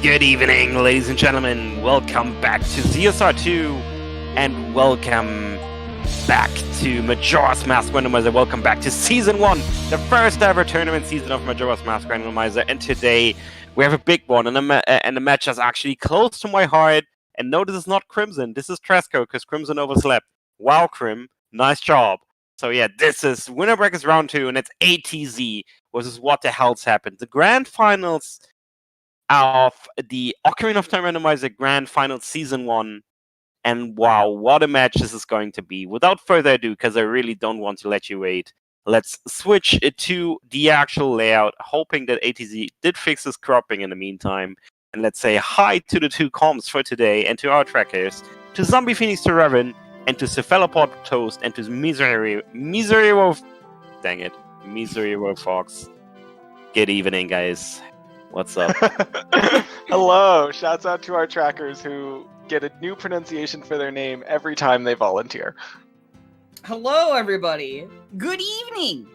Good evening, ladies and gentlemen. Welcome back to ZSR2, and welcome back to Majora's Mask Randomizer. Welcome back to Season 1, the first ever tournament season of Majora's Mask Randomizer. And today, we have a big one, and the match is actually close to my heart. And no, this is not Crimson, this is Tresco, because Crimson overslept. Wow, Crim, nice job. So yeah, this is Winner Brackets Round 2, and it's ATZ versus What the Hell's Happened. The Grand Finals of the Ocarina of Time Randomizer Grand Finals Season 1. And wow, what a match this is going to be. Without further ado, because I really don't want to let you wait, let's switch it to the actual layout, hoping that ATZ did fix his cropping in the meantime. And let's say hi to the two comms for today, and to our trackers, to Zombie Phoenix, to Revan, and to Cephalopod Toast, and to Misery Wolf. Dang it, Misery Wolf Fox. Good evening, guys. What's up? Hello! Shouts out to our trackers who get a new pronunciation for their name every time they volunteer. Hello, everybody. Good evening.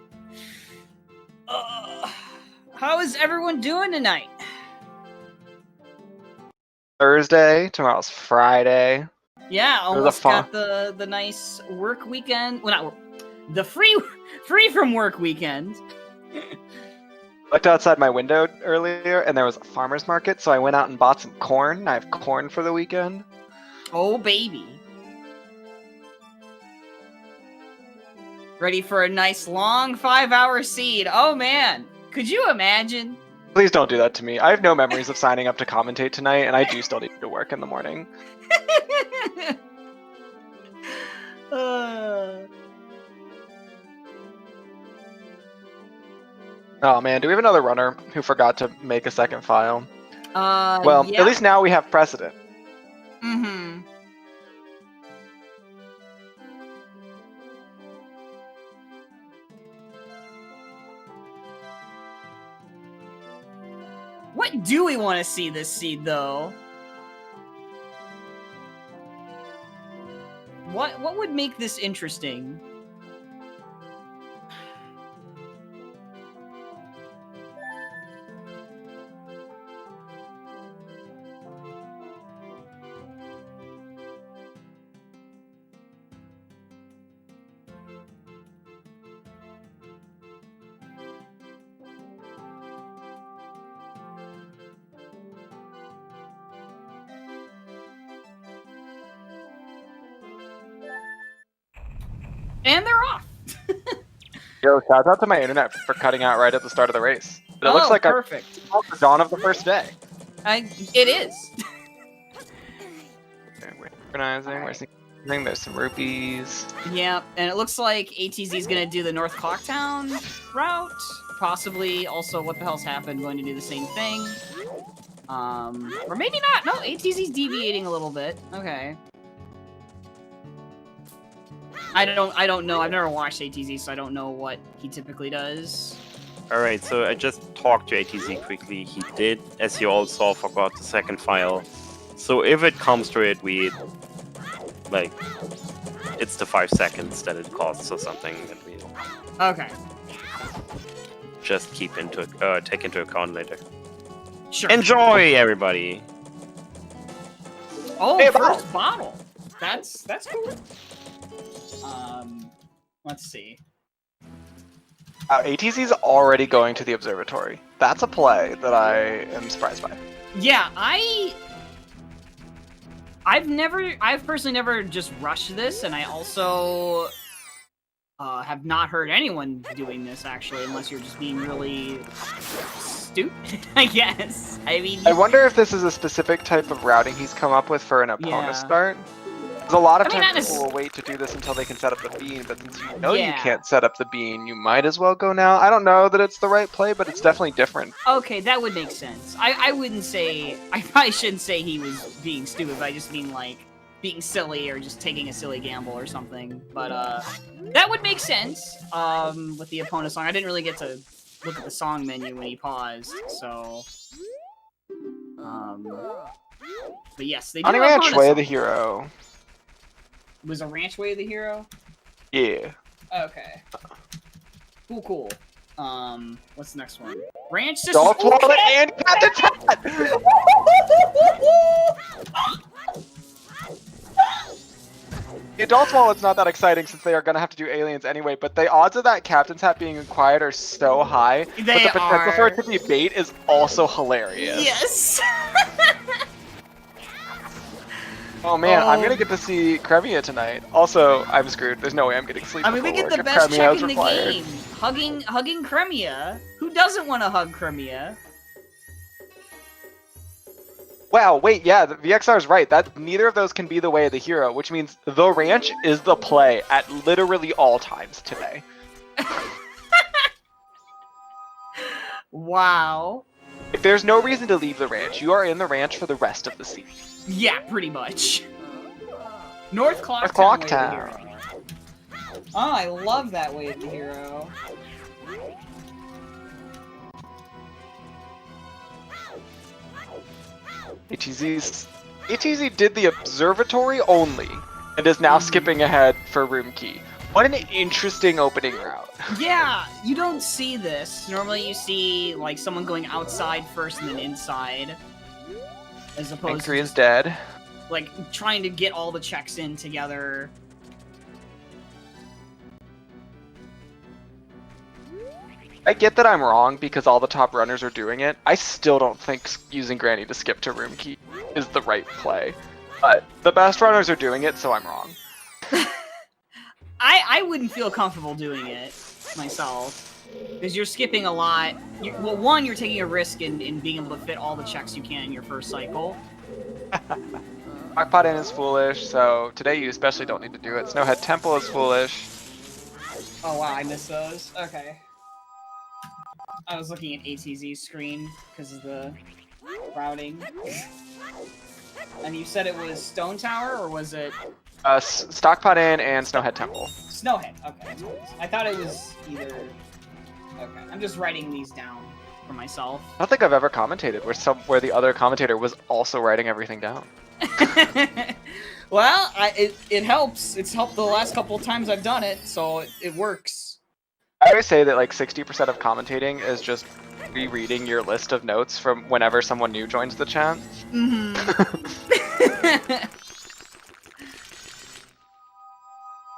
How is everyone doing tonight? Thursday, tomorrow's Friday. Yeah, almost got the nice work weekend. Well, not the free from work weekend. Looked outside my window earlier and there was a farmer's market, so I went out and bought some corn. I have corn for the weekend. Oh, baby. Ready for a nice long 5-hour seed. Oh, man. Could you imagine? Please don't do that to me. I have no memories of signing up to commentate tonight, and I do still need to work in the morning. Oh man, do we have another runner who forgot to make a second file? Well, yeah. At least now we have precedent. Mm-hmm. What do we want to see this seed, though? What would make this interesting? And they're off. Yo, shout out to my internet for cutting out right at the start of the race. But it looks like perfect. the dawn of the first day. It is. We're organizing, we're seeing there's some rupees. Yeah, and it looks like ATZ is gonna do the North Clocktown route. Possibly also What the Hell's Happened going to do the same thing. Or maybe not. No, ATZ's deviating a little bit. Okay. I don't know. I've never watched ATZ, so I don't know what he typically does. Alright, so I just talked to ATZ quickly. He did, as you all saw, forgot the second file. So if it comes to it, it's the 5 seconds that it costs or something that we Okay. just take into account later. Sure. Enjoy, everybody! Oh, Hey, first bottle. That's cool. Let's see. ATC's already going to the observatory. That's a play that I am surprised by. Yeah, I've personally never just rushed this, and I also have not heard anyone doing this, actually, unless you're just being really stupid, I guess. I mean... I wonder if this is a specific type of routing he's come up with for an opponent start. Because a lot of times people will wait to do this until they can set up the bean, but since you know you can't set up the bean, you might as well go now. I don't know that it's the right play, but it's definitely different. Okay, that would make sense. I wouldn't say... I probably shouldn't say he was being stupid, but I just mean, like, being silly or just taking a silly gamble or something. But, that would make sense, with the opponent song. I didn't really get to look at the song menu when he paused, so... But yes, they do Honey have Ranch, opponent Way song. of the Hero. Was a Ranch Way of the Hero? Yeah. Okay. Cool. What's the next one? Ranch system. Adult Wallet and Captain's Hat! The Adult Wallet's not that exciting since they are going to have to do aliens anyway, but the odds of that Captain's Hat being acquired are so high. But the potential for it to be bait is also hilarious. Yes! Oh man, I'm gonna get to see Cremia tonight. Also, I'm screwed. There's no way I'm getting sleep. I mean, we get the best check in the game. Hugging Cremia. Who doesn't want to hug Cremia? Wow, wait, yeah, the VXR is right. That neither of those can be the way of the hero, which means the ranch is the play at literally all times today. Wow. If there's no reason to leave the ranch, you are in the ranch for the rest of the season. Yeah, pretty much. North Clock Town. Oh, I love that way of the hero. ATZ did the observatory only, and is now skipping ahead for room key. What an interesting opening route. Yeah, you don't see this. Normally you see, like, someone going outside first and then inside. As opposed to is dead. Like, trying to get all the checks in together. I get that I'm wrong because all the top runners are doing it. I still don't think using Granny to skip to room key is the right play. But the best runners are doing it, so I'm wrong. I wouldn't feel comfortable doing it myself. Because you're skipping a lot. Well, one, you're taking a risk in being able to fit all the checks you can in your first cycle. Rockpot in is foolish, so today you especially don't need to do it. Snowhead Temple is foolish. Oh wow, I missed those. Okay. I was looking at ATZ's screen because of the routing. And you said it was Stone Tower, or was it? Stockpot Inn and Snowhead Temple. Snowhead, okay. That's what it was. I thought it was either... Okay, I'm just writing these down for myself. I don't think I've ever commentated where the other commentator was also writing everything down. Well, it helps. It's helped the last couple of times I've done it, so it works. I always say that like 60% of commentating is just rereading your list of notes from whenever someone new joins the chat. Mm-hmm.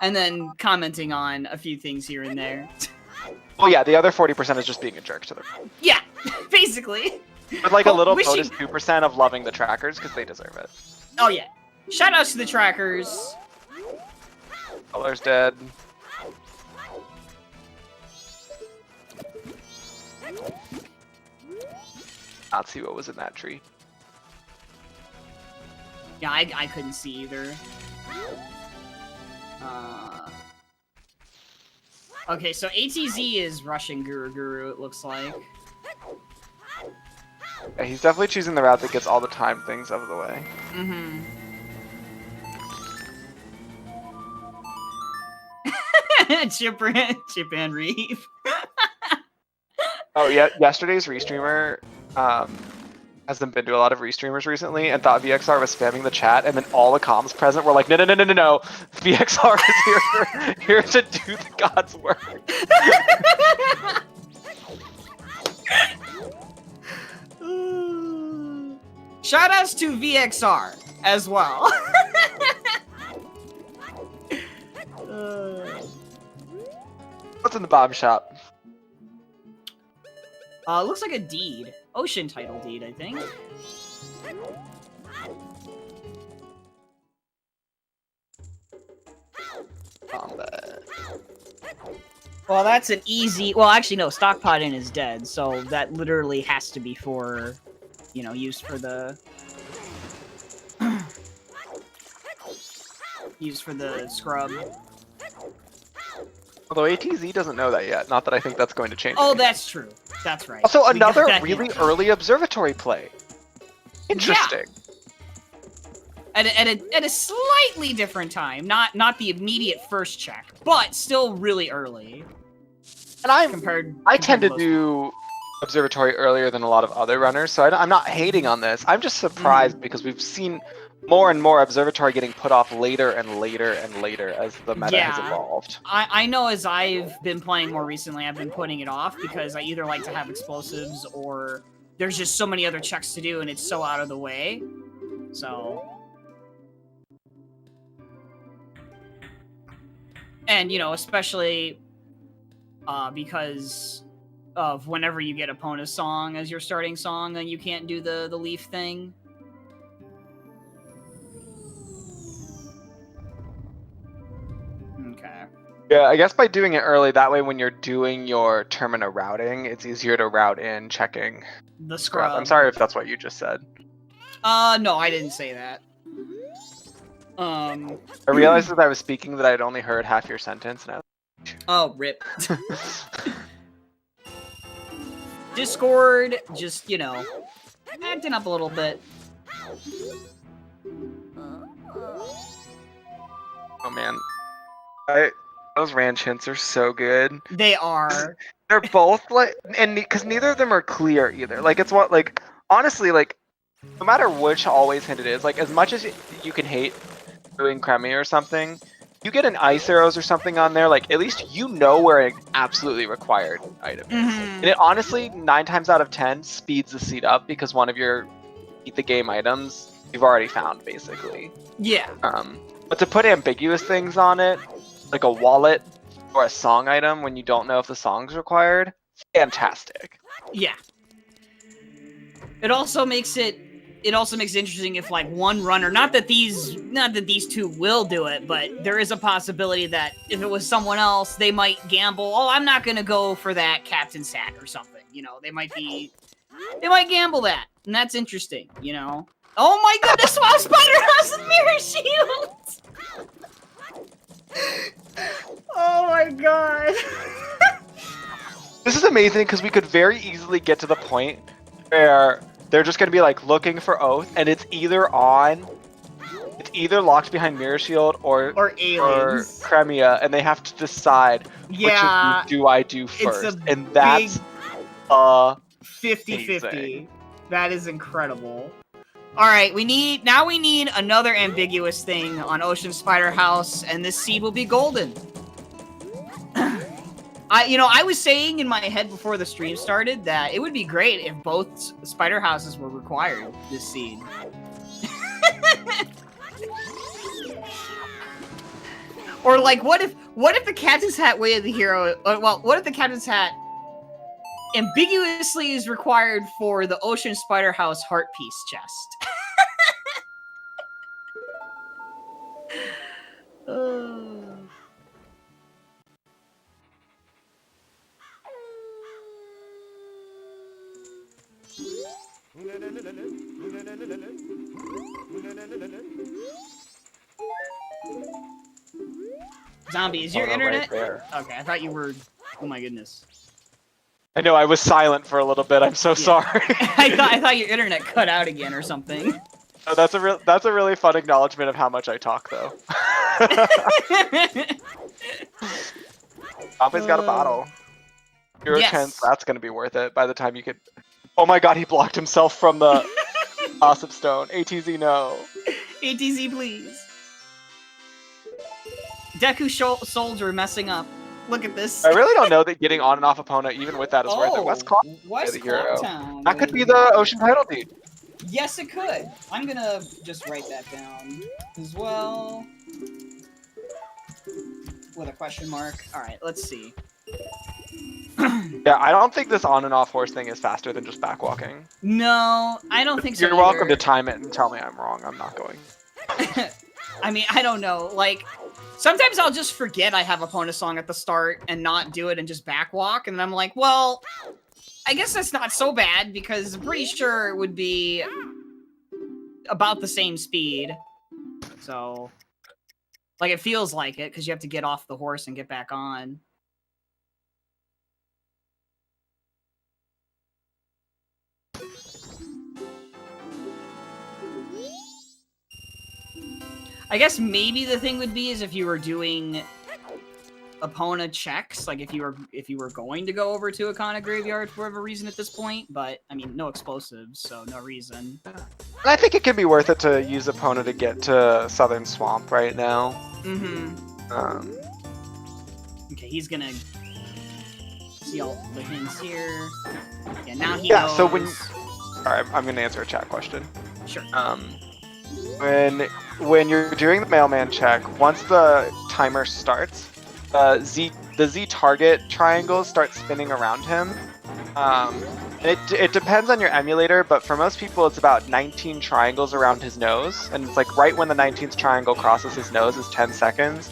And then commenting on a few things here and there. Well, yeah, the other 40% is just being a jerk to them. Yeah, basically. With like a little bonus 2% of loving the trackers because they deserve it. Oh yeah. Shoutouts to the trackers. Color's dead. Not see what was in that tree. Yeah, I couldn't see either. Okay, so ATZ is rushing Guru, it looks like. Yeah, he's definitely choosing the route that gets all the time things out of the way. Mm-hmm. Chip and Reeve. Oh yeah, yesterday's restreamer hasn't been to a lot of restreamers recently and thought VXR was spamming the chat, and then all the comms present were like, no, VXR is here to do the God's work. Shoutouts to VXR as well. What's in the bomb shop? Looks like a deed. Ocean title deed, I think. Well, that's an easy... Well, actually, no. Stockpot Inn is dead, so that literally has to be for, you know, used for the... used for the scrub. Although ATZ doesn't know that yet. Not that I think that's going to change. Oh, that's true. That's right. Also, another really early observatory play. Interesting. Yeah. At a slightly different time, not the immediate first check, but still really early. And I tend to do observatory earlier than a lot of other runners, so I'm not hating on this. I'm just surprised because we've seen more and more Observatory getting put off later and later and later as the meta has evolved. I know as I've been playing more recently, I've been putting it off because I either like to have explosives or there's just so many other checks to do and it's so out of the way. So... And, you know, especially because of whenever you get Epona's song as your starting song, then you can't do the leaf thing. Okay. Yeah, I guess by doing it early, that way when you're doing your Termina routing, it's easier to route in checking the scrub. I'm sorry if that's what you just said. No, I didn't say that. I realized as I was speaking that I'd only heard half your sentence. And Oh, rip. Discord, just, you know, acting up a little bit. Oh man. Those ranch hints are so good. They are. They're both like, and because neither of them are clear either. Like, it's what, like, honestly, like, no matter which always hint it is, like, as much as you can hate doing Cremi or something, you get an ice arrows or something on there, like, at least you know where an absolutely required item is. And it honestly, 9 times out of 10, speeds the seed up because one of your beat the game items you've already found, basically. Yeah. But to put ambiguous things on it, like a wallet or a song item when you don't know if the song's required, fantastic. Yeah. It also makes it interesting if like one runner, not that these two will do it, but there is a possibility that if it was someone else, they might gamble, oh, I'm not gonna go for that Captain's hat or something. You know, they might gamble that. And that's interesting, you know. Oh my goodness, wow, Spider has a mirror shield! Oh my god. This is amazing because we could very easily get to the point where they're just going to be like looking for Oath, and it's either locked behind Mirror Shield or Cremia, and they have to decide which of these do I do first. And that's 50-50. That is incredible. All right, we need another ambiguous thing on Ocean Spider House, and this seed will be golden. I was saying in my head before the stream started that it would be great if both spider houses were required this seed. Or like, what if the Captain's Hat Way of the Hero? Well, what if the Captain's Hat ambiguously is required for the Ocean Spider House heart piece chest? Zombie, is your internet? Right okay, I thought you were. Oh my goodness. I know, I was silent for a little bit. I'm so sorry. I thought your internet cut out again or something. Oh, that's a really fun acknowledgement of how much I talk, though. Zombie's got a bottle. Hero chance, that's gonna be worth it by the time you could. Oh my god, he blocked himself from the Gossip Stone. ATZ, no. ATZ, please. Deku Soldier messing up. Look at this. I really don't know that getting on and off Epona, even with that, is worth it. West Clocktown. That could be the Ocean title, dude. Yes, it could. I'm gonna just write that down as well. With a question mark. Alright, let's see. Yeah, I don't think this on and off horse thing is faster than just backwalking. No, I don't think so. You're welcome to time it and tell me I'm wrong. I'm not going. I mean, I don't know. Like, sometimes I'll just forget I have Epona song at the start and not do it and just backwalk, and then I'm like, well, I guess that's not so bad because I'm pretty sure it would be about the same speed. So, like, it feels like it because you have to get off the horse and get back on. I guess maybe the thing would be is if you were doing Epona checks, like if you were going to go over to Akana Graveyard for whatever reason at this point, but I mean no explosives, so no reason. And I think it can be worth it to use Epona to get to Southern Swamp right now. Okay, he's gonna see all the hints here. Yeah, now he knows. So when... Alright, I'm gonna answer a chat question. Sure. When you're doing the mailman check, once the timer starts, the Z target triangles start spinning around him. It depends on your emulator, but for most people it's about 19 triangles around his nose, and it's like right when the 19th triangle crosses his nose is 10 seconds.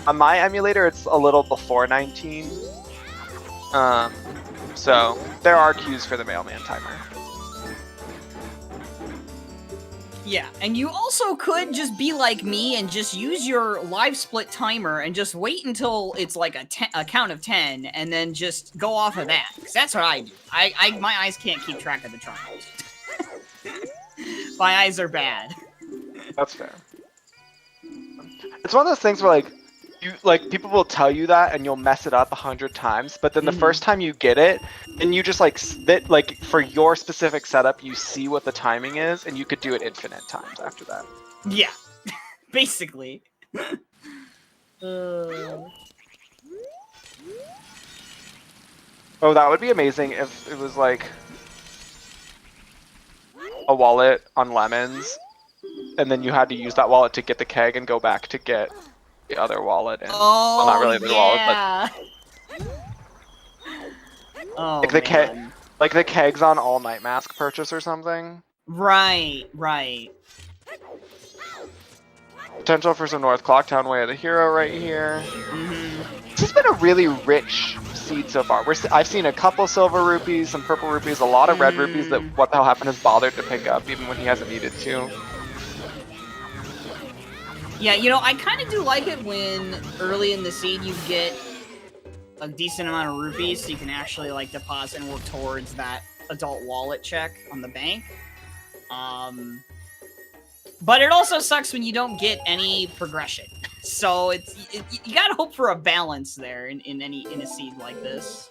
On my emulator it's a little before 19. So there are cues for the mailman timer. Yeah, and you also could just be like me and just use your live split timer and just wait until it's like a count of 10 and then just go off of that. Because that's what I do. My eyes can't keep track of the triangles. My eyes are bad. That's fair. It's one of those things where people will tell you that and you'll mess it up 100 times, but then the first time you get it, and you just for your specific setup, you see what the timing is, and you could do it infinite times after that. Yeah, basically. Oh, that would be amazing if it was like a wallet on lemons, and then you had to use that wallet to get the keg and go back to get the other wallet. And, well, not really the wallet, but like the kegs on All Night Mask purchase or something. Right. Potential for some North Clocktown Way of the Hero right here. This has been a really rich seed so far. I've seen a couple silver rupees, some purple rupees, a lot of red rupees that What the Hell Happened has bothered to pick up, even when he hasn't needed to. Yeah, I kind of do like it when early in the seed you get a decent amount of rupees so you can actually like deposit and work towards that adult wallet check on the bank. But it also sucks when you don't get any progression. So you gotta hope for a balance there in a seed like this.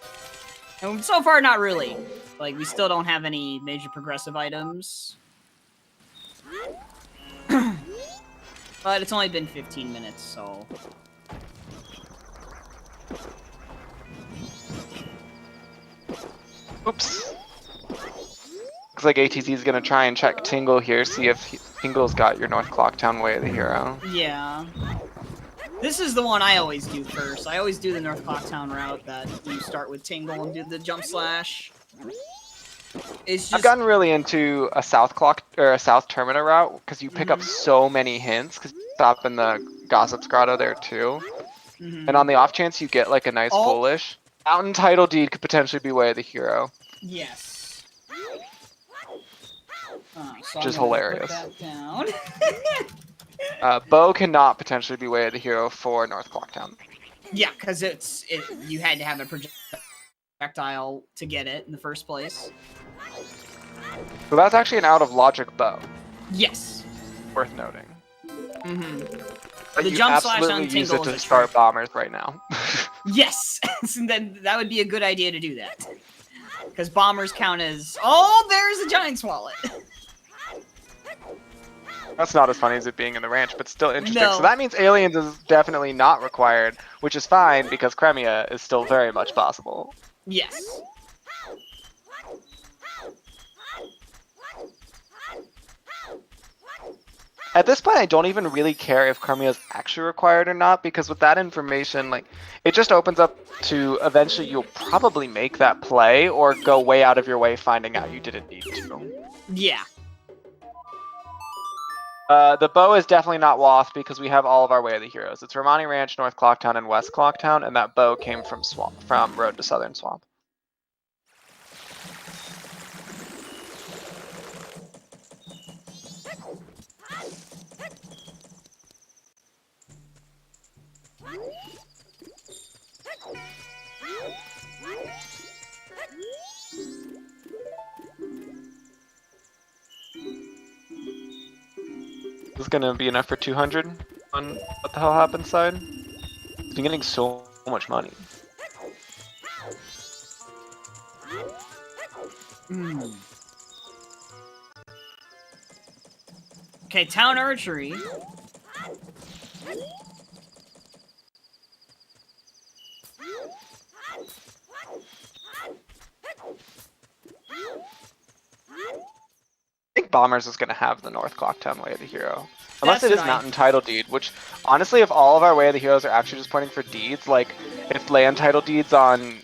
And so far, not really. Like, we still don't have any major progressive items. But it's only been 15 minutes, so... Oops. Looks like ATZ is gonna try and check Tingle here, see if Tingle's got your North Clocktown Way of the Hero. Yeah. This is the one I always do first. I always do the North Clocktown route that you start with Tingle and do the jump slash. It's just... I've gotten really into a South Termina route because you pick up so many hints because you stop in the Gossip's Grotto there too. And on the off chance you get like a nice foolish, Mountain Title Deed could potentially be Way of the Hero. Yes. So which is hilarious. Put that down. Bow cannot potentially be Way of the Hero for North Clocktown. Yeah, because you had to have a projectile to get it in the first place. So that's actually an out of logic bow. Yes. Worth noting. The jump slash on Tingle use it to start bombers right now. Yes, then that would be a good idea to do that. Because bombers count as... Oh, there's a Giant's Wallet! That's not as funny as it being in the ranch, but still interesting. No. So that means aliens is definitely not required, which is fine because Cremia is still very much possible. Yes. At this point, I don't even really care if Cremia is actually required or not, because with that information, like, it just opens up to eventually you'll probably make that play or go way out of your way finding out you didn't need to. Yeah. The bow is definitely not Wath because we have all of our Way of the Heroes. It's Romani Ranch, North Clocktown, and West Clocktown, and that bow came from Road to Southern Swamp. This is gonna be enough for 200 on What the Hell Happened side. He's been getting so much money. Okay, town archery. I think Bombers is going to have the North Clocktown Way of the Hero. Unless That's it is Mountain Title Deed, which, honestly, if all of our Way of the Heroes are actually just pointing for deeds, like, if land title deeds on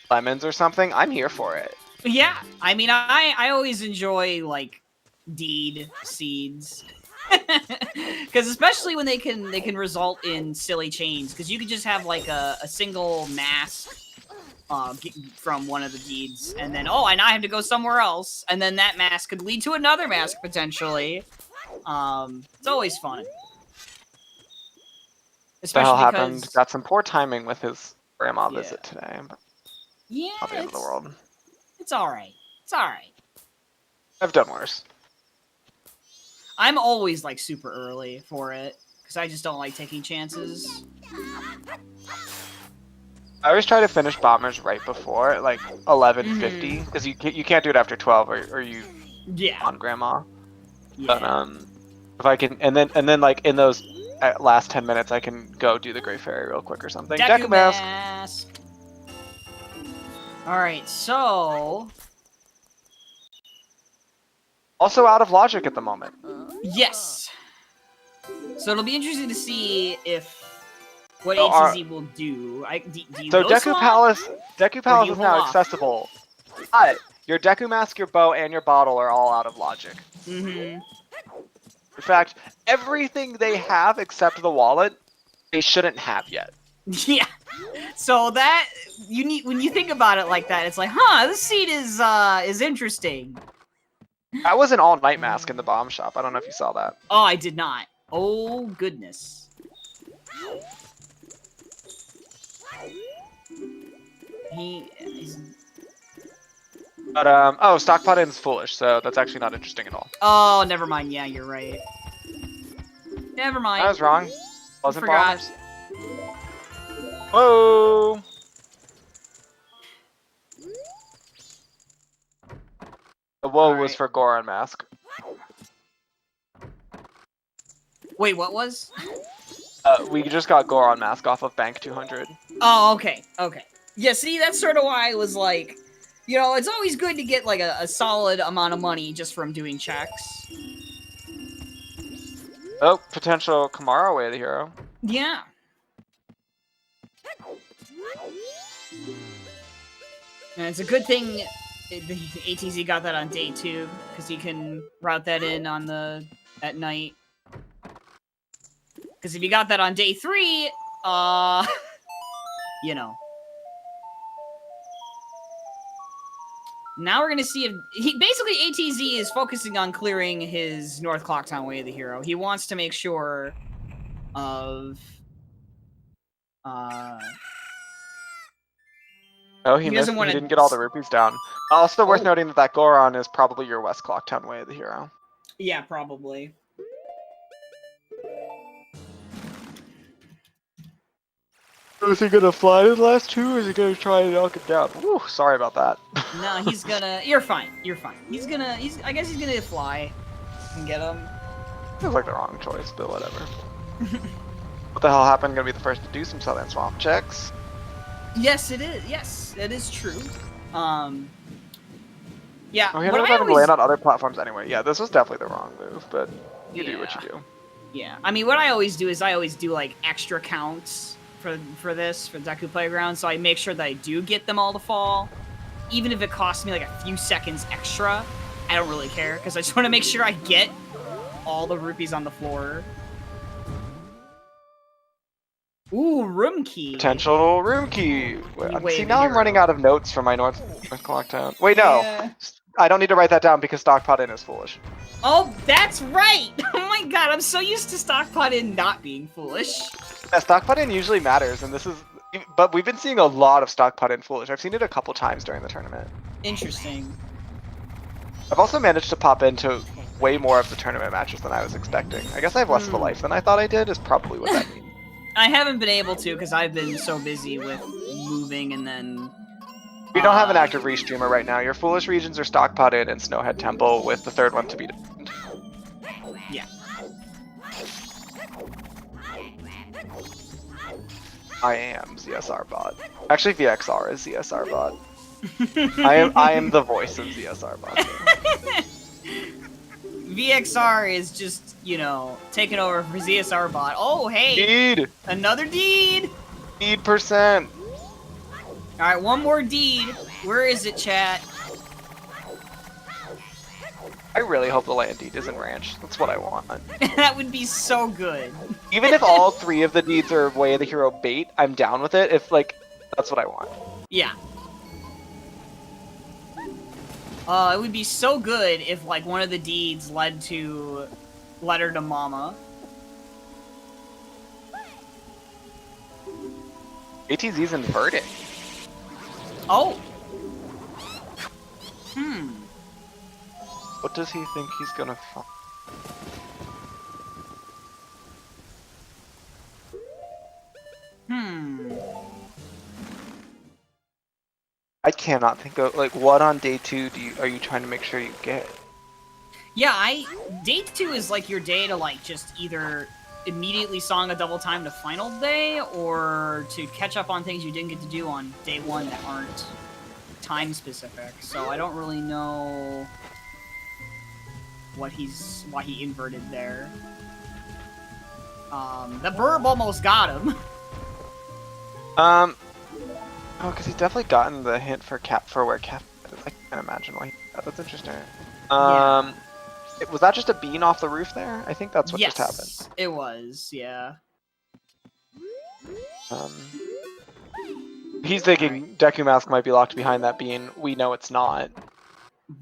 lemons or something, I'm here for it. Yeah, I mean, I always enjoy, like, deed seeds. Because especially when they can result in silly chains, because you could just have, like, a single mask from one of the deeds, and then, oh, I now have to go somewhere else, and then that mask could lead to another mask, potentially. It's always fun. Especially the hell happened? Got some poor timing with his grandma visit today. But yeah, not the end of the world. It's alright. It's alright. I've done worse. I'm always, like, super early for it, because I just don't like taking chances. I always try to finish Bombers right before, like 11:50, because you can't do it after 12, or you on Grandma. Yeah. But if I can, and then like in those last 10 minutes, I can go do the Great Fairy real quick or something. Deku Mask. All right, so also out of logic at the moment. Yes. So it'll be interesting to see if what ATZ will do. Do you so go Deku slot? Palace is now off? accessible, but your Deku Mask, your bow, and your bottle are all out of logic. Mm-hmm. In fact, everything they have except the wallet, they shouldn't have yet. Yeah. So that when you think about it like that, it's like, huh, this seed is interesting. That was an all-night mask in the bomb shop. I don't know if you saw that. Oh, I did not. Oh goodness. But oh, stockpot in is foolish, so that's actually not interesting at all. Oh, never mind. Yeah, you're right. Never mind. I was wrong. Wasn't forgot. Bombers. Whoa! The whoa was for Goron Mask. Wait, what was? We just got Goron Mask off of Bank 200. Oh, okay, okay. Yeah, see, that's sort of why I was like, you know, it's always good to get like a solid amount of money just from doing checks. Oh, potential Kamara Way of the Hero. Yeah. And it's a good thing the ATZ got that on day 2, because he can route that in on at night. Because if you got that on day 3, you know. Now we're gonna see if basically ATZ is focusing on clearing his North Clocktown Way of the Hero. He wants to make sure of Oh, he missed. He didn't get all the rupees down. Also worth noting that Goron is probably your West Clocktown Way of the Hero. Yeah, probably. Is he gonna fly his last 2, or is he gonna try to knock it down? Ooh, sorry about that. No, he's gonna. You're fine. You're fine. I guess he's gonna fly and get him. Feels like the wrong choice, but whatever. What the hell happened? Gonna be the first to do some Southern Swamp checks. Yes, it is. Yes, it is true. Yeah. Oh, he ended up having to land on other platforms anyway. Yeah, this was definitely the wrong move, but you do what you do. Yeah. I mean, what I always do is I always do like extra counts for Deku Playground, so I make sure that I do get them all to fall, even if it costs me like a few seconds extra. I don't really care, because I just want to make sure I get all the rupees on the floor. Ooh, room key. Potential room key. See, now I'm running out of notes for my North Clocktown. Wait, no. Yeah. I don't need to write that down because Stockpot In is foolish. Oh, that's right! Oh my god, I'm so used to Stockpot In not being foolish. Yeah, Stockpot In usually matters, and this is... But we've been seeing a lot of Stockpot In foolish. I've seen it a couple times during the tournament. Interesting. I've also managed to pop into way more of the tournament matches than I was expecting. I guess I have less of a life than I thought I did, is probably what that means. I haven't been able to because I've been so busy with moving and then... We don't have an active restreamer right now. Your foolish regions are Stockpot In and Snowhead Temple, with the third one to be defined. Yeah. I am ZSR bot. Actually, VXR is ZSR bot. I am the voice of ZSR bot. VXR is just, you know, taking over for ZSR bot. Oh, hey! Deed! Another deed! Deed percent! Alright, one more deed. Where is it, chat? I really hope the land deed isn't ranch. That's what I want. That would be so good. Even if all 3 of the deeds are Way of the Hero bait, I'm down with it. If, like, that's what I want. Yeah. It would be so good if, like, one of the deeds led to Letter to Mama. ATZ's inverted. Oh! What does he think he's gonna find? I cannot think of, like, what on day 2 are you trying to make sure you get? Yeah, day 2 is like your day to like just either immediately song a double time to final day, or to catch up on things you didn't get to do on day 1 that aren't time specific. So I don't really know why he inverted there. The burb almost got him. Oh, because he's definitely gotten the hint for where Cap is. I can't imagine why. That's interesting. Yeah. Was that just a bean off the roof there? I think that's what just happened. Yes, it was. Yeah. He's thinking Deku Mask might be locked behind that bean. We know it's not.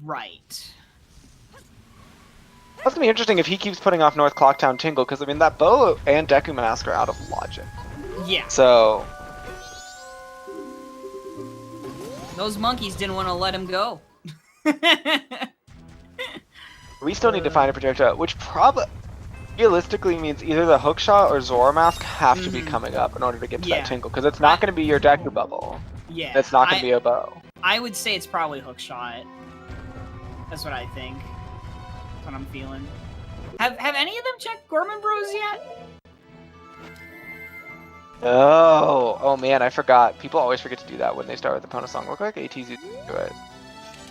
Right. That's gonna be interesting if he keeps putting off North Clocktown Tingle, because I mean that bow and Deku Mask are out of logic. Yeah. So those monkeys didn't want to let him go. we still need to find a projectile, which probably realistically means either the hookshot or Zora Mask have to be coming up in order to get to that Tingle, because it's not going to be your Deku bubble. Yeah. It's not going to be a bow. I would say it's probably hookshot. That's what I think. That's what I'm feeling. Have any of them checked Gorman Bros yet? Oh man, I forgot. People always forget to do that when they start with the Pona song. Look like ATZ do it.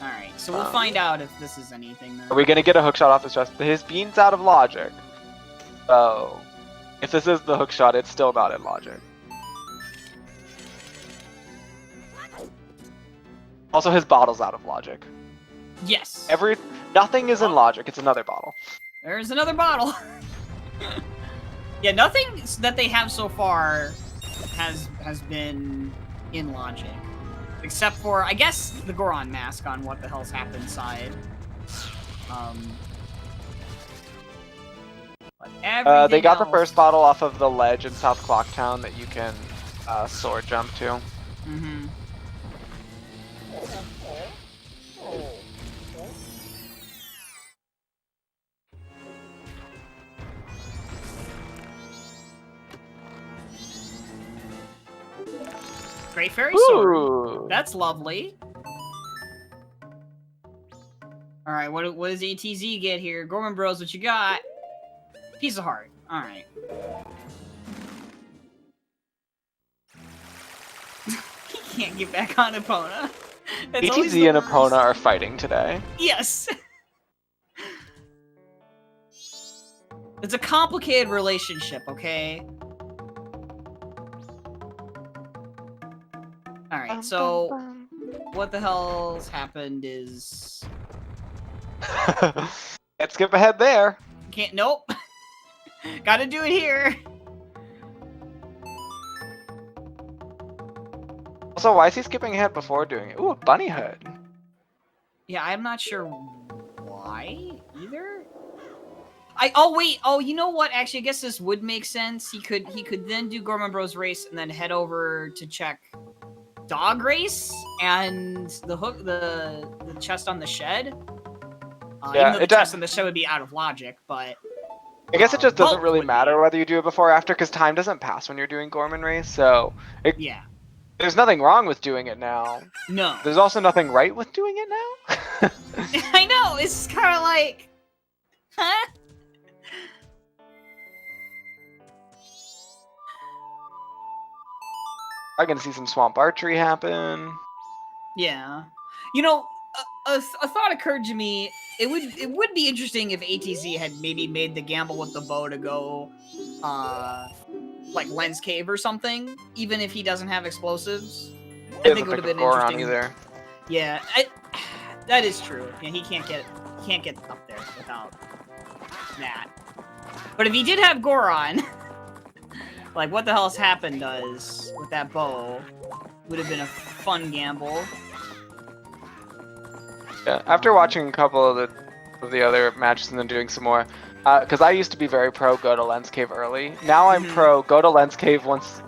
Alright, so we'll find out if this is anything then. Are we gonna get a hookshot off his chest? His bean's out of logic. So if this is the hookshot, it's still not in logic. Also, his bottle's out of logic. Yes. Nothing is in logic. It's another bottle. There's another bottle. Yeah, nothing that they have so far has been in logic, except for I guess the Goron mask on what the hell's happened side. They got the first bottle off of the ledge in South Clocktown that you can sword jump to. Mm-hmm. Great Fairy Sword. That's lovely. Alright, what does ATZ get here? Gorman Bros, what you got? Piece of heart. Alright. He can't get back on Epona. ATZ and Epona are fighting today. Yes! It's a complicated relationship, okay? Alright, so what the hell's happened is... Can't skip ahead there. Can't, nope. Gotta do it here. Also, why is he skipping ahead before doing it? Ooh, a bunny hood. Yeah, I'm not sure why either. Oh wait, oh you know what? Actually, I guess this would make sense. He could then do Gorman Bros race and then head over to check Dog Race and the chest on the shed. Yeah, even though the chest on the shed would be out of logic, but I guess it just doesn't really matter whether you do it before or after, because time doesn't pass when you're doing Gorman Race. So yeah, there's nothing wrong with doing it now. No, there's also nothing right with doing it now. I know, it's kind of like, huh? I'm gonna see some swamp archery happen. Yeah. You know, a thought occurred to me. It would be interesting if ATZ had maybe made the gamble with the bow to go, like Lens Cave or something, even if he doesn't have explosives. I think it would have been interesting. Either. Yeah, that is true. Yeah, he can't get up there without that. But if he did have Goron, like what the hell's happened does with that bow would have been a fun gamble. Yeah, after watching a couple of the other matches and then doing some more, because I used to be very pro go to Lens Cave early. Now I'm pro go to Lens Cave once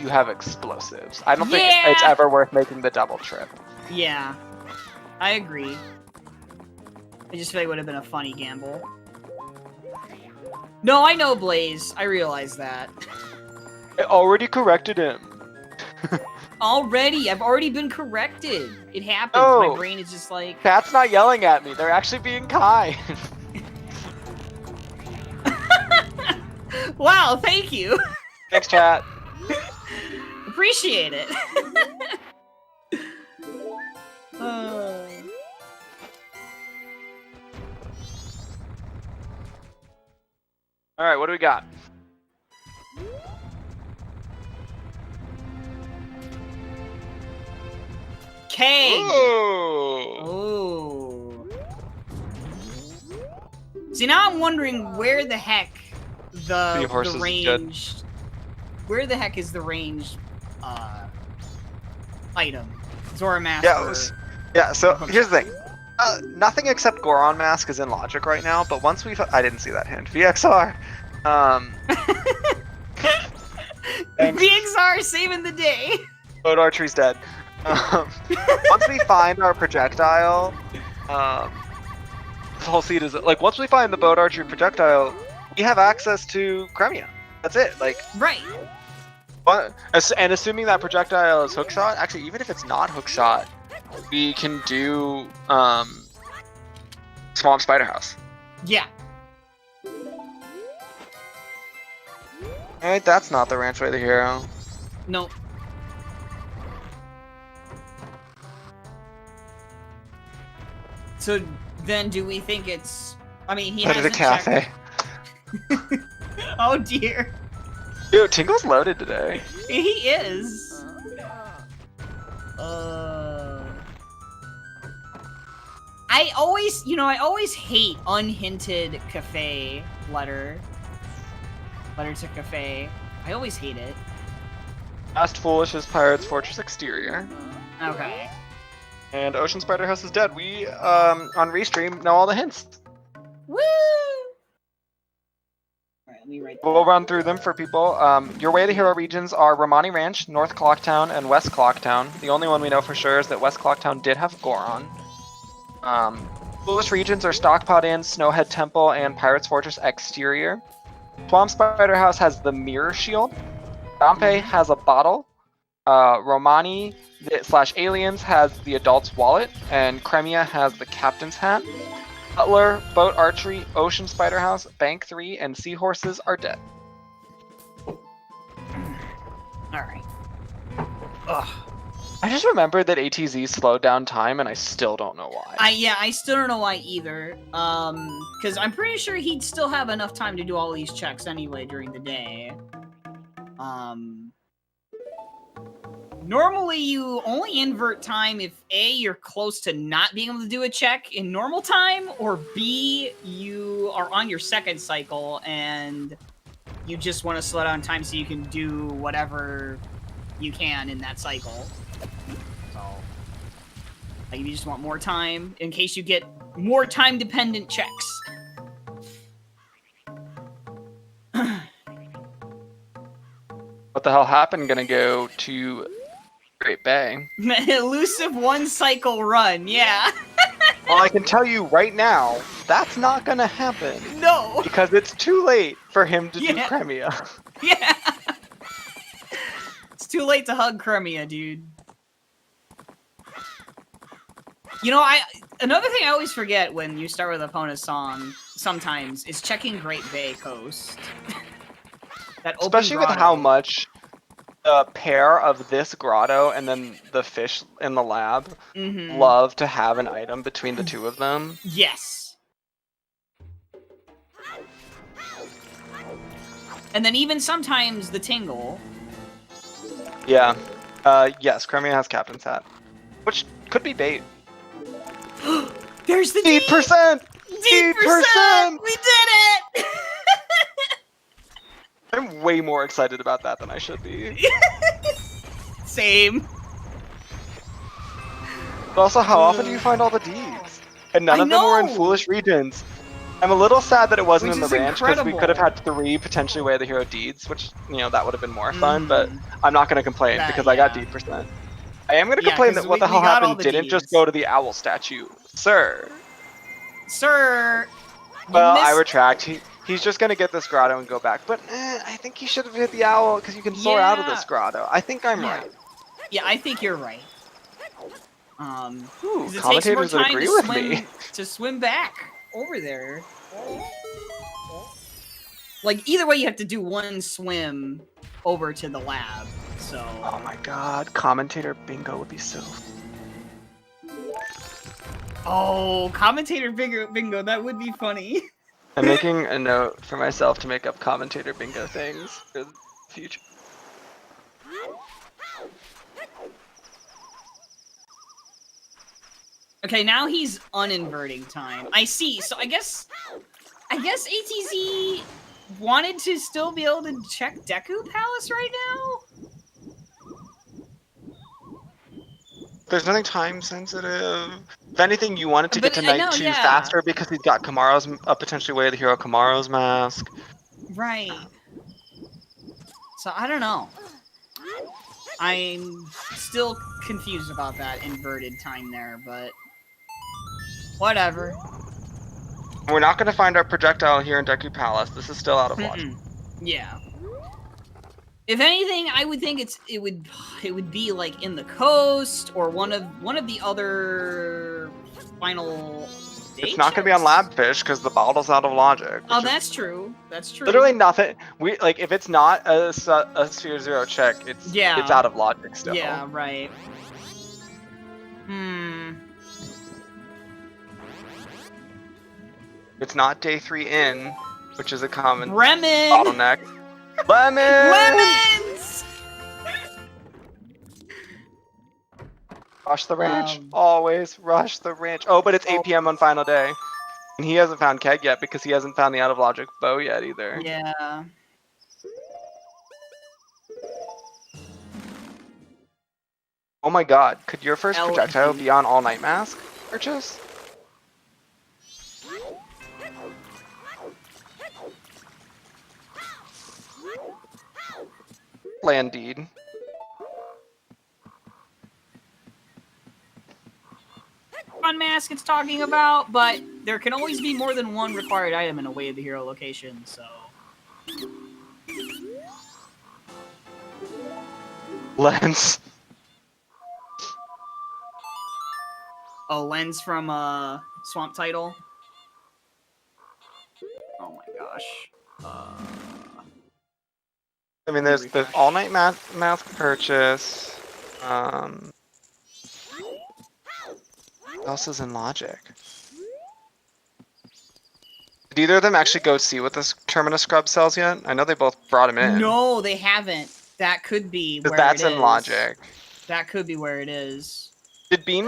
you have explosives. I don't think it's ever worth making the double trip. Yeah, I agree. I just feel like it would have been a funny gamble. No, I know, Blaze. I realize that. I already corrected him. I've already been corrected. It happens. No. My brain is just like... Cat's not yelling at me. They're actually being kind. Wow, thank you. Thanks, chat. Appreciate it. All right, what do we got? Keg. Ooh. Ooh. See, now I'm wondering where the heck the ranged... Where the heck is the ranged item? Zora Mask. Yeah, so here's the thing. Nothing except Goron Mask is in Logic right now, but once we... I didn't see that hint. VXR. VXR saving the day. Boat Archery's dead. Once we find our projectile, the whole seed is... Like, once we find the Boat Archery projectile, we have access to Cremia. That's it. Like... Right. But, and assuming that projectile is hookshot, actually, even if it's not hookshot, we can do Swamp Spider House. Yeah. Alright, that's not the Ranch Way the Hero. No. So then, do we think it's? I mean, he has a cafe. Oh dear. Dude, Tingle's loaded today. He is. I always hate unhinted cafe letter to cafe. I always hate it. Fast Foolish is Pirate's Fortress Exterior. Okay. And Ocean Spider House is dead. We, on Restream, know all the hints. Woo! Alright, let me write that. We'll run through them for people. Your Way to Hero regions are Romani Ranch, North Clocktown, and West Clocktown. The only one we know for sure is that West Clocktown did have Goron. Foolish regions are Stockpot Inn, Snowhead Temple, and Pirate's Fortress Exterior. Swamp Spider House has the Mirror Shield. Dampe has a bottle. Romani / Aliens has the Adult's Wallet. And Cremia has the Captain's Hat. Cutler, Boat Archery, Ocean Spider House, Bank 3, and Seahorses are dead. Alright. Ugh. I just remembered that ATZ slowed down time, and I still don't know why. I still don't know why either. Because I'm pretty sure he'd still have enough time to do all these checks anyway during the day. Normally you only invert time if A, you're close to not being able to do a check in normal time, or B, you are on your second cycle and you just want to slow down time so you can do whatever you can in that cycle. So, like, if you just want more time, in case you get more time-dependent checks. What the hell happened? Gonna go to Great Bay. Elusive one-cycle run, yeah. Well, I can tell you right now, that's not gonna happen. No! Because it's too late for him to do Cremia. Yeah! It's too late to hug Cremia, dude. You know, another thing I always forget when you start with Epona's song, sometimes, is checking Great Bay Coast. That open especially with how much the pair of this grotto and then the fish in the lab Mm-hmm. love to have an item between the two of them. Yes. And then even sometimes the tingle. Yeah. Yes, Crimea has Captain's Hat. Which could be bait. There's the 8%! 8%! We did it! I'm way more excited about that than I should be. Same. But also, how often do you find all the deeds? And none of them were in Foolish Regions. I'm a little sad that it wasn't in the ranch, because we could have had 3 potentially Way of the Hero deeds, which, you know, that would have been more fun, but I'm not going to complain because I got D%. I am going to complain that what the hell happened didn't just go to the owl statue. Sir. Sir. Well, I retract. He's just going to get this grotto and go back. But I think he should have hit the owl because you can soar out of this grotto. I think I'm right. Yeah, I think you're right. Ooh, it commentators takes more time agree with me. to swim back over there. Like, either way, you have to do one swim over to the lab, so... Oh my god, commentator bingo would be so... Oh, commentator bingo, that would be funny. I'm making a note for myself to make up commentator bingo things for the future. Okay, now he's uninverting time. I see, so I guess ATZ wanted to still be able to check Deku Palace right now? There's nothing time sensitive. If anything, you wanted to get to night 2 faster because he's got Kamaro's, potentially Way of the Hero Kamaro's mask. Right. So I don't know. I'm still confused about that inverted time there, but whatever. We're not going to find our projectile here in Deku Palace. This is still out of logic. Yeah. If anything, I would think it would be like in the coast or one of the other final. It's not going to be on Labfish because the bottle's out of logic. Oh, that's true. That's true. Literally nothing. If it's not a Sphere 0 check, it's out of logic still. Yeah, right. It's not day 3 in, which is a common Bremen! bottleneck. Lemons! Rush the ranch. Always rush the ranch. Oh, but it's 8 p.m. on final day. And he hasn't found Keg yet because he hasn't found the out of logic bow yet either. Yeah. Oh my god, could your first projectile be on All Night Mask purchase? Land deed. Fun mask it's talking about, but there can always be more than one required item in a Way of the Hero location, so... Lens. Oh, Lens from Swamp Title. Oh my gosh. I mean, there's the All Night Mask purchase. What else is in logic? Did either of them actually go see what this Terminus Scrub sells yet? I know they both brought him in. No, they haven't. That could be where that's it is. in logic. That could be where it is. Did Bean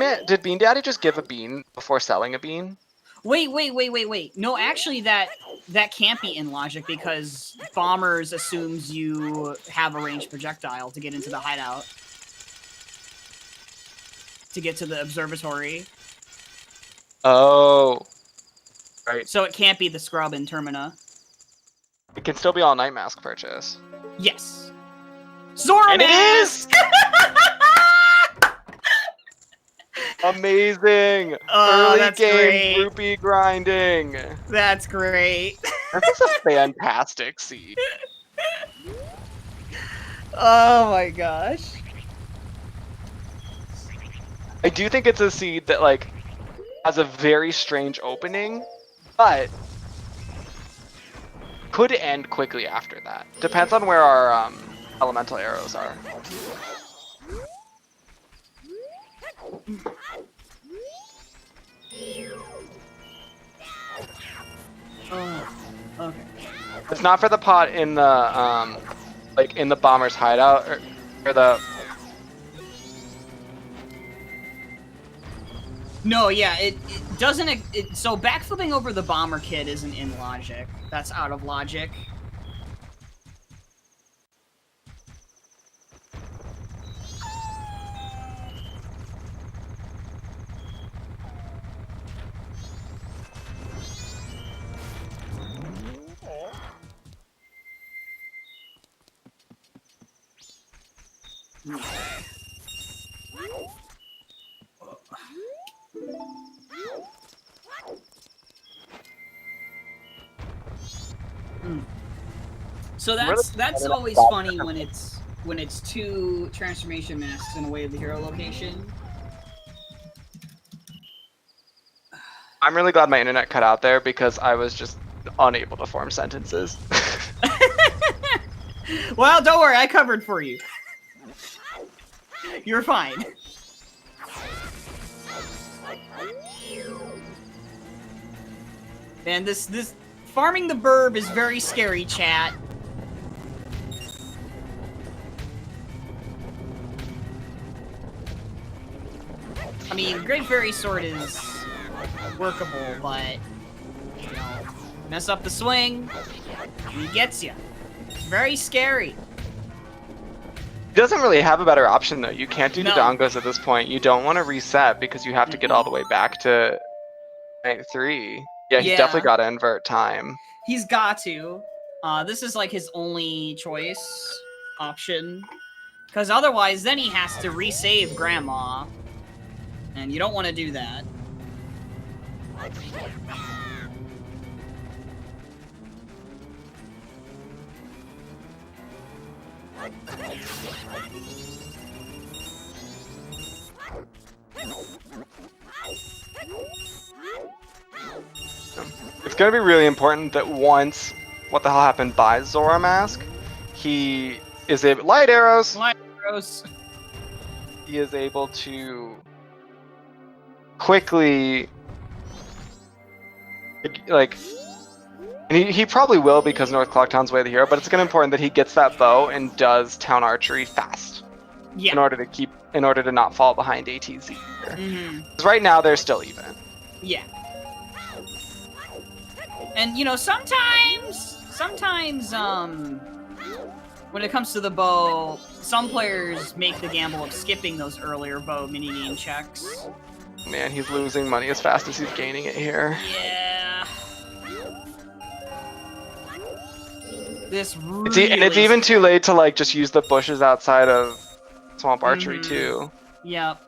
Daddy just give a bean before selling a bean? Wait. No, actually that can't be in logic because Bombers assumes you have a ranged projectile to get into the hideout. To get to the observatory. Oh. Right. So it can't be the scrub in Termina. It can still be All Night Mask purchase. Yes. Zora and Mask! It is! Amazing! Oh, Early game rupee grinding. That's great. This is a fantastic seed. Oh my gosh. I do think it's a seed that has a very strange opening, but could end quickly after that. Depends on where our elemental arrows are. Oh, okay. It's not for the pot in the like in the bomber's hideout or the. No, yeah, it doesn't. So backflipping over the bomber kit isn't in logic. That's out of logic. So that's always funny when it's two transformation masks in a Way of the Hero location. I'm really glad my internet cut out there because I was just unable to form sentences. Well, don't worry, I covered for you. You're fine. And this farming the burb is very scary, chat. I mean, Great Fairy Sword is workable, but you know, mess up the swing, he gets you. It's very scary. He doesn't really have a better option though. You can't do the dongos at this point. You don't want to reset because you have to get all the way back to rank 3. Yeah, he's definitely got to invert time. He's got to. This is like his only choice option. Because otherwise, then he has to resave Grandma. And you don't want to do that. It's going to be really important that once What the Hell Happened buys Zora Mask, he is able... Light arrows! Light arrows! He is able to quickly... Like... And he probably will because North Clocktown's Way of the Hero, but it's going to be important that he gets that bow and does town archery fast. Yeah. In order to not fall behind ATZ. Because right now they're still even. Yeah. And you know, sometimes when it comes to the bow, some players make the gamble of skipping those earlier bow minigame checks. Man, he's losing money as fast as he's gaining it here. Yeah. This It's even too late to like just use the bushes outside of Swamp Archery too. Yep.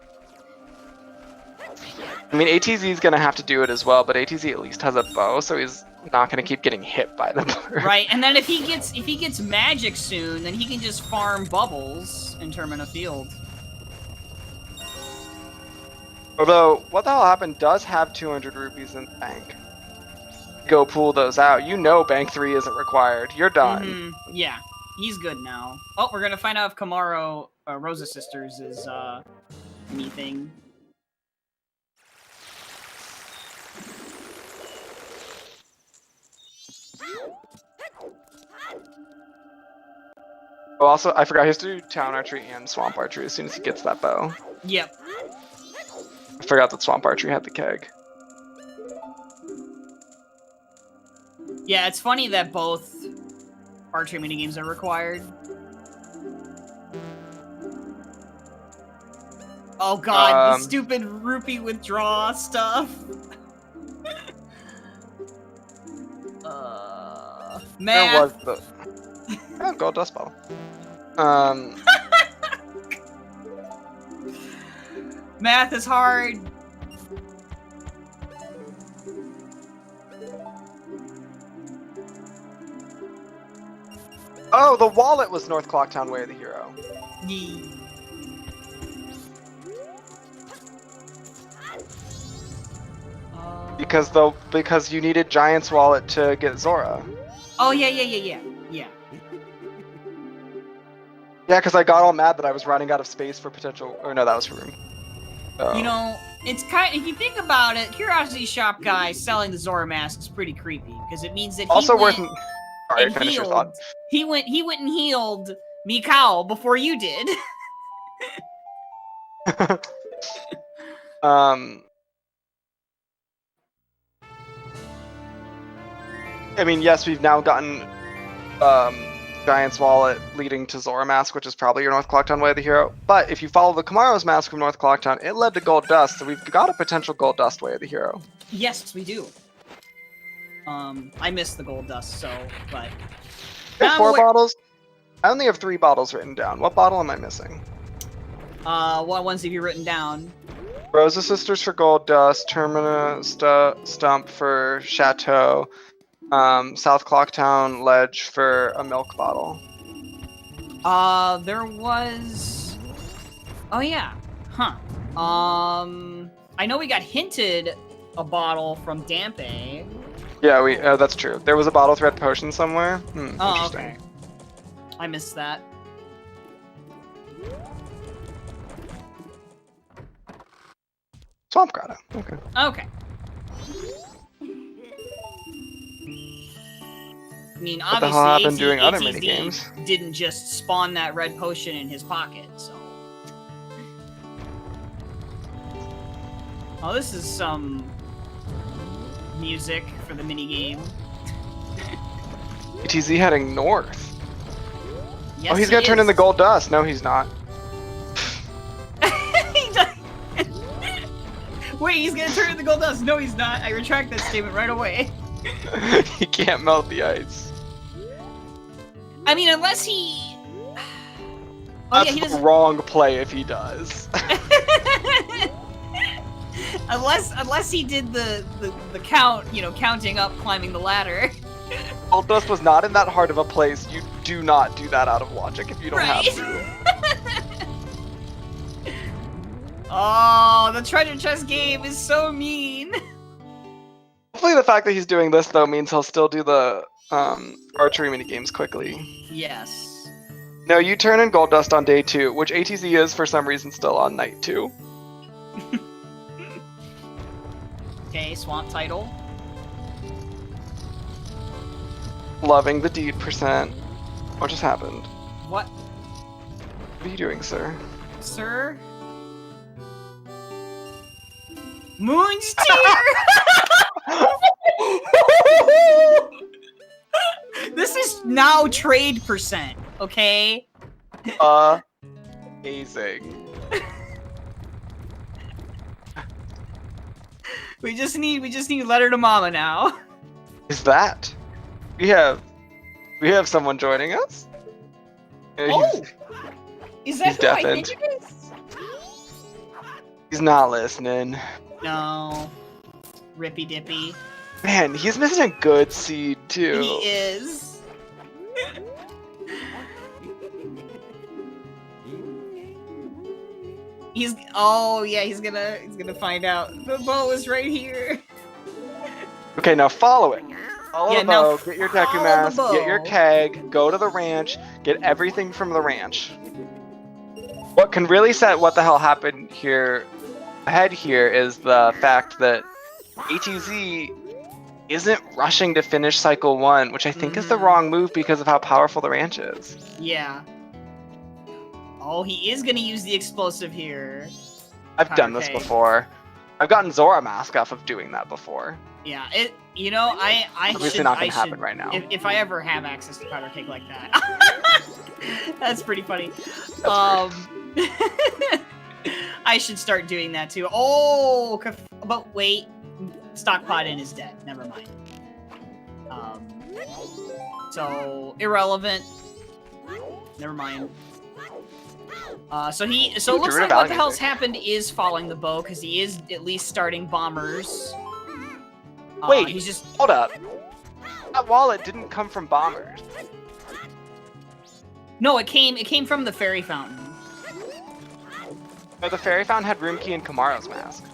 I mean, ATZ is gonna have to do it as well, but ATZ at least has a bow, so he's not gonna keep getting hit by the bird. Right, and then if he gets magic soon, then he can just farm bubbles and Termina Field. Although, What the Hell Happened does have 200 rupees in the bank. Go pull those out. You know Bank 3 isn't required. You're done. Yeah, he's good now. Oh, we're gonna find out if Kamaro, Rosa Sisters is, anything. Oh, also, I forgot he has to do Town Archery and Swamp Archery as soon as he gets that bow. Yep. I forgot that Swamp Archery had the keg. Yeah, it's funny that both archery minigames are required. Oh god, the stupid rupee withdraw stuff. Math. There was the... Oh, gold dust bottle. Math is hard. Oh, the wallet was North Clocktown Way of the Hero. Because you needed Giant's wallet to get Zora. Oh yeah. Yeah, because I got all mad that I was running out of space for potential. Or no, that was for room. You know, it's kind. If you think about it, Curiosity Shop guy selling the Zora mask is pretty creepy because it means that he also went worth. Sorry, and finish your healed. thought. He went and healed Mikao before you did. I mean, yes, we've now gotten Giant's Wallet leading to Zora Mask, which is probably your North Clocktown way of the hero. But if you follow the Kamaro's Mask from North Clocktown, it led to Gold Dust, so we've got a potential Gold Dust way of the hero. Yes, we do. I missed the Gold Dust, so, but... I have 4 bottles? I only have 3 bottles written down. What bottle am I missing? What ones have you written down? Rosa Sisters for Gold Dust, Termina Stump for Chateau, South Clocktown Ledge for a milk bottle. There was... Oh, yeah. Huh. I know we got hinted a bottle from Dampe. Yeah, that's true. There was a bottle thread potion somewhere. Oh, Interesting. okay. I missed that. Swamp Grotto. Okay. Okay. I mean, What the hell happened obviously, doing other ATZ minigames? didn't just spawn that red potion in his pocket, so... Oh, this is some... music for the minigame. ATZ heading north. Yes, Oh, he's gonna turn into Gold Dust. No, he's not. Wait, he's gonna turn into Gold Dust. No, he's not. I retract that statement right away. He can't melt the ice. I mean, unless he... Oh, That's yeah, he the doesn't... wrong play if he does. unless he did the count, you know, counting up, climbing the ladder. Gold Dust was not in that hard of a place. You do not do that out of logic if you don't Right. have to. Oh, the treasure chest game is so mean. Hopefully the fact that he's doing this, though, means he'll still do the archery minigames quickly. Yes. No, you turn in Gold Dust on day 2, which ATZ is for some reason still on night 2. Okay, swamp title. Loving the deed percent. What just happened? What, What are you doing, sir? sir? Moon's Tear! This is now trade percent, okay? Amazing. We just need letter to mama now. Is that? We have someone joining us? Oh! Is that he's who I deafened. think it is? He's not listening. No. Rippy Dippy. Man, he's missing a good seed too. He is. He's gonna find out. The bow is right here. Okay, now follow it. Follow the now bow, get your Deku follow Mask, the get your bow. keg, go to the ranch, get everything from the ranch. What can really set what the hell happened here ahead here is the fact that ATZ isn't rushing to finish Cycle 1, which I think is the wrong move because of how powerful the ranch is. Yeah. Oh, he is gonna use the explosive here. I've done this Okay. before. I've gotten Zora Mask off of doing that before. Yeah, I Obviously should, not I gonna happen should, right now. If I ever have access to powder cake like that. That's pretty funny. I should start doing that too. Oh, but wait, Stockpot in is dead. Never mind. So irrelevant. Never mind. So it looks like what the hell's happened is following the bow because he is at least starting bombers. Wait, he's just hold up. That wallet didn't come from bombers. no. It came from the fairy fountain. No, the fairy fountain had Room Key and Kamaro's mask.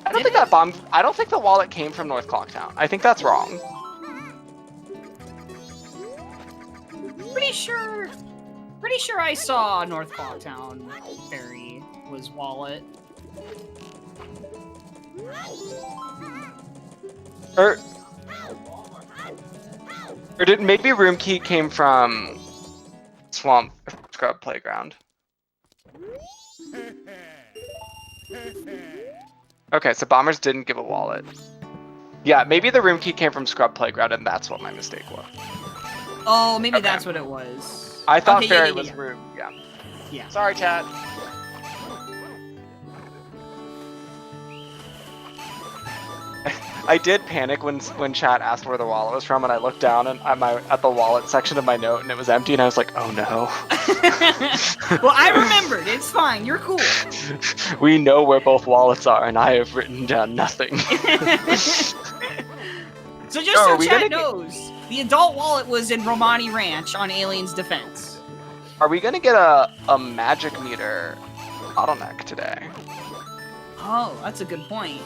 I don't think the wallet came from North Clocktown. I think that's wrong. Pretty sure I saw North Clocktown Fairy was Wallet. Or did maybe Room Key came from Swamp Scrub Playground? Okay, so Bombers didn't give a wallet. Yeah, maybe the Room Key came from Scrub Playground, and that's what my mistake was. Oh, maybe that's what it was. I thought Okay, Fairy was Room. Yeah. Yeah. Sorry, chat. I did panic when chat asked where the wallet was from, and I looked down and at the wallet section of my note, and it was empty, and I was like, "Oh no." Well, I remembered. It's fine. You're cool. We know where both wallets are, and I have written down nothing. So just so chat knows, the adult wallet was in Romani Ranch on Alien's Defense. Are we gonna get a magic meter bottleneck today? Oh, that's a good point.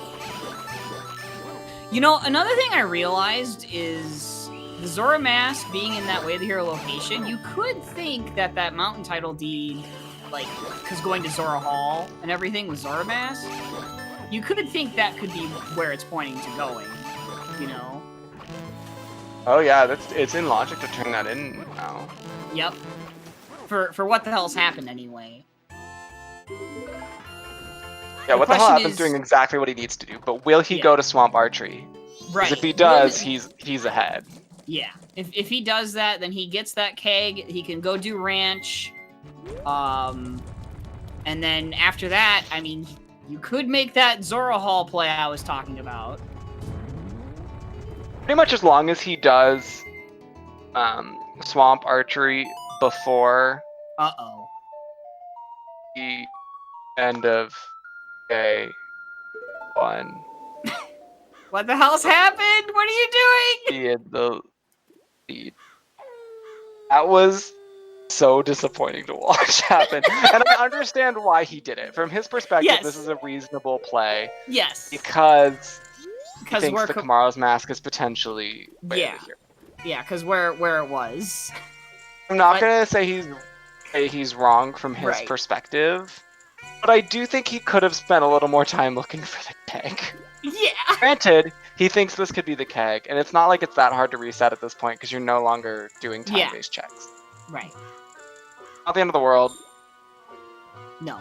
You know, another thing I realized is the Zora Mask being in that Way of the Hero location, you could think that that mountain title deed, like, because going to Zora Hall and everything was Zora Mask, you could think that could be where it's pointing to going, you know? Oh yeah, it's in logic to turn that in now. Yep. For what the hell's happened anyway. Yeah, what the hell happens doing exactly what he needs to do, but will he go to Swamp Archery? Right. Because if he does, he's ahead. Yeah. If he does that, then he gets that keg, he can go do ranch. And then after that, I mean, you could make that Zora Hall play I was talking about. Pretty much as long as he does Swamp Archery before the end of day 1. What the hell's happened? What are you doing? That was so disappointing to watch happen. And I understand why he did it. From his perspective, this is a reasonable play. Yes. Because he thinks the Kamaro's mask is potentially Yeah, because where it was. I'm not gonna say he's wrong from his perspective, but I do think he could have spent a little more time looking for the keg. Yeah. Granted, he thinks this could be the keg, and it's not like it's that hard to reset at this point because you're no longer doing time-based checks. Right. Not the end of the world. No.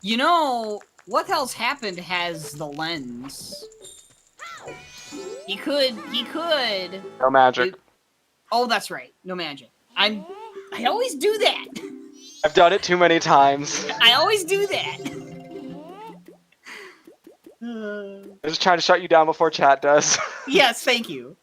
You know, what the hell's happened has the lens. He could... No magic. Oh, that's right. No magic. I always do that. I've done it too many times. I always do that. I'm just trying to shut you down before chat does. Yes, thank you.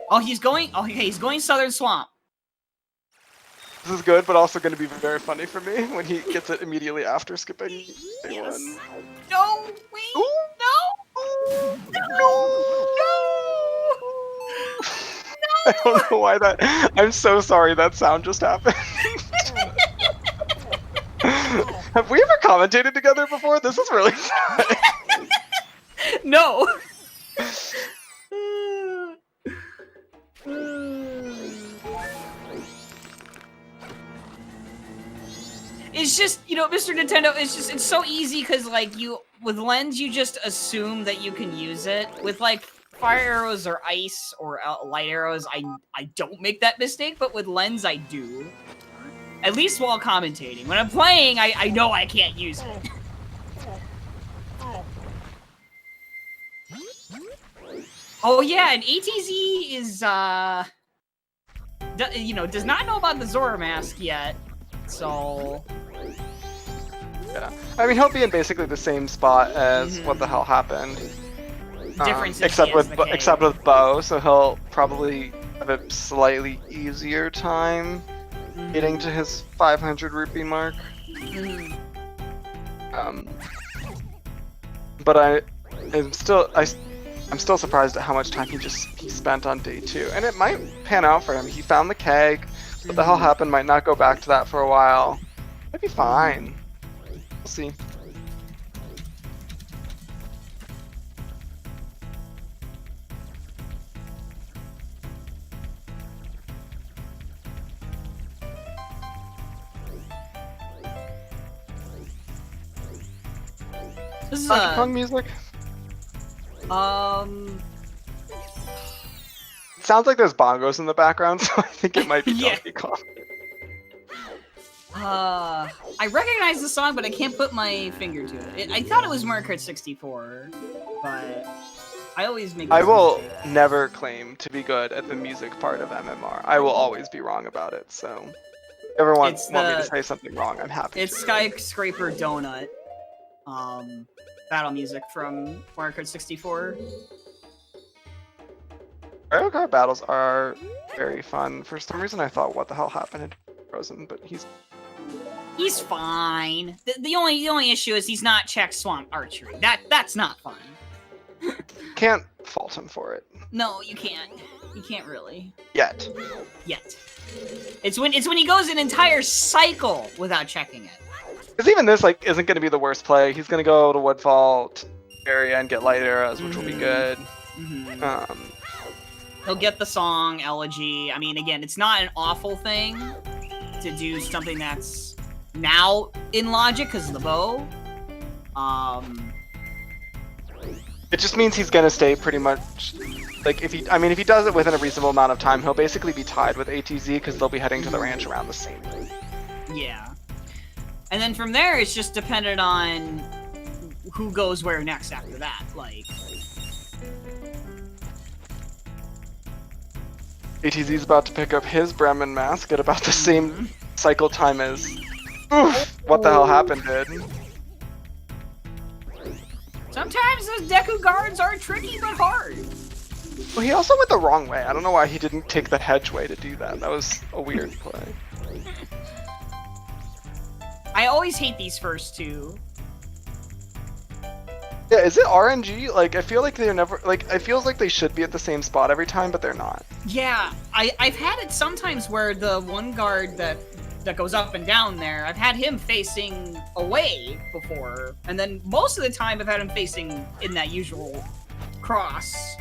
Oh, he's going Southern Swamp. This is good, but also going to be very funny for me when he gets it immediately after skipping Yes. A1. No, wait. Ooh. No. I don't know why that... I'm so sorry that sound just happened. Have we ever commentated together before? This is really sad. No. It's just, you know, Mr. Nintendo, it's so easy because, like, with Lens, you just assume that you can use it. With, like, fire arrows or ice or light arrows, I don't make that mistake, but with Lens, I do. At least while commentating. When I'm playing, I know I can't use it. Oh yeah, and ATZ is, you know, does not know about the Zora Mask yet, so... Yeah. I mean, he'll be in basically the same spot as what the hell happened. Difference except with Bo, so he'll probably have a slightly easier time getting to his 500 rupee mark. But I'm still surprised at how much time he spent on day 2, and it might pan out for him. He found the keg. What the hell happened? Might not go back to that for a while. Might be fine. We'll see. This is Donkey Kong music. It sounds like there's bongos in the background, so I think it might be Donkey Kong. I recognize the song, but I can't put my finger to it. I thought it was Mario Kart 64, but I always make. I will never claim to be good at the music part of MMR. I will always be wrong about it. So, if everyone want me to say something wrong, I'm happy. It's Skyscraper Donut. Battle music from Mario Kart 64. Mario Kart battles are very fun. For some reason, I thought, "What the hell happened to Frozen?" But he's fine. The only issue is he's not check swamp archery. That's not fun. Can't fault him for it. No, you can't. You can't really. Yet. It's when he goes an entire cycle without checking it. Because even this isn't going to be the worst play. He's going to go to Woodfall area and get light arrows, which will be good. He'll get the song Elegy. I mean, again, it's not an awful thing to do something that's now in logic because of the bow. It just means he's going to stay pretty much if he does it within a reasonable amount of time, he'll basically be tied with ATZ because they'll be heading to the ranch around the same time. Yeah. And then from there, it's just dependent on who goes where next after that. ATZ's about to pick up his Bremen mask at about the same cycle time as... Oof! What the hell happened, dude? Sometimes those Deku guards are tricky but hard. Well, he also went the wrong way. I don't know why he didn't take the hedge way to do that. That was a weird play. I always hate these first two. Yeah, is it RNG? I feel like they're never... it feels like they should be at the same spot every time, but they're not. Yeah, I've had it sometimes where the one guard that goes up and down there, I've had him facing away before, and then most of the time I've had him facing in that usual cross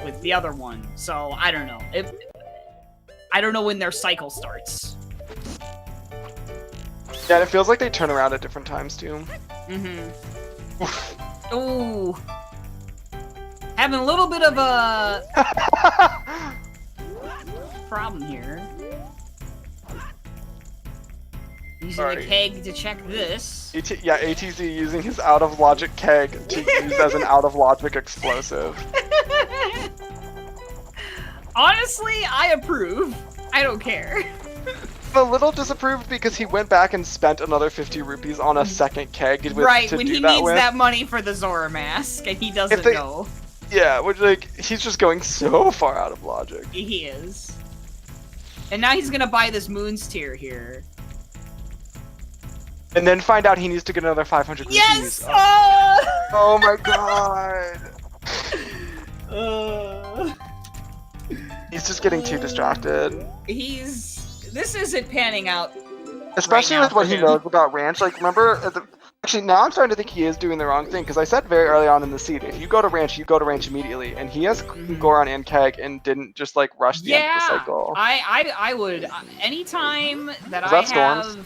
with the other one. So, I don't know. I don't know when their cycle starts. Yeah, it feels like they turn around at different times, too. Ooh. Having a little bit of a problem here. Using the keg to check this. ATZ using his out-of-logic keg to use as an out-of-logic explosive. Honestly, I approve. I don't care. I'm a little disapproved because he went back and spent another 50 rupees on a second keg. When he needs that money for the Zora mask, and he doesn't know. Yeah, which, he's just going so far out of logic. He is. And now he's gonna buy this Moon's Tear here. And then find out he needs to get another 500 rupees. Yes! Oh my god! He's just getting too distracted. This isn't panning out. Especially with what he knows about Ranch. Remember, actually, now I'm starting to think he is doing the wrong thing, because I said very early on in the seed, if you go to Ranch immediately, and he has Goron and Keg and didn't just, rush the end of the cycle. I would, anytime that Was that Storms?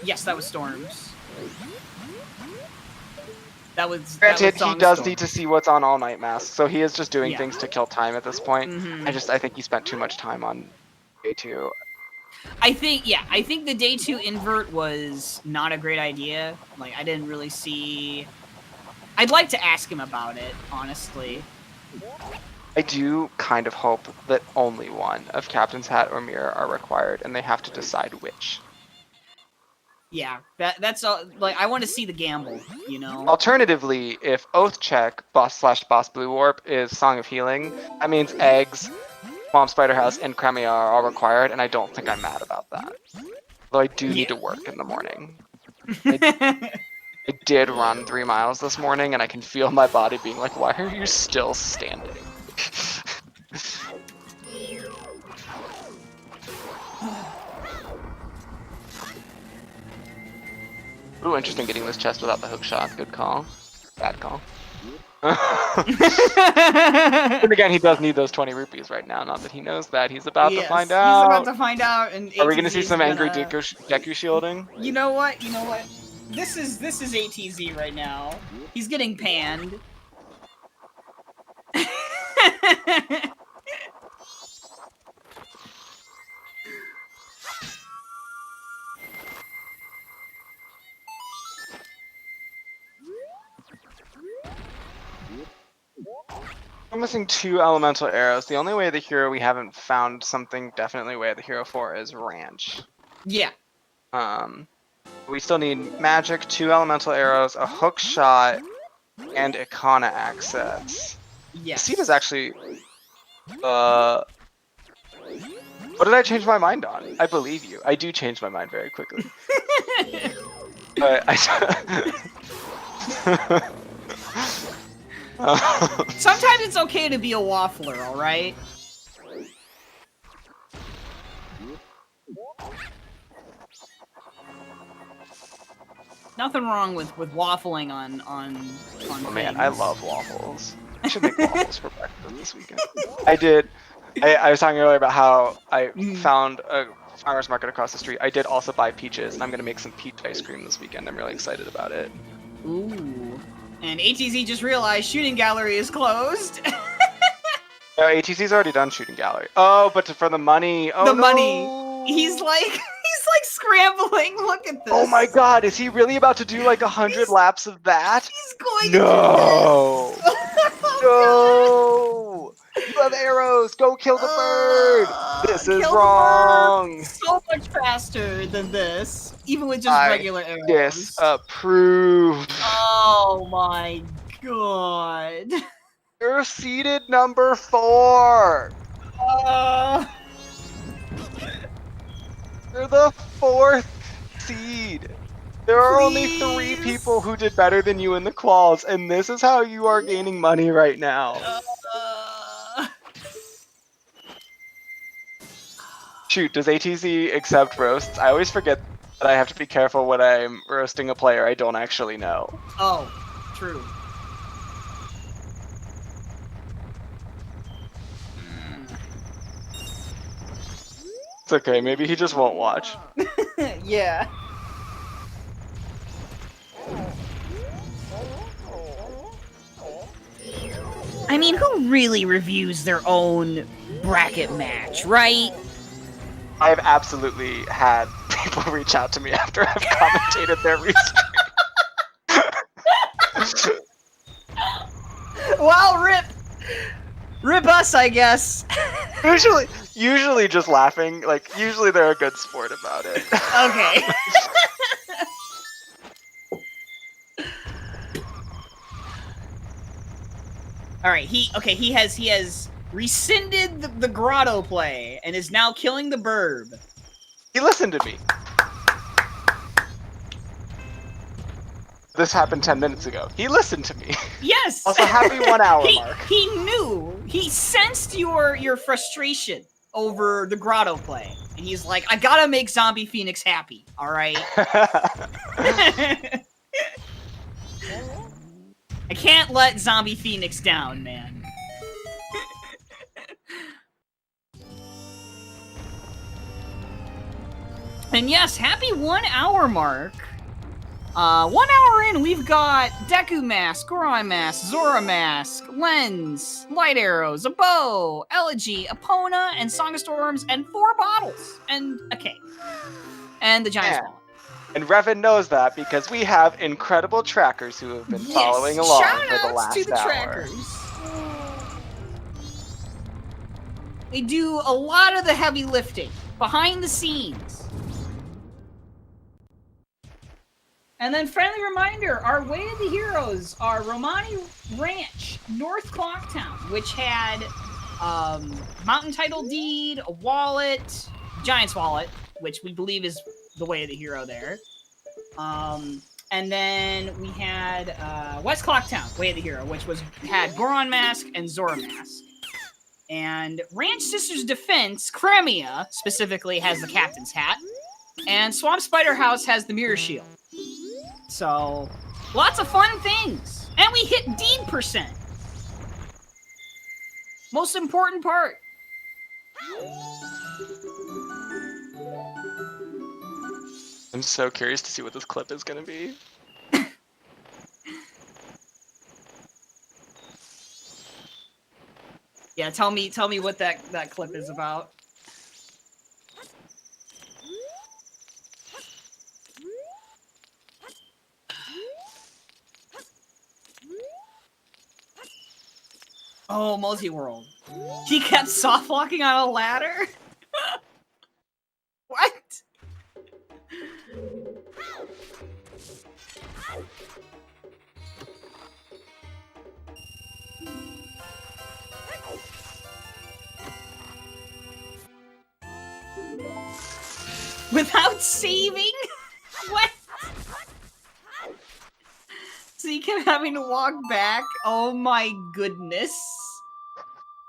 Yes, that was Storms. Granted, he does need to see what's on All Night Mask, so he is just doing things to kill time at this point. I think he spent too much time on day 2. I think the day 2 invert was not a great idea. I didn't really see... I'd like to ask him about it, honestly. I do kind of hope that only one of Captain's Hat or Mirror are required, and they have to decide which. Yeah, that's all. I want to see the gamble, you know? Alternatively, if Oath Check, boss Blue Warp, is Song of Healing, that means eggs, Mom Spider House and Cremia are all required, and I don't think I'm mad about that. Though I do need to work in the morning. I did run 3 miles this morning, and I can feel my body being like, why are you still standing? Ooh, interesting getting this chest without the hook shot. Good call. Bad call. And again, he does need those 20 rupees right now. Not that he knows that. He's about to find out. He's about to find out. And are we going to see some angry Deku shielding? You know what? You know what? This is ATZ right now. He's getting panned. We're missing 2 elemental arrows. The only way of the hero we haven't found something definitely way of the hero for is Ranch. Yeah. We still need magic, 2 elemental arrows, a hook shot, and Ikana access. Yes. The seed is actually what did I change my mind on? I believe you. I do change my mind very quickly. But sometimes it's okay to be a waffler, alright? Nothing wrong with waffling on oh man, I love waffles. I should make waffles for breakfast this weekend. I was talking earlier about how I found a farmer's market across the street. I did also buy peaches, and I'm gonna make some peach ice cream this weekend. I'm really excited about it. Ooh. And ATZ just realized shooting gallery is closed. No, ATC's already done shooting gallery. Oh, but for the money. Oh, the no. money. He's like scrambling. Look at this. Oh my god, is he really about to do like 100 laps of that? He's going no. to do this. No. You have arrows. Go kill the bird. This is wrong. So much faster than this, even with just regular arrows. Disapprove. Oh my god. You're seeded number 4. You're the 4th seed. There are only 3 people who did better than you in the quals, and this is how you are gaining money right now. Shoot, does ATZ accept roasts? I always forget that I have to be careful when I'm roasting a player I don't actually know. Oh, true. It's okay, maybe he just won't watch. Yeah. I mean, who really reviews their own bracket match, right? I've absolutely had people reach out to me after I've commentated their restream. Well, rip us, I guess. Usually just laughing. Like, usually they're a good sport about it. Okay. All right, he has rescinded the grotto play and is now killing the burb. He listened to me. This happened 10 minutes ago. He listened to me. Yes. Also, happy 1 hour mark. He knew. He sensed your frustration over the grotto play, and he's like, I gotta make Zombie Phoenix happy. All right. I can't let Zombie Phoenix down, man. And yes, happy 1 hour mark. 1 hour in, we've got Deku Mask, Goron Mask, Zora Mask, Lens, Light Arrows, a bow, Elegy, Epona, and Song of Storms, and 4 bottles, and a cake. And the Giant's Wallet. And Revan knows that because we have incredible trackers who have been following along for the last to the hour. Trackers. They do a lot of the heavy lifting behind the scenes. And then, friendly reminder, our Way of the Heroes are Romani Ranch, North Clocktown, which had mountain title deed, a wallet, giant's wallet, which we believe is the way of the hero there. And then we had West Clocktown, Way of the Hero, which had Goron Mask and Zora Mask. And Ranch Sisters Defense, Crimea, specifically, has the Captain's Hat. And Swamp Spider House has the Mirror Shield. So, lots of fun things. And we hit deed %. Most important part. I'm so curious to see what this clip is going to be. Yeah, tell me what that clip is about. Oh, multi-world. He kept soft walking on a ladder? What? Without saving? What? So he kept having to walk back? Oh my goodness.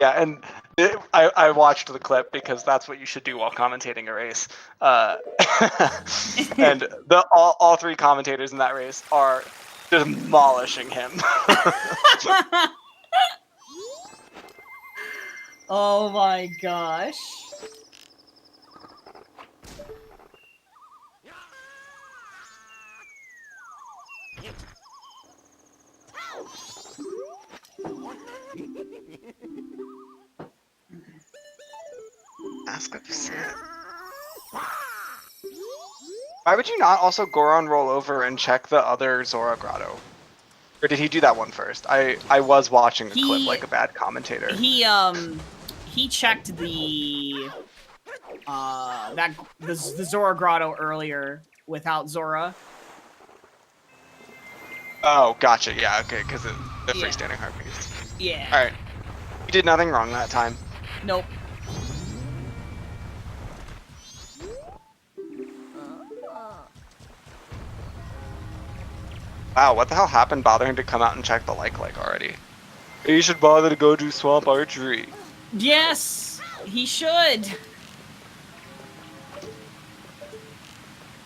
Yeah, and I watched the clip because that's what you should do while commentating a race. And all three commentators in that race are demolishing him. Oh my gosh. Ask what you said. Why would you not also Goron roll over and check the other Zora grotto? Or did he do that one first? I was watching the clip like a bad commentator. He checked the Zora grotto earlier without Zora. Oh, gotcha. Yeah, okay, because the freestanding harpies. Yeah. All right. You did nothing wrong that time. Nope. Wow, what the hell happened bothering to come out and check the like already? You should bother to go do swamp archery. Yes, he should.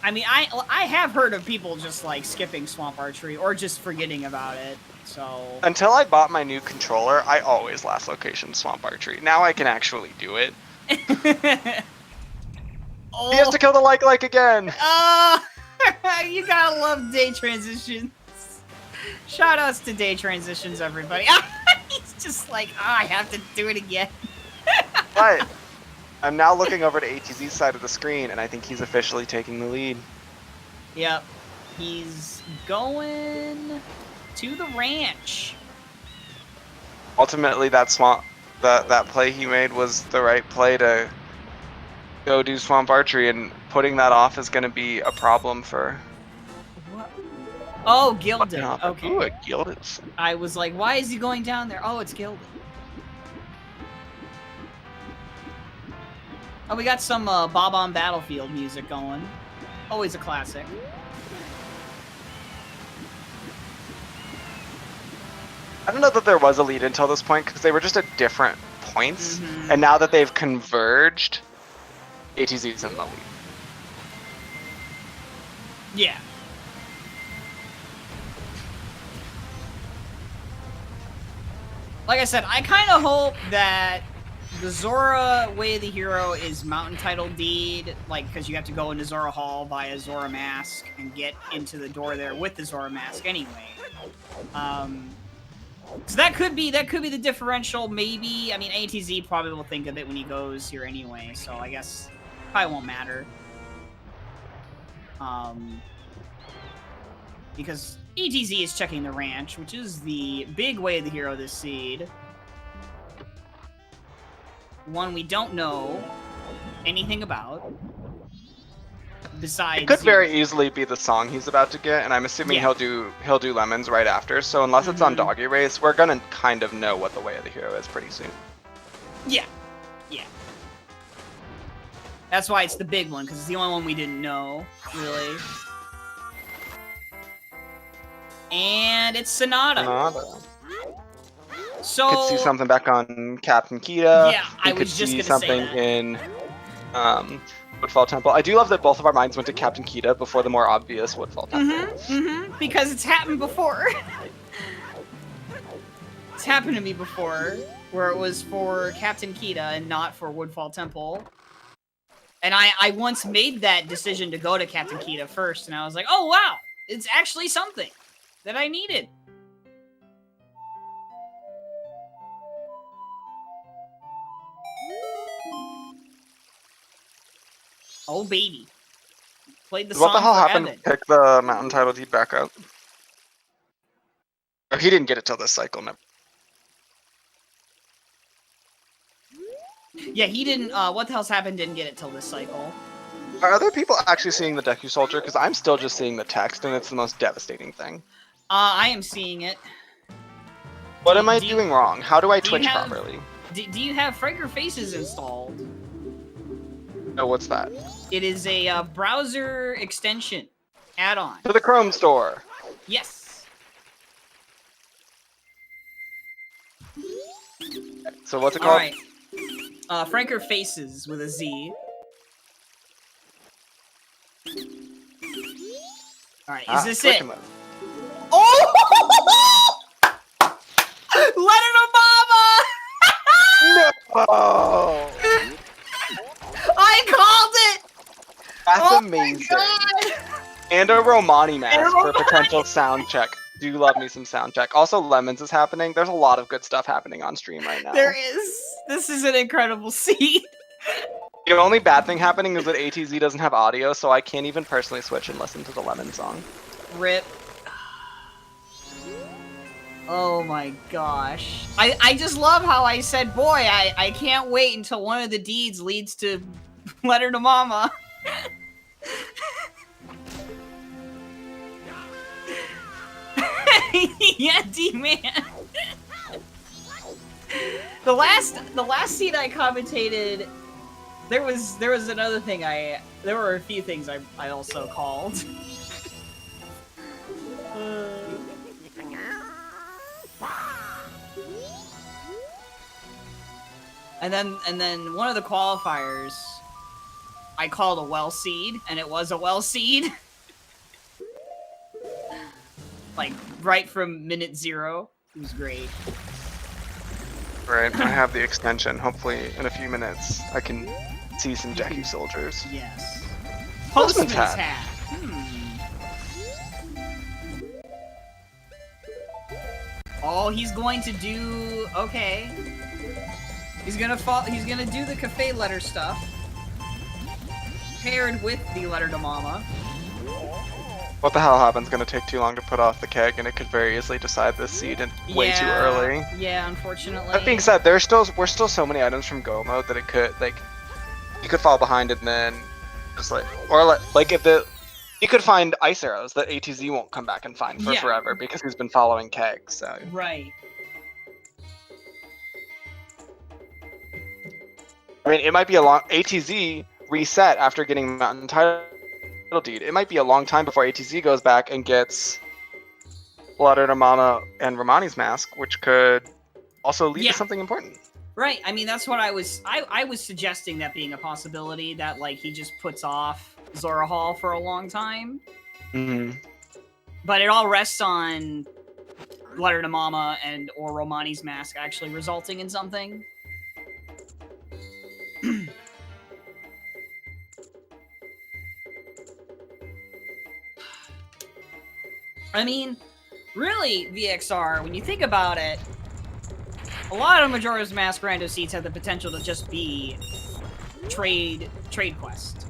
I mean, I have heard of people just like skipping swamp archery or just forgetting about it. So until I bought my new controller, I always last location swamp archery. Now I can actually do it. Oh. He has to kill the like again. You gotta love day transitions. Shout outs to day transitions, everybody. He's just like, I have to do it again. But I'm now looking over to ATZ's side of the screen, and I think he's officially taking the lead. Yep. He's going to the ranch. Ultimately, that play he made was the right play to go do swamp archery, and putting that off is going to be a problem for... What? Oh, Gilded. Okay. Ooh, a Gilded. I was like, why is he going down there? Oh, it's Gilded. Oh, we got some Bob on Battlefield music going. Always a classic. I don't know that there was a lead until this point, because they were just at different points, and now that they've converged, ATZ's in the lead. Yeah. Like I said, I kind of hope that the Zora Way of the Hero is mountain title deed, like, because you have to go into Zora Hall via Zora Mask and get into the door there with the Zora Mask anyway. So that could be the differential, maybe. I mean, ATZ probably will think of it when he goes here anyway, so I guess probably won't matter. Because ATZ is checking the ranch, which is the big Way of the Hero this seed. One we don't know anything about. Besides, it could very easily be the song he's about to get, and I'm assuming he'll do Lemons right after. So unless it's on Doggy Race, we're gonna kind of know what the Way of the Hero is pretty soon. Yeah. Yeah. That's why it's the big one, because it's the only one we didn't know, really. And it's Sonata. So you could see something back on Captain Kita. Yeah, I was just gonna something say that. in Woodfall Temple. I do love that both of our minds went to Captain Kita before the more obvious Woodfall Temple. Because it's happened before. It's happened to me before, where it was for Captain Kita and not for Woodfall Temple. And I once made that decision to go to Captain Kita first, and I was like, oh wow, it's actually something that I needed. Oh baby. Played the song What the hell for happened Evan. to pick the mountain title deed back up? Oh, he didn't get it till this cycle, no. Yeah, he didn't, what the hell's happened didn't get it till this cycle. Are other people actually seeing the Deku Soldier? Because I'm still just seeing the text, and it's the most devastating thing. I am seeing it. What am I doing wrong? How do I Twitch have- properly? Do you have Franker Faces installed? Oh, what's that? It is a browser extension add-on. To the Chrome store. Yes. So what's it called? Alright. Franker Faces with a Z. Alright, is this it? Oh! Letter to Mama! No! I called it! That's Oh amazing. My God. And a Romani mask And a for Romani. potential sound check. Do love me some sound check. Also, Lemons is happening. There's a lot of good stuff happening on stream right now. There is. This is an incredible seed. The only bad thing happening is that ATZ doesn't have audio, so I can't even personally switch and listen to the Lemon song. Rip. Oh my gosh. I just love how I said, boy, I can't wait until one of the deeds leads to Letter to Mama. Yeah, D-Man. The last seed I commentated, there was another thing there were a few things I also called. And then one of the qualifiers I called a well seed, and it was a well seed. Like right from minute 0. It was great. Right, I have the extension. Hopefully, in a few minutes, I can see some Deku Soldiers. Yes. Postman's Postman's hat. hat. Oh, he's going to do okay. He's gonna do the cafe letter stuff. Paired with the letter to Mama. What the hell happens? Gonna take too long to put off the keg, and it could very easily decide this seed way too early. Yeah, unfortunately. That being said, we're still so many items from Go mode that it could you could fall behind and then just you could find ice arrows that ATZ won't come back and find for forever because he's been following keg. So right. I mean, it might be a long ATZ reset after getting Mountain Title Deed. It might be a long time before ATZ goes back and gets Letter to Mama and Romani's mask, which could also lead to something important. Right. I mean, that's what I was suggesting, that being a possibility, that like he just puts off Zora Hall for a long time. Mm-hmm. But it all rests on Letter to Mama or Romani's mask actually resulting in something. I mean, really, VXR, when you think about it, a lot of Majora's Mask rando seeds have the potential to just be trade quest.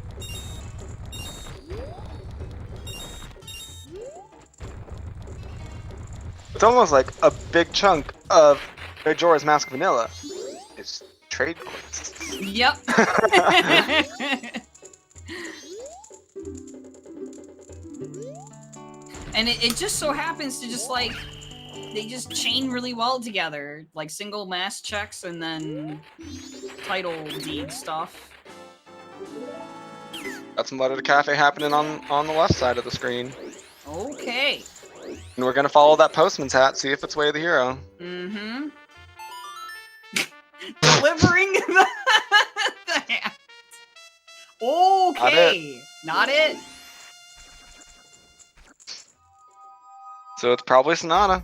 It's almost like a big chunk of Majora's Mask Vanilla is trade quests. Yep. And it just so happens to just like they just chain really well together, like single mass checks and then title deed stuff. Got some letter to cafe happening on the left side of the screen. Okay. And we're gonna follow that postman's hat, see if it's way of the hero. Mm-hmm. Delivering the hat. Okay. Not it. So it's probably Sonata.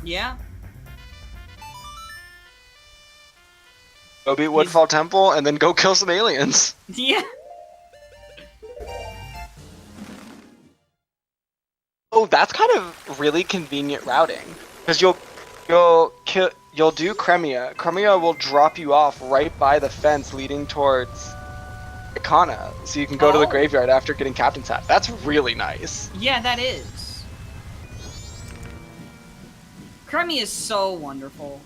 Yeah. Go beat Woodfall Temple and then go kill some aliens. Yeah. Oh, that's kind of really convenient routing, because you'll do Cremia. Cremia will drop you off right by the fence leading towards Ikana, so you can go to the graveyard after getting Captain's Hat. That's really nice. Yeah, that is. Cremia is so wonderful.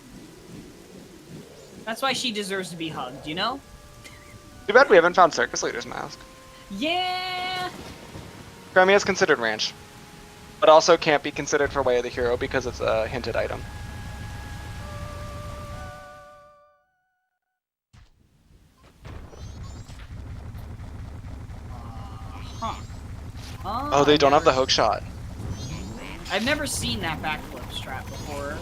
That's why she deserves to be hugged, you know? Too bad we haven't found Circus Leader's Mask. Yeah. Cremia is considered ranch, but also can't be considered for Way of the Hero because it's a hinted item. Oh, they don't have the hook shot. I've never seen that backflip strat before.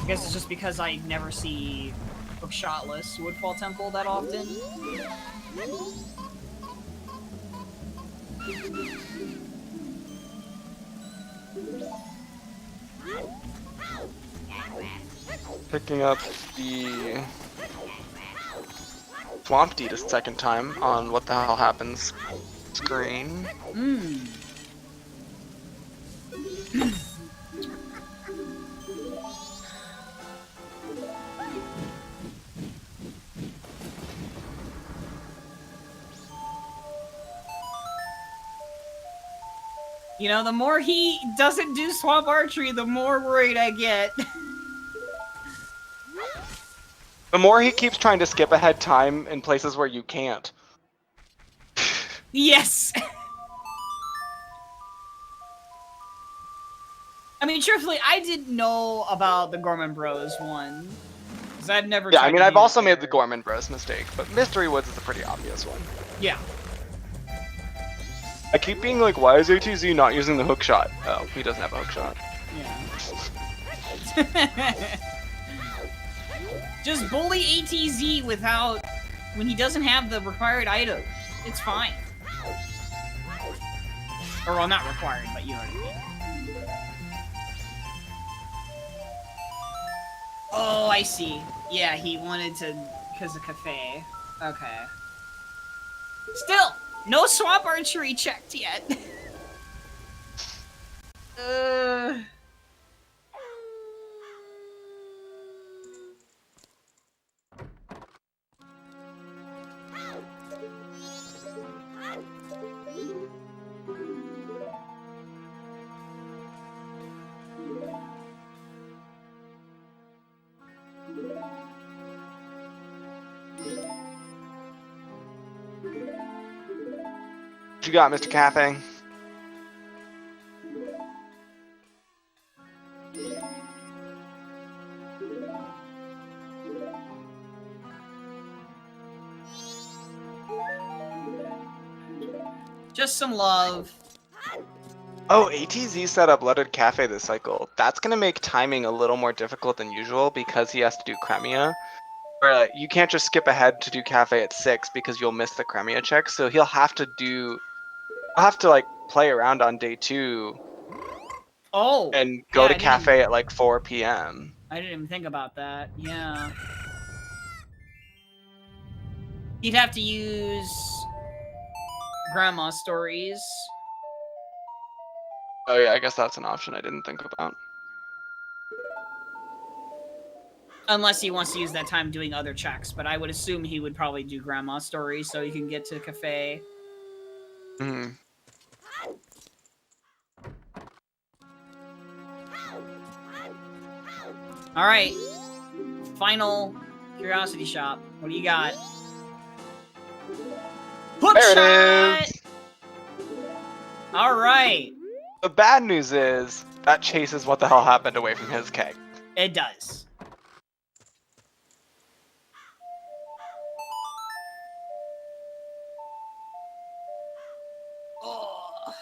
I guess it's just because I never see hook shotless Woodfall Temple that often. Picking up the Swamp Deed a second time on what the hell happens screen. You know, the more he doesn't do swamp archery, the more worried I get. The more he keeps trying to skip ahead time in places where you can't. Yes! I mean, truthfully, I didn't know about the Gorman Bros one. Because I've never Yeah, tried I mean, to I've do also it made the there. Gorman Bros mistake, but Mystery Woods is a pretty obvious one. Yeah. I keep being like, why is ATZ not using the hook shot? Oh, he doesn't have a hook shot. Yeah. Just bully ATZ without... when he doesn't have the required item. It's fine. Or, well, not required, but you know what I mean. Oh, I see. Yeah, he wanted to... because of Cafe. Okay. Still! No swamp archery checked yet! What you got, Mr. Cafe? Just some love. Oh, ATZ set up Leaded Cafe this cycle. That's gonna make timing a little more difficult than usual because he has to do Cremia. Where you can't just skip ahead to do Cafe at 6 because you'll miss the Cremia check. So he'll have to like play around on day 2. Oh. And go to Cafe at like 4 p.m. I didn't even think about that. Yeah. He'd have to use Grandma Stories. Oh yeah, I guess that's an option I didn't think about. Unless he wants to use that time doing other checks, but I would assume he would probably do Grandma Stories so he can get to Cafe. Hmm. Alright. Final Curiosity Shop. What do you got? Hook There shot! it is! Alright. The bad news is That chases what the hell happened away from his keg. It does. Oh.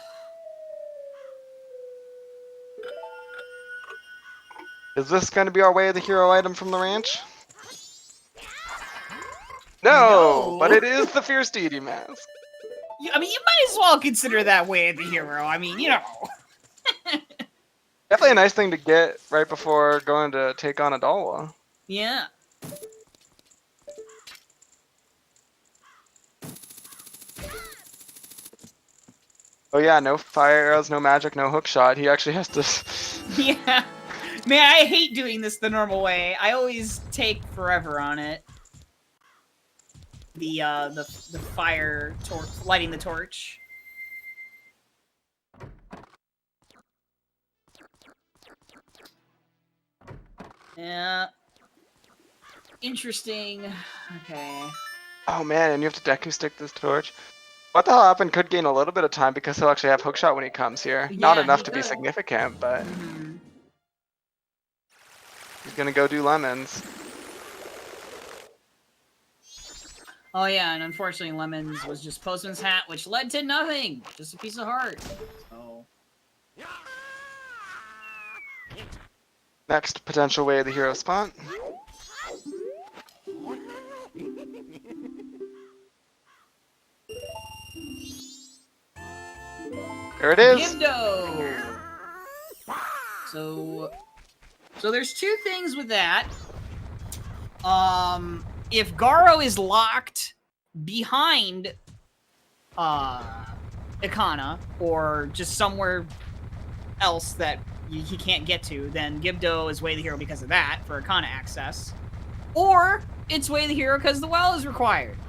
Is this going to be our way of the hero item from the ranch? No, but it is the Fierce Deity mask. I mean, you might as well consider that way of the hero. I mean, you know. Definitely a nice thing to get right before going to take on Adalwa. Yeah. Oh yeah, no fire arrows, no magic, no hook shot. He actually has to... Yeah. Man, I hate doing this the normal way. I always take forever on it. The fire torch, lighting the torch. Yeah. Interesting. Okay. Oh man, and you have to Deku stick this torch. What the hell happened could gain a little bit of time because he'll actually have hookshot when he comes here. Yeah, Not enough he to could. be significant, but Mm-hmm. he's gonna go do lemons. Oh yeah, and unfortunately Lemons was just Postman's hat, which led to nothing! Just a piece of heart. So... Next potential way of the hero spot. There it is! Gibdo! So there's two things with that. If Garo is locked behind Ikana, or just somewhere else that he can't get to, then Gibdo is Way of the Hero because of that, for Ikana access. Or it's Way of the Hero because the well is required.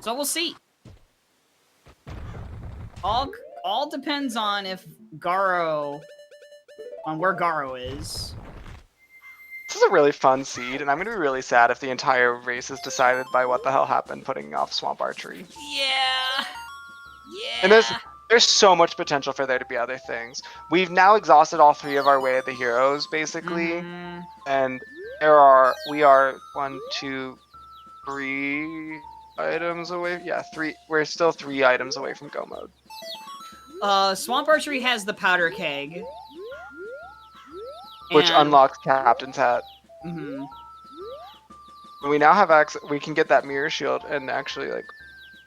So we'll see. All depends on if Garo, on where Garo is. This is a really fun seed, and I'm gonna be really sad if the entire race is decided by what the hell happened putting off Swamp Archery. Yeah. Yeah. And there's so much potential for there to be other things. We've now exhausted all three of our Way of the Heroes, basically. And we are 1, 2, 3 items away. Yeah, 3. We're still 3 items away from go mode. Swamp Archery has the powder keg. Which unlocks Captain's Hat. Mm-hmm. We now have access. We can get that mirror shield, and actually, like,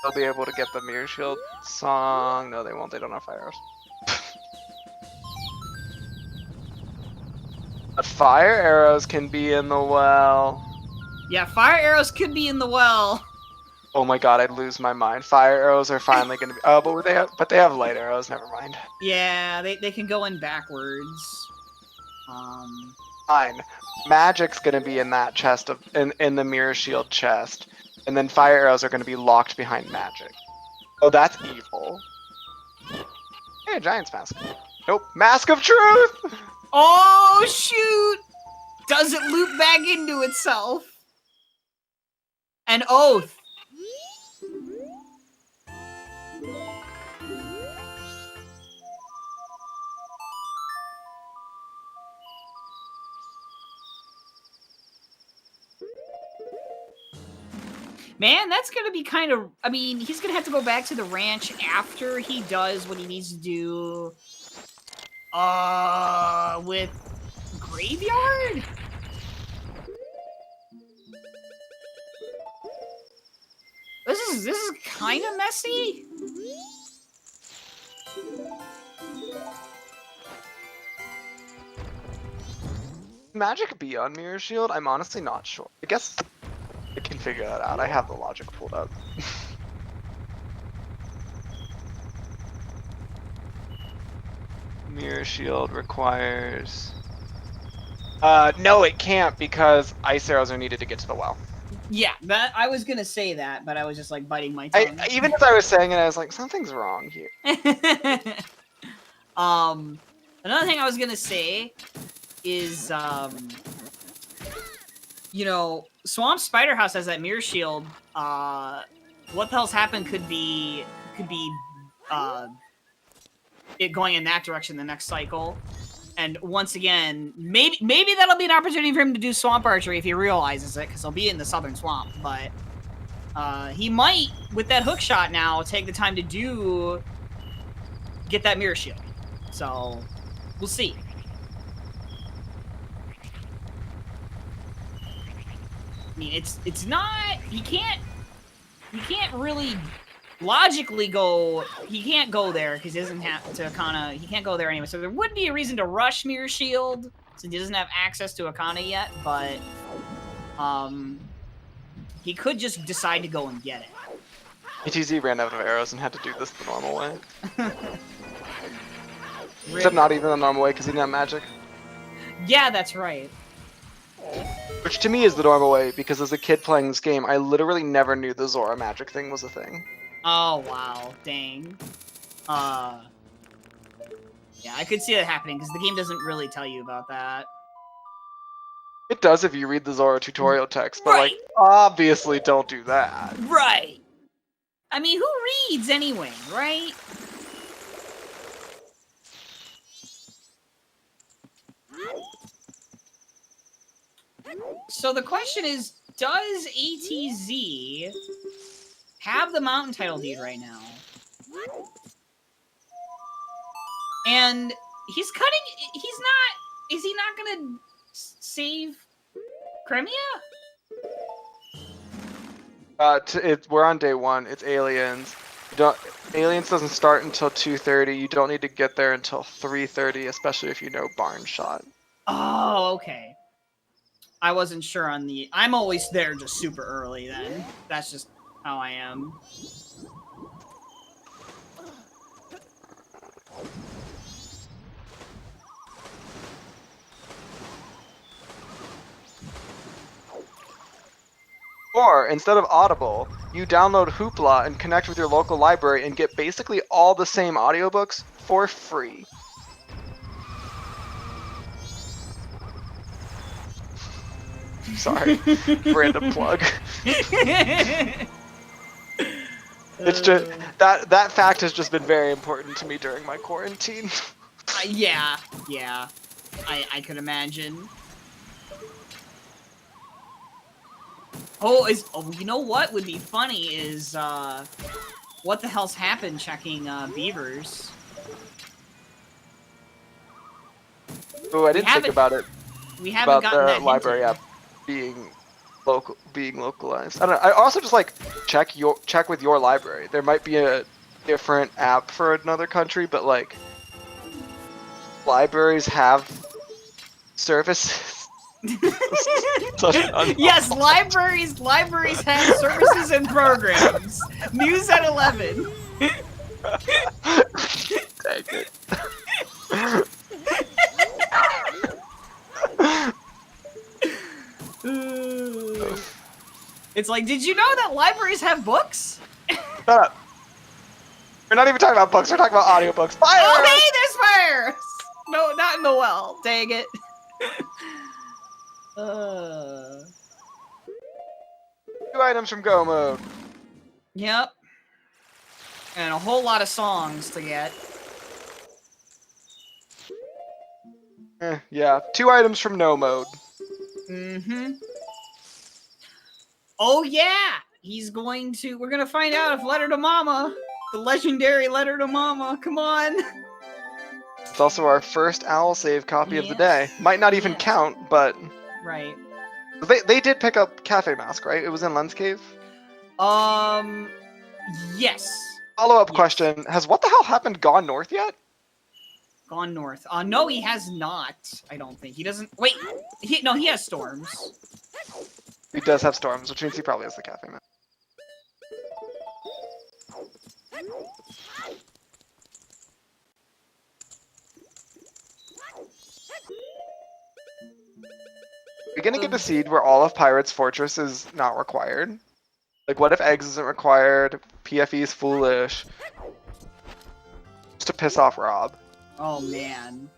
they'll be able to get the mirror shield song. No, they won't. They don't have fire arrows. But fire arrows can be in the well. Yeah, fire arrows could be in the well. Oh my god, I'd lose my mind. Fire arrows are finally gonna be. Oh, but they have light arrows. Never mind. Yeah, they can go in backwards. Fine. Magic's gonna be in that chest in the mirror shield chest, and then fire arrows are gonna be locked behind magic. Oh, that's evil. Hey, Giant's mask. Nope. Mask of Truth. Oh shoot! Does it loop back into itself? An oath. Man, that's gonna be kind of... I mean, he's gonna have to go back to the ranch after he does what he needs to do... with... Graveyard? This is kind of messy. Magic be on mirror shield? I'm honestly not sure. I guess I can figure that out. I have the logic pulled up. Mirror shield requires... no, it can't because ice arrows are needed to get to the well. Yeah, that I was gonna say that, but I was just like biting my tongue. Even as I was saying it, I was like, something's wrong here. Another thing I was gonna say is, you know, Swamp Spider House has that mirror shield. What the hell's happened could be it going in that direction the next cycle. And once again, maybe that'll be an opportunity for him to do swamp archery if he realizes it, because he'll be in the southern swamp. But he might, with that hook shot now, take the time to get that mirror shield. So we'll see. I mean, it's not, he can't really logically go, he can't go there because he doesn't have to he can't go there anyway. So there would be a reason to rush Mirror Shield since he doesn't have access to Akana yet, but he could just decide to go and get it. ETZ ran out of arrows and had to do this the normal way. Except not even the normal way because he didn't have magic. Yeah, that's right. Which to me is the normal way, because as a kid playing this game, I literally never knew the Zora magic thing was a thing. Oh, wow. Dang. Yeah, I could see that happening, because the game doesn't really tell you about that. It does if you read the Zora tutorial text, but, like, obviously don't do that. Right. I mean, who reads anyway, right? So the question is, does ATZ have the mountain title deed right now? And he's cutting, is he not gonna save Crimea? We're on day 1. It's Aliens. Aliens doesn't start until 2:30. You don't need to get there until 3:30, especially if you know Barn Shot. Oh, okay. I wasn't sure on the... I'm always there just super early then. That's just how I am. Or, instead of Audible, you download Hoopla and connect with your local library and get basically all the same audiobooks for free. Sorry, random plug. It's just that fact has just been very important to me during my quarantine. Yeah, I could imagine. Oh, you know what would be funny is what the hell's happened checking Beavers. Oh, I didn't think about it. We haven't gotten that library app being localized. I don't know. I also just like check with your library. There might be a different app for another country, but like libraries have services. Yes, libraries have services and programs. News at 11. Dang it. It's like, did you know that libraries have books? Shut up. We're not even talking about books, we're talking about audiobooks. Fire! Oh, hey, there's fire! No, not in the well. Dang it. 2 items from Go Mode. Yep. And a whole lot of songs to get. Yeah, 2 items from No Mode. Mm-hmm. Oh yeah! We're gonna find out if Letter to Mama, the legendary Letter to Mama, come on! It's also our first Owl Save copy of the day. Might not even count, but... Right. They did pick up Cafe Mask, right? It was in Lens Cave? Yes. Follow-up question, has What the Hell Happened gone north yet? Gone north. No, he has not, I don't think. He doesn't... Wait! No, he has Storms. He does have Storms, which means he probably has the Cafe Mask. Are we gonna get a seed where all of Pirate's Fortress is not required? Like, what if Eggs isn't required? PFE is foolish. Just to piss off Rob. Oh, man.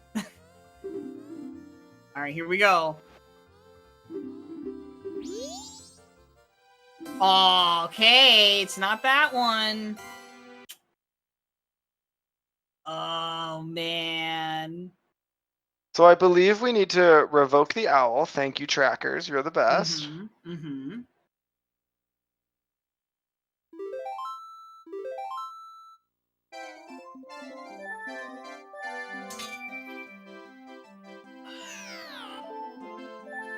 Alright, here we go. Okay, it's not that one. Oh, man. So I believe we need to revoke the owl. Thank you, trackers. You're the best.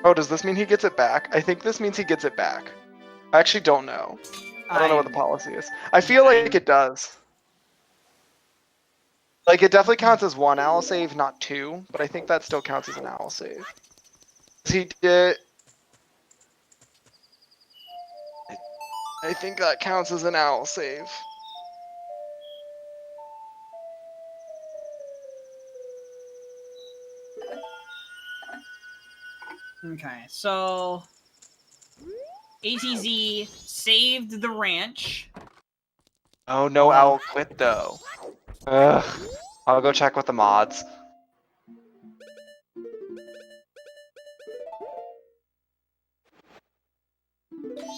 Oh, does this mean he gets it back? I think this means he gets it back. I actually don't know. I don't know what the policy is. I feel like it does. Like, it definitely counts as one owl save, not two, but I think that still counts as an owl save. He did... I think that counts as an owl save. Okay, so... ATZ saved the ranch. Oh, no owl quit, though. Ugh. I'll go check with the mods.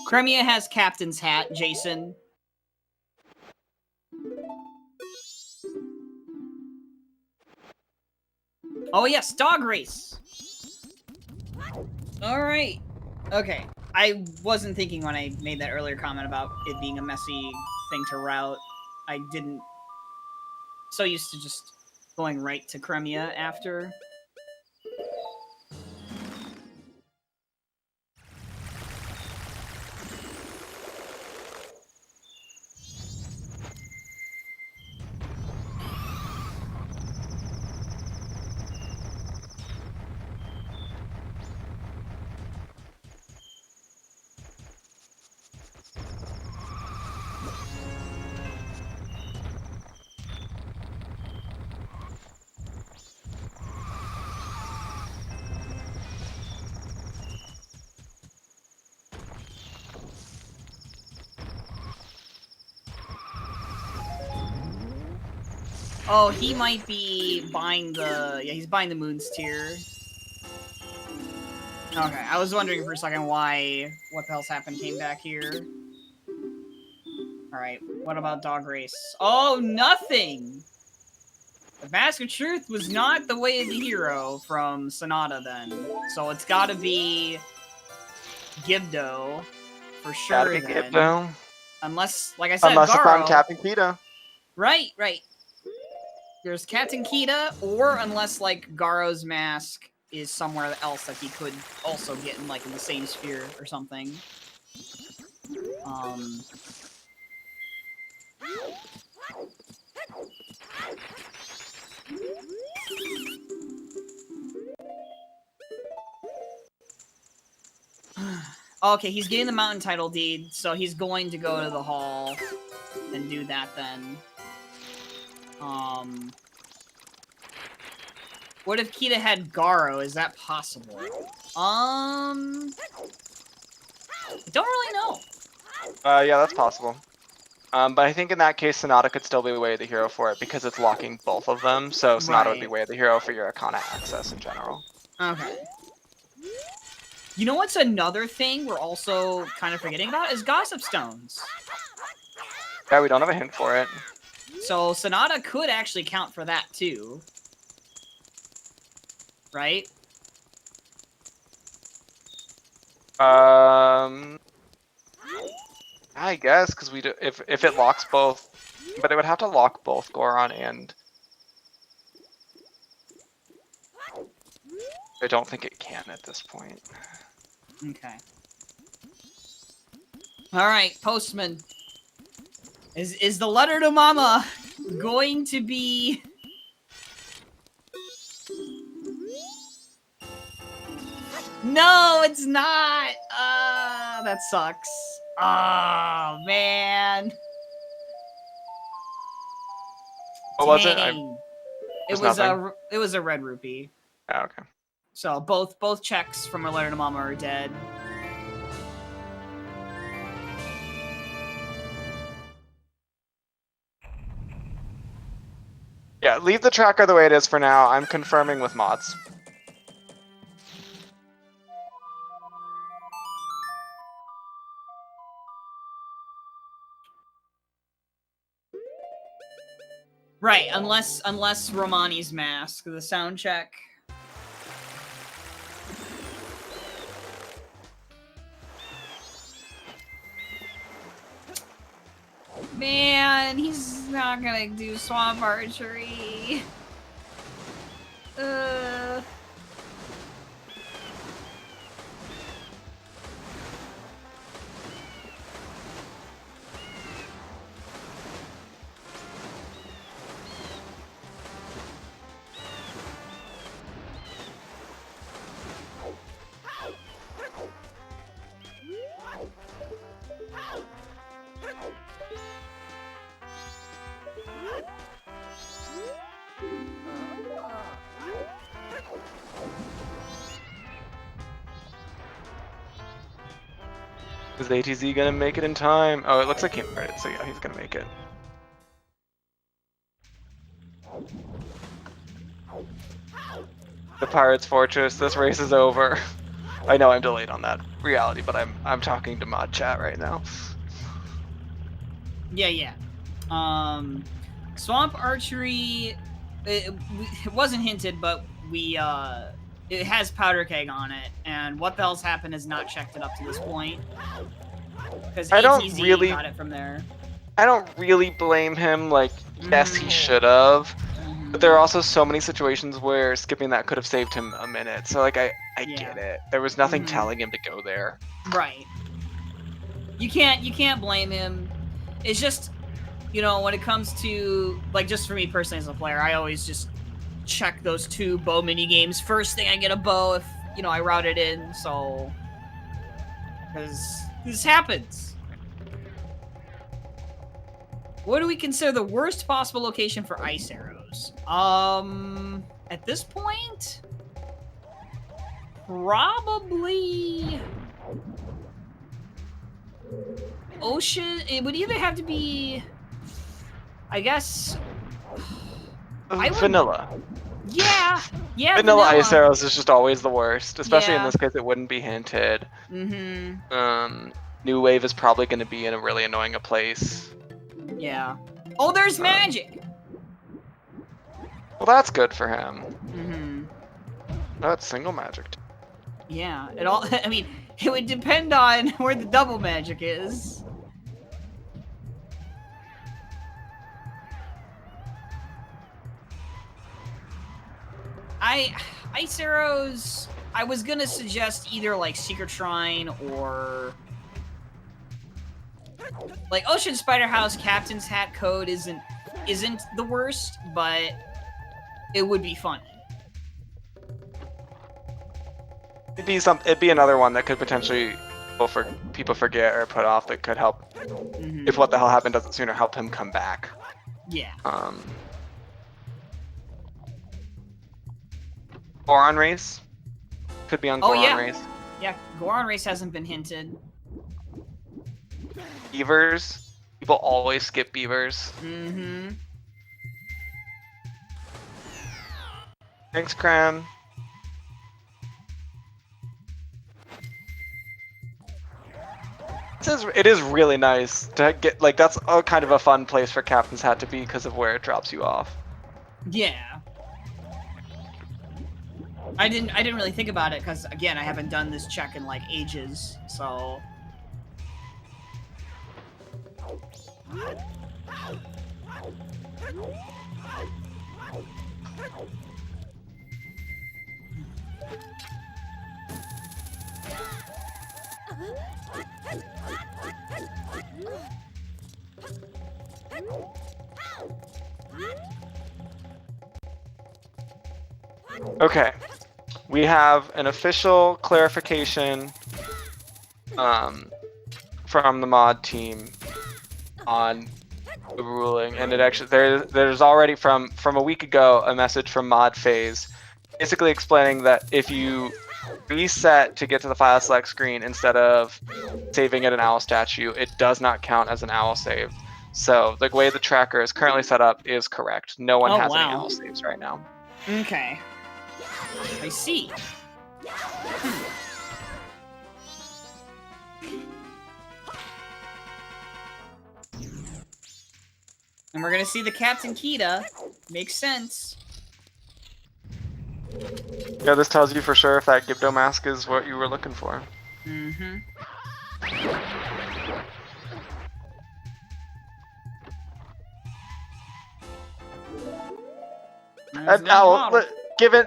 Cremia has captain's hat, Jason. Oh yes, dog race! Alright. Okay. I wasn't thinking when I made that earlier comment about it being a messy thing to route. I didn't... So used to just going right to Cremia after. Oh, he might be buying the... Yeah, he's buying the Moon's Tier. Okay, I was wondering for a second why... What the hell's happened came back here. Alright, what about Dog Race? Oh, nothing! The Mask of Truth was not the way of the hero from Sonata, then. So it's gotta be... Gibdo. For sure, Gotta be then. Gibdo. Unless, like I said, Unless Garo. if I'm Captain Kita. Right, right. There's Captain Kita, or unless, like, Garo's mask is somewhere else that he could also get in, like, in the same sphere or something. Okay, he's getting the mountain title deed, so he's going to go to the hall and do that then. What if Kita had Garo? Is that possible? Don't really know. Yeah, that's possible. But I think in that case, Sonata could still be Way of the Hero for it because it's locking both of them. So Sonata would be Way of the Hero for your Arcana access in general. Okay. You know what's another thing we're also kind of forgetting about is Gossip Stones. Yeah, we don't have a hint for it. So Sonata could actually count for that too. Right? I guess because we do, if it locks both, but it would have to lock both Goron and. I don't think it can at this point. Okay. All right, Postman. Is the letter to Mama going to be? No, it's not. That sucks. Oh man. What was it? It was a red rupee. Oh, okay. So both checks from a letter to Mama are dead. Yeah, leave the tracker the way it is for now. I'm confirming with mods. Right, unless Romani's mask, the sound check. Man, he's not gonna do swamp archery. Is ATZ gonna make it in time? Oh, it looks like he made it, so yeah, he's gonna make it. The Pirate's Fortress, this race is over. I know I'm delayed on that reality, but I'm talking to mod chat right now. Yeah. Swamp archery, it wasn't hinted, but it has powder keg on it, and what the hell's happened has not checked it up to this point. Because ATZ got it from there. I don't really blame him, like, yes, he should have. But there are also so many situations where skipping that could have saved him a minute. So, like, I get it. There was nothing telling him to go there. Right. You can't blame him. It's just, you know, when it comes to, like, just for me personally as a player, I always just check those 2 bow mini games first thing I get a bow if, you know, I route it in, so... Because this happens. What do we consider the worst possible location for ice arrows? At this point, probably ocean. It would either have to be, I guess, vanilla. Yeah, vanilla ice arrows is just always the worst, especially in this case. It wouldn't be hinted. New wave is probably going to be in a really annoying a place. Yeah. Oh, there's magic. Well, that's good for him. That's single magic. Yeah. It all. I mean, it would depend on where the double magic is. Ice arrows. I was gonna suggest either like Secret Shrine or like Ocean Spider House. Captain's Hat code isn't the worst, but it would be funny. It'd be another one that could potentially people forget or put off that could help if what the hell happened doesn't sooner help him come back. Yeah. Goron race could be on Goron race. Yeah, Goron race hasn't been hinted. Beavers. People always skip beavers. Thanks, Cram. It is really nice to get, like, that's a kind of a fun place for Captain's Hat to be because of where it drops you off. Yeah. I didn't really think about it because, again, I haven't done this check in like ages, so. Okay, we have an official clarification from the mod team on the ruling, and it actually there's already from a week ago a message from Mod Phase, basically explaining that if you reset to get to the file select screen instead of saving at an owl statue, it does not count as an owl save. So the way the tracker is currently set up is correct. No one has any owl saves right now. Okay. I see. And we're gonna see the Captain Kita. Makes sense. Yeah, this tells you for sure if that Gibdo mask is what you were looking for. Mm-hmm.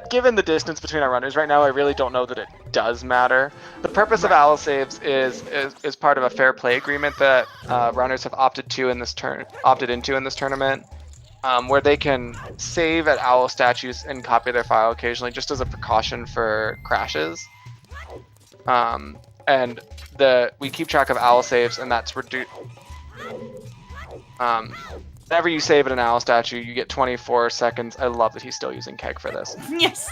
Given the distance between our runners right now, I really don't know that it does matter. The purpose of owl saves is part of a fair play agreement that runners have opted into in this tournament, where they can save at owl statues and copy their file occasionally, just as a precaution for crashes. And we keep track of owl saves, and that's reduced. Whenever you save at an owl statue, you get 24 seconds. I love that he's still using keg for this. Yes,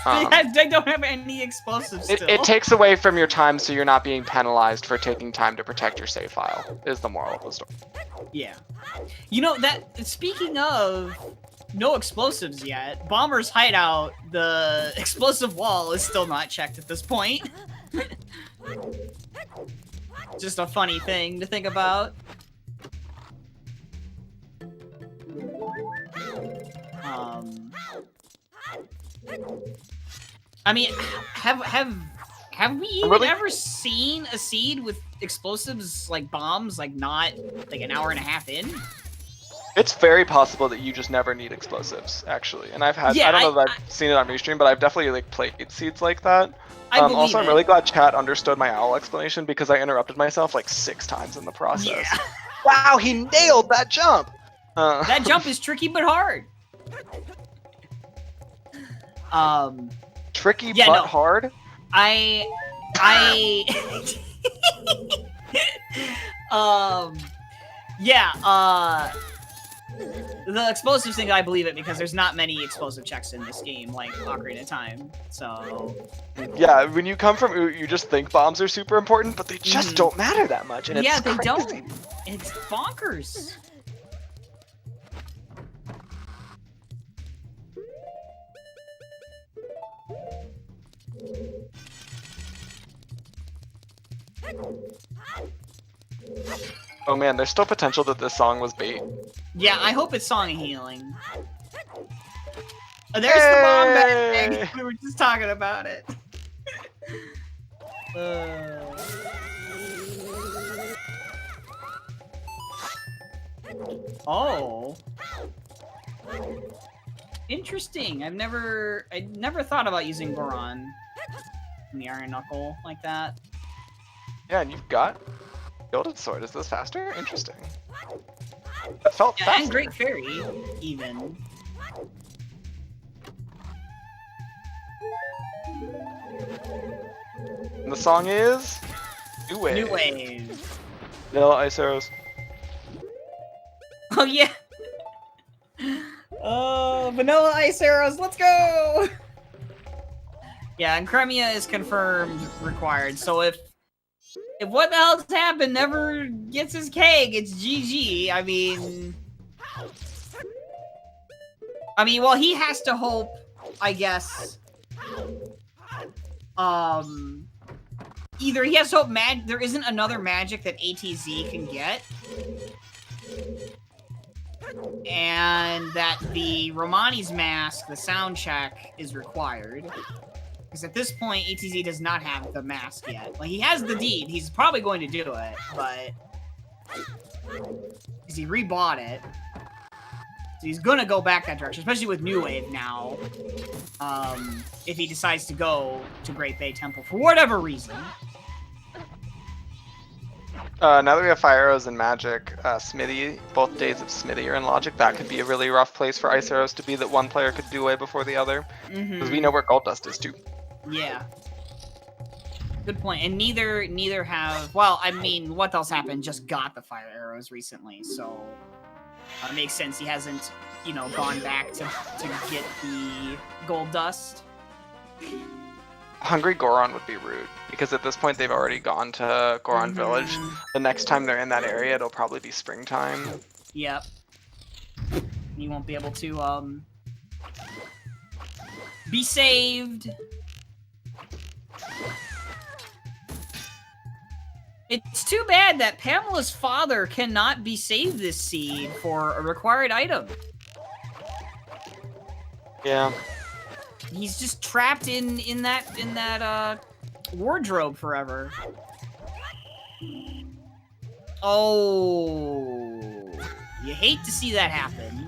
they don't have any explosives still. It takes away from your time, so you're not being penalized for taking time to protect your save file, is the moral of the story. Yeah. You know, speaking of no explosives yet, Bomber's hideout, the explosive wall is still not checked at this point. Just a funny thing to think about. I mean, have we even ever seen a seed with explosives like bombs, like not like an hour and a half in? It's very possible that you just never need explosives, actually. And I've had, I don't know that I've seen it on Restream, but I've definitely like played seeds like that. Also, I'm really glad chat understood my owl explanation because I interrupted myself like 6 times in the process. Yeah. Wow, he nailed that jump! That jump is tricky but hard. Tricky but hard? The explosives thing, I believe it because there's not many explosive checks in this game, like Ocarina of Time, so... Yeah, when you come from Oot, you just think bombs are super important, but they just don't matter that much, and it's crazy. Don't. It's bonkers. Oh man, there's still potential that this song was bait. Yeah, I hope it's Song of Healing. Oh, there's the bomb bag! We were just talking about it. Oh. Interesting. I never thought about using Goron in the Iron Knuckle like that. Yeah, and you've got Gilded Sword. Is this faster? Interesting. That felt faster. And Great Fairy, even. And the song is New Wave. New Wave. Vanilla Ice Arrows. Oh yeah. Vanilla Ice Arrows. Let's go. Yeah, and Cremia is confirmed required. So if what the hell's happened never gets his keg, it's GG. I mean, well, he has to hope, I guess. Either he has to hope there isn't another magic that ATZ can get, and that the Romani's mask, the sound check, is required. Because at this point, ATZ does not have the mask yet. Like, he has the deed. He's probably going to do it, but... Because he rebought it. So he's gonna go back that direction, especially with New Wave now. If he decides to go to Great Bay Temple for whatever reason. Now that we have Fire Arrows and Magic, Smithy, both days of Smithy are in Logic. That could be a really rough place for Ice Arrows to be that one player could do away before the other. Because we know where Gold Dust is too. Yeah. Good point. And neither have... Well, I mean, what else happened? Just got the Fire Arrows recently, so... It makes sense he hasn't, you know, gone back to get the Gold Dust. Hungry Goron would be rude, because at this point they've already gone to Goron Village. The next time they're in that area, it'll probably be springtime. Yep. You won't be able to, be saved. It's too bad that Pamela's father cannot be saved this seed for a required item. Yeah. He's just trapped in that wardrobe forever. Oh, you hate to see that happen.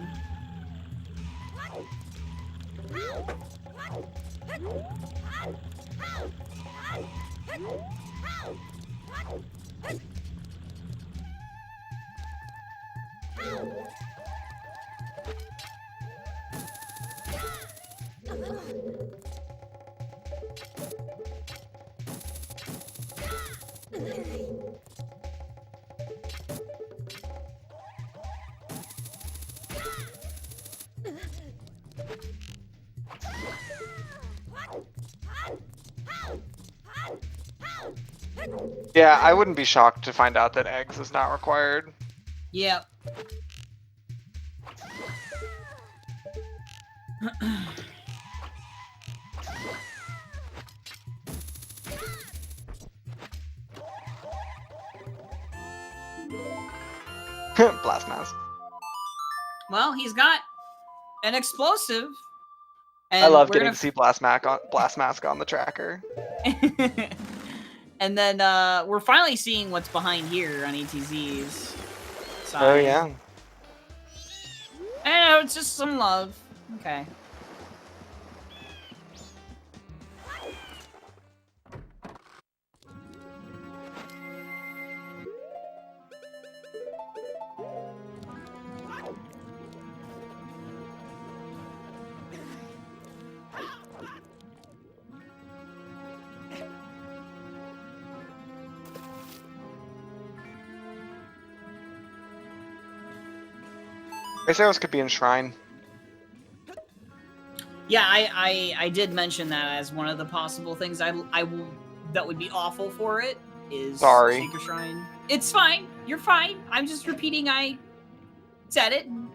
Yeah, I wouldn't be shocked to find out that eggs is not required. Yep. Blast mask. Well, he's got an explosive. And I love we're getting gonna... to see blast mask on the tracker. And then we're finally seeing what's behind here on ATZ's side. Oh yeah. I know, it's just some love. Okay. Raceros could be in Shrine. Yeah, I did mention that as one of the possible things that would be awful for it is Sorry. Seeker Shrine. It's fine. You're fine. I'm just repeating I said it and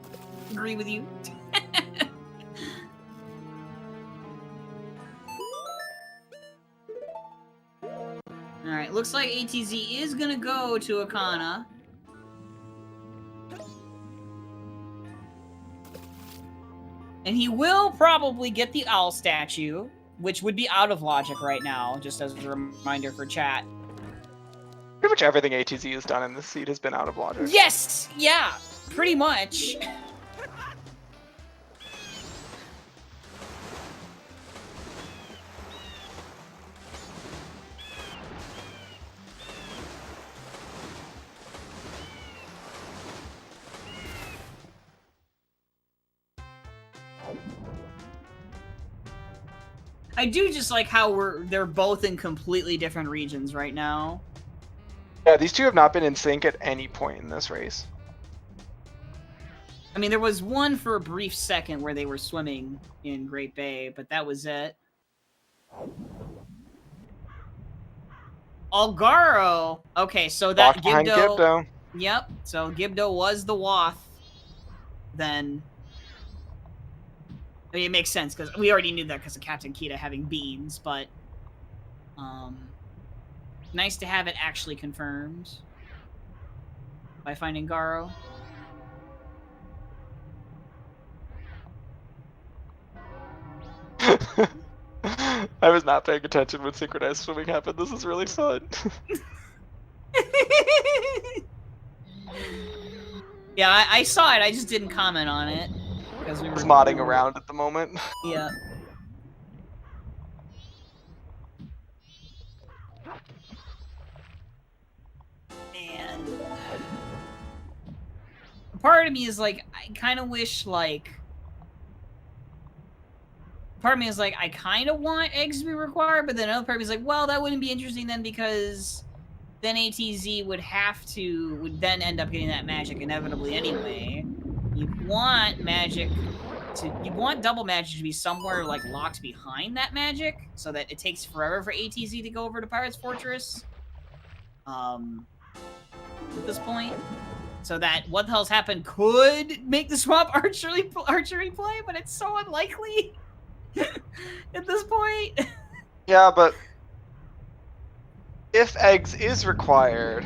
agree with you. Alright, looks like ATZ is gonna go to Akana. And he will probably get the owl statue, which would be out of logic right now, just as a reminder for chat. Pretty much everything ATZ has done in this seed has been out of logic. Yes! Yeah, pretty much. I do just like how they're both in completely different regions right now. Yeah, these two have not been in sync at any point in this race. I mean, there was one for a brief second where they were swimming in Great Bay, but that was it. Algaro! Okay, so that Gibdo. Yep, so Gibdo was the Wath. Then... I mean, it makes sense, because we already knew that because of Captain Kita having beans, but... nice to have it actually confirmed. By finding Garo. I was not paying attention when synchronized swimming happened. This is really fun. Yeah, I saw it, I just didn't comment on it. Because we were modding around at the moment. Yeah. And part of me is like, I kind of wish, like... Part of me is like, I kind of want eggs to be required, but then another part of me is like, well, that wouldn't be interesting then because then ATZ would then end up getting that magic inevitably anyway. You want magic you want double magic to be somewhere like locked behind that magic so that it takes forever for ATZ to go over to Pirate's Fortress. At this point. So that what the hell's happened could make the swamp archery play, but it's so unlikely at this point. Yeah, but If eggs is required,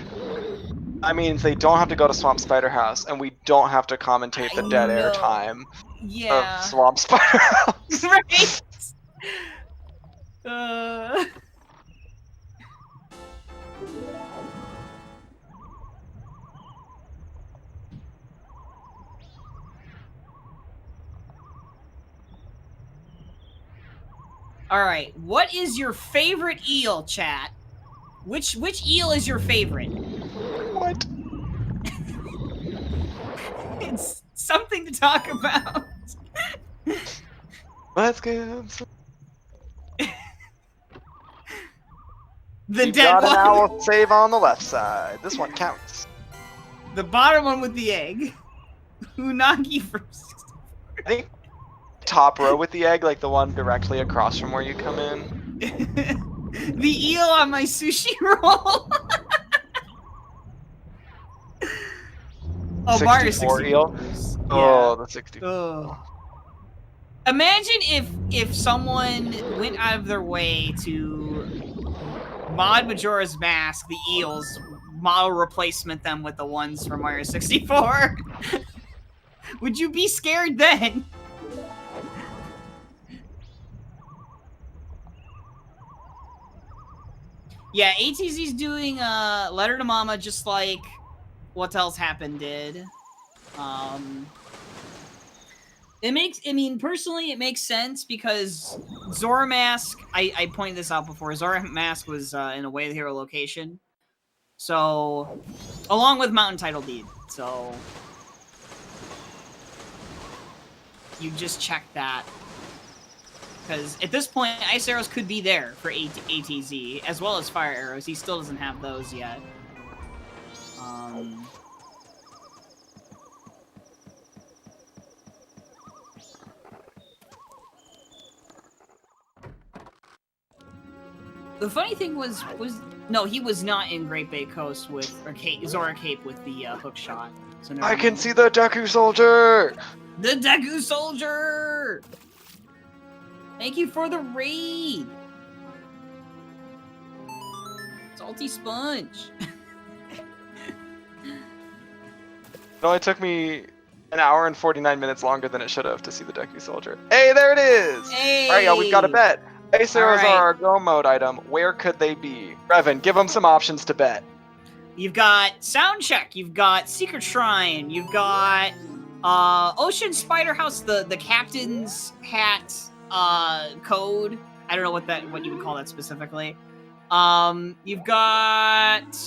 that means they don't have to go to Swamp Spider House, and we don't have to commentate the dead air time of Swamp Spider House. Right? All right, what is your favorite eel, chat? Which eel is your favorite? What? It's something to talk about. Let's get the you dead got one. an owl save on the left side. This one counts. The bottom one with the egg. Unagi for 64. I think top row with the egg, like the one directly across from where you come in. The eel on my sushi roll. Oh, Mario 64 eel. Yeah. Oh, the 64. Oh. Imagine if someone went out of their way to mod Majora's Mask, the eels, model replacement them with the ones from Mario 64. Would you be scared then? Yeah, ATZ's doing Letter to Mama just like What Else Happened did. Personally, it makes sense because Zora Mask, I pointed this out before, Zora Mask was in a Way the Hero location. So, along with Mountain Title Deed. So, you just check that. Because at this point, Ice Arrows could be there for ATZ, as well as Fire Arrows. He still doesn't have those yet. The funny thing was no, he was not in Great Bay Coast with Zora Cape with the hook shot. So I can see the Deku Soldier! The Deku Soldier! Thank you for the raid! Salty Sponge! It only took me an hour and 49 minutes longer than it should have to see the Deku Soldier. Hey, there it is! Hey! Alright, y'all, we've got a bet. Ice arrows right. are our go mode item. Where could they be? Revan, give them some options to bet. You've got Sound Check, you've got Secret Shrine, you've got Ocean Spider House, the captain's hat code. I don't know what you would call that specifically. You've got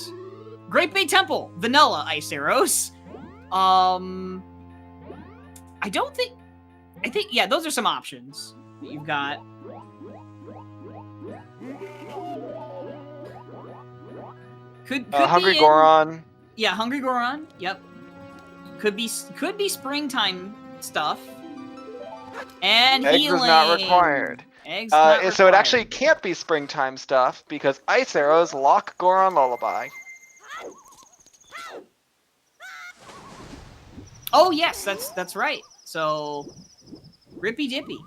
Great Bay Temple, vanilla ice arrows. I think yeah, those are some options that you've got. Could Hungry Goron. Yeah, Hungry Goron. Yep. Could be springtime stuff. And Eggs healing. is not required. Eggs not required. So it actually can't be springtime stuff because ice arrows lock Goron Lullaby. Oh yes, that's right. So Rippy Dippy.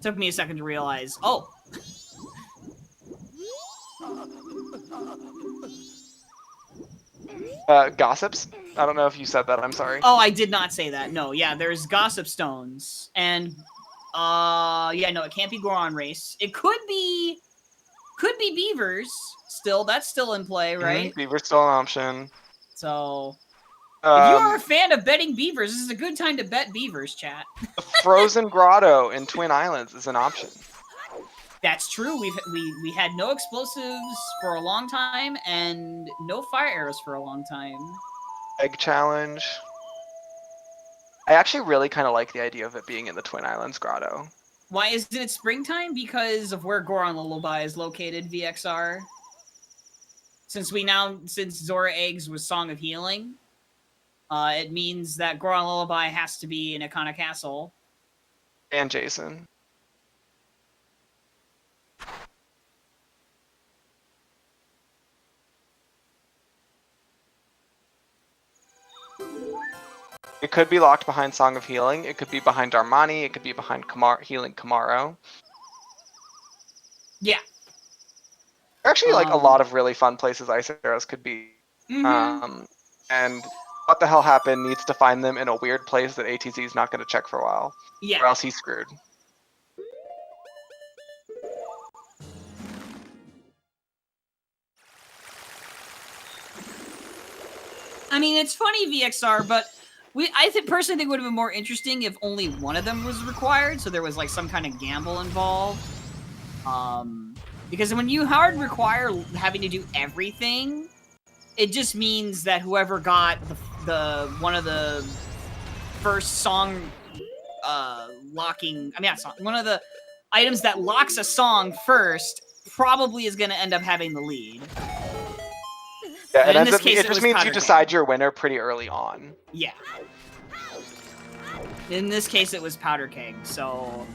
Took me a second to realize. Oh. Gossips? I don't know if you said that, I'm sorry. Oh, I did not say that. No, yeah, there's Gossip Stones. And, yeah, no, it can't be Goron Race. It could be Beavers, still. That's still in play, right? Beaver's still an option. So, if you are a fan of betting Beavers, this is a good time to bet Beavers, chat. The Frozen Grotto in Twin Islands is an option. That's true. We had no explosives for a long time and no fire arrows for a long time. Egg challenge. I actually really kind of like the idea of it being in the Twin Islands Grotto. Why isn't it springtime? Because of where Goron Lullaby is located, VXR. Since Zora Eggs was Song of Healing, it means that Goron Lullaby has to be in Ikana Castle. And Jason. It could be locked behind Song of Healing. It could be behind Darmani. It could be behind Healing Kamaro. Yeah. Actually, like a lot of really fun places ice arrows could be. And what the hell happened needs to find them in a weird place that ATZ is not going to check for a while. Yeah. Or else he's screwed. I mean, it's funny, VXR, but I personally think it would have been more interesting if only one of them was required, so there was like some kind of gamble involved. Because when you hard require having to do everything, it just means that whoever got the one of the first song locking, I mean, not song, one of the items that locks a song first probably is going to end up having the lead. Yeah, it just means you decide your winner pretty early on. Yeah. In this case, it was Powder Keg, so...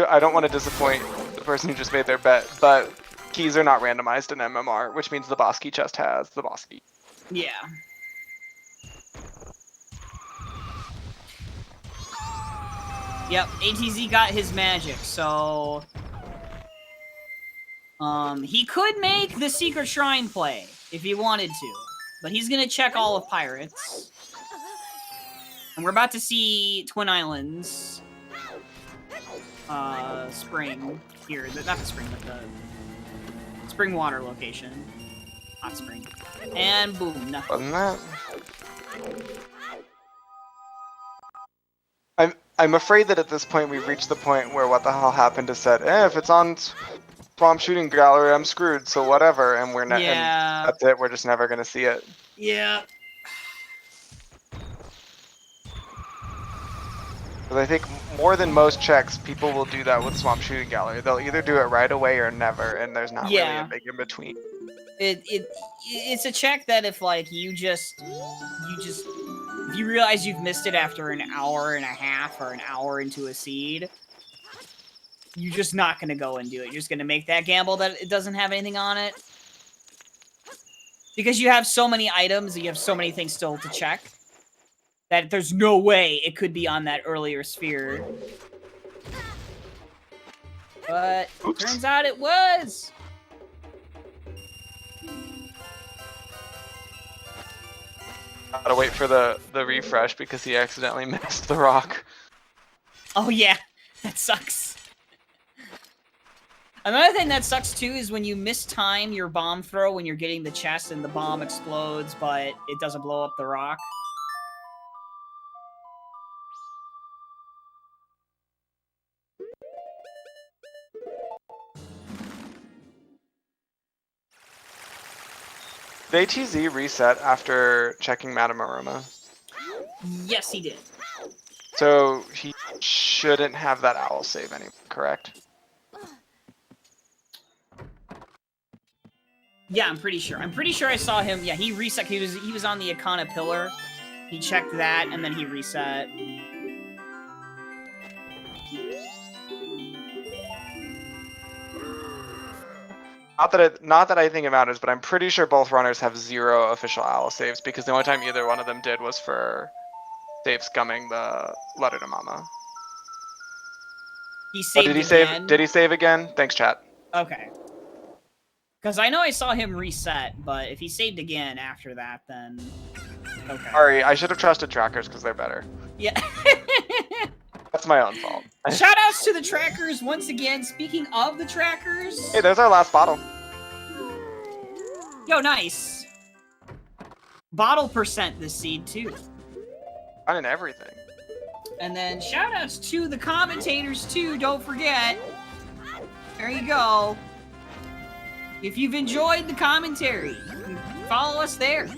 I don't want to disappoint the person who just made their bet, but keys are not randomized in MMR, which means the boss key chest has the boss key. Yeah. Yep, ATZ got his magic, so... he could make the Secret Shrine play, if he wanted to. But he's gonna check all of Pirates. And we're about to see Twin Islands. Spring. Here, not the spring, but the spring water location. Hot spring. And boom, nothing. Wasn't that? I'm afraid that at this point we've reached the point where what the hell happened is said, if it's on Swamp Shooting Gallery, I'm screwed, so whatever, and we're not, and that's it, we're just never gonna see it. Yeah. Because I think more than most checks, people will do that with Swamp Shooting Gallery. They'll either do it right away or never, and there's not really a big in between. It's a check that if like if you realize you've missed it after an hour and a half or an hour into a seed, you're just not going to go and do it. You're just going to make that gamble that it doesn't have anything on it. Because you have so many items, and you have so many things still to check, that there's no way it could be on that earlier sphere. But turns out it was! Gotta wait for the refresh because he accidentally missed the rock. Oh yeah, that sucks. Another thing that sucks too is when you mistime your bomb throw when you're getting the chest and the bomb explodes, but it doesn't blow up the rock. Did ATZ reset after checking Madame Aroma? Yes, he did. So he shouldn't have that owl save anymore, correct? Yeah, I'm pretty sure. I'm pretty sure I saw him. Yeah, he reset. He was on the Akana pillar. He checked that, and then he reset. Not that I think it matters, but I'm pretty sure both runners have 0 official owl saves because the only time either one of them did was for save scumming the letter to Mama. He saved did he again? save? Did he save again? Thanks, chat. Okay. Because I know I saw him reset, but if he saved again after that, then okay. Sorry, I should have trusted trackers because they're better. Yeah. That's my own fault. Shoutouts to the trackers once again. Speaking of the trackers. Hey, there's our last bottle. Yo, nice. Bottle percent this seed too. On in everything. And then shoutouts to the commentators too. Don't forget. There you go. If you've enjoyed the commentary, follow us there.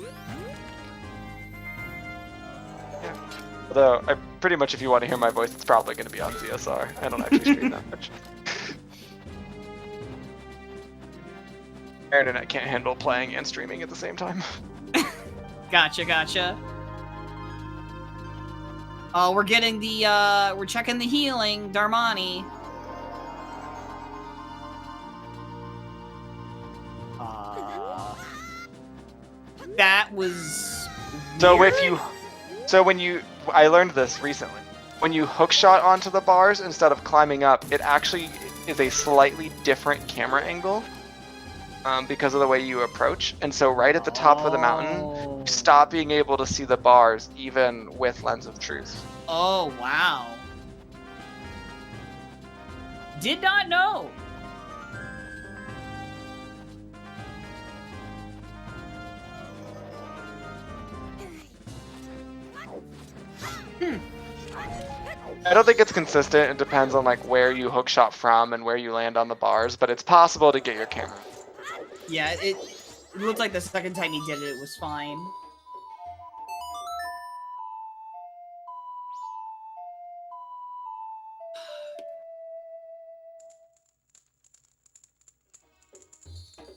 Although, pretty much if you want to hear my voice, it's probably going to be on ZSR. I don't actually stream that much. Our internet can't handle playing and streaming at the same time. Gotcha, gotcha. Oh, we're getting the, we're checking the healing, Darmani. That was weird? I learned this recently. When you hookshot onto the bars instead of climbing up, it actually is a slightly different camera angle. because of the way you approach. And so right at the top of the mountain, you stop being able to see the bars even with Lens of Truth. Oh, wow. Did not know. I don't think it's consistent. It depends on like where you hookshot from and where you land on the bars, but it's possible to get your camera. Yeah, it looked like the second time he did it, it was fine.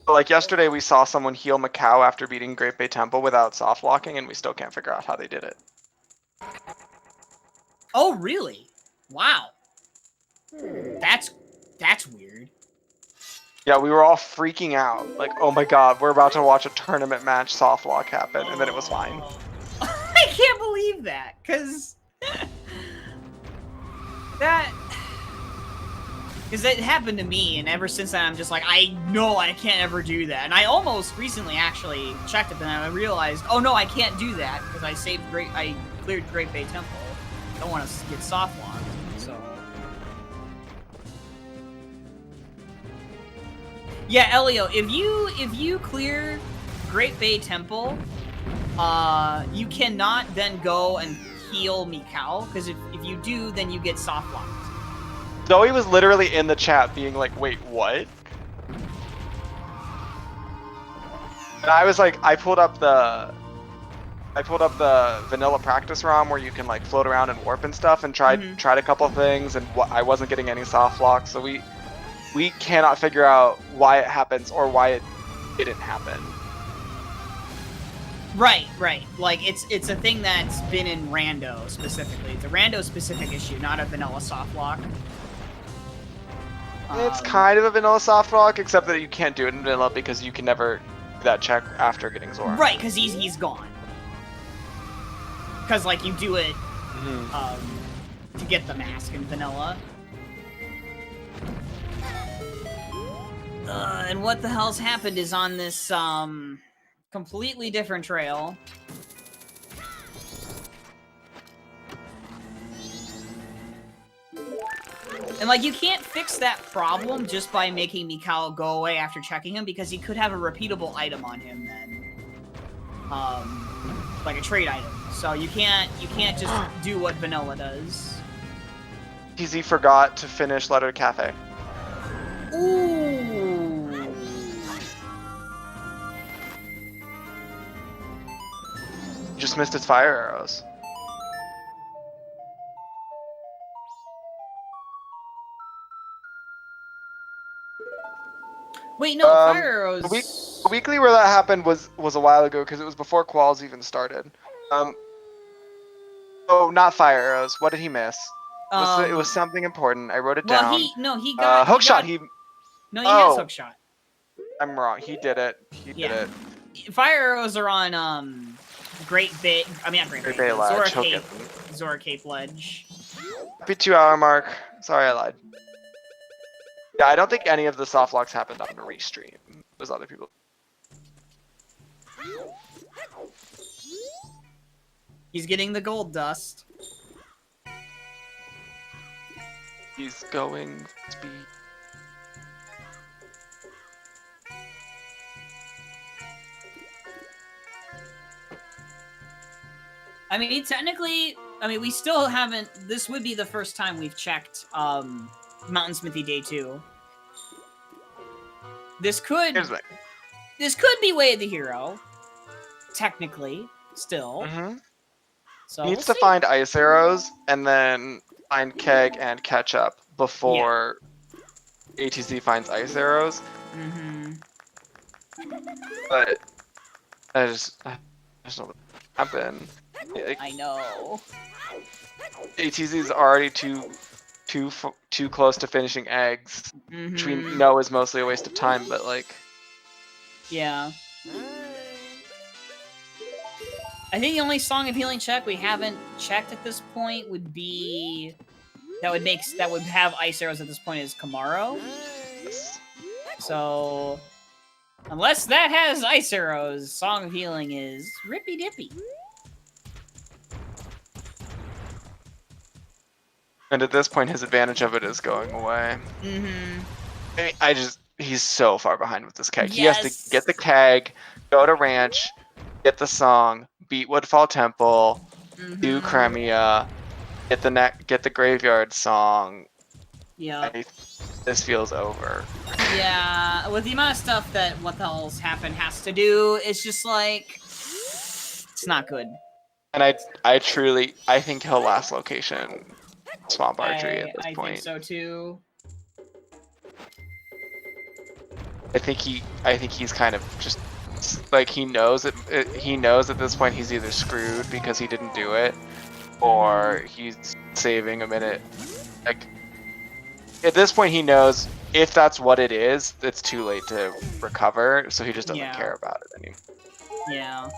Like yesterday, we saw someone heal Macau after beating Great Bay Temple without soft locking, and we still can't figure out how they did it. Oh, really? Wow. That's weird. Yeah, we were all freaking out. Like, oh my god, we're about to watch a tournament match soft lock happen, and then it was fine. I can't believe that, because because it happened to me, and ever since then I'm just like, I know I can't ever do that. And I almost recently actually checked it, and I realized, oh no, I can't do that because I cleared Great Bay Temple. I don't want to get soft locked, so. Yeah, Elio, if you clear Great Bay Temple, you cannot then go and heal Mikau, because if you do, then you get soft locked. Zoe was literally in the chat being like, wait, what? And I was like, I pulled up the vanilla practice ROM where you can like float around and warp and stuff, and tried a couple things, and I wasn't getting any soft locks, so we cannot figure out why it happens or why it didn't happen. Right. Like, it's a thing that's been in Rando specifically. It's a Rando specific issue, not a vanilla soft lock. It's kind of a vanilla soft lock, except that you can't do it in vanilla because you can never do that check after getting Zora. Right, because he's gone. Because, like, you do it to get the mask in vanilla. And what the hell's happened is on this completely different trail. And, like, you can't fix that problem just by making Mikao go away after checking him, because he could have a repeatable item on him then. Like a trade item. So you can't just do what vanilla does. TZ forgot to finish Letter Cafe. Ooh. Just missed its fire arrows. Wait, no, fire arrows. The weekly where that happened was a while ago, because it was before Qualls even started. Oh, not fire arrows. What did he miss? It was something important. I wrote it down. He got hookshot. No, he has hookshot. I'm wrong. He did it. He did it. Fire arrows are on Great Bay. I mean, not Great Bay. Zora Cape Ledge. Happy 2 hour mark. Sorry, I lied. Yeah, I don't think any of the soft locks happened on the restream. There's other people. He's getting the gold dust. He's going speed. I mean, technically, we still haven't. This would be the first time we've checked Mountain Smithy Day 2. This could be Way of the Hero, technically, still. So he needs to find ice arrows and then find Keg and Ketchup before ATZ finds ice arrows. But I just don't know what happened. I know. ATZ is already too close to finishing eggs, which we know is mostly a waste of time, but like... Yeah. I think the only Song of Healing check we haven't checked at this point would be... that would have ice arrows at this point is Kamaro. So... Unless that has ice arrows, Song of Healing is rippy dippy. And at this point, his advantage of it is going away. I mean, he's so far behind with this keg. Yes. He has to get the keg, go to ranch, get the song, beat Woodfall Temple, do Cremia, get the graveyard song. Yeah. This feels over. Yeah, with the amount of stuff that What the Hell's Happened has to do, it's just like it's not good. And I think he'll last location Swamp Archery at this point. I think so too. I think he's kind of just like he knows at this point he's either screwed because he didn't do it, or he's saving a minute. Like at this point he knows if that's what it is, it's too late to recover, so he just doesn't care about it anymore. Yeah.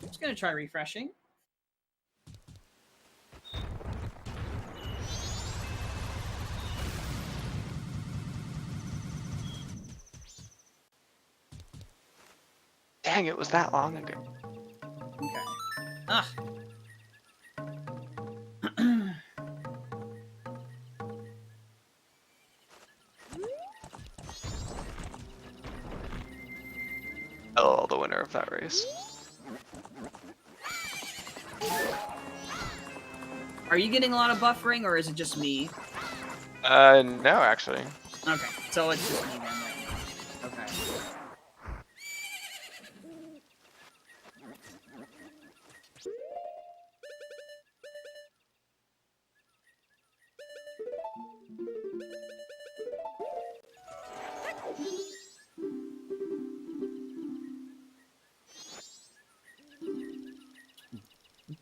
Just gonna try refreshing. Dang, it was that long ago. Okay. Ah. Oh, the winner of that race. Are you getting a lot of buffering, or is it just me? No, actually. Okay, so it's just me then right now. Okay.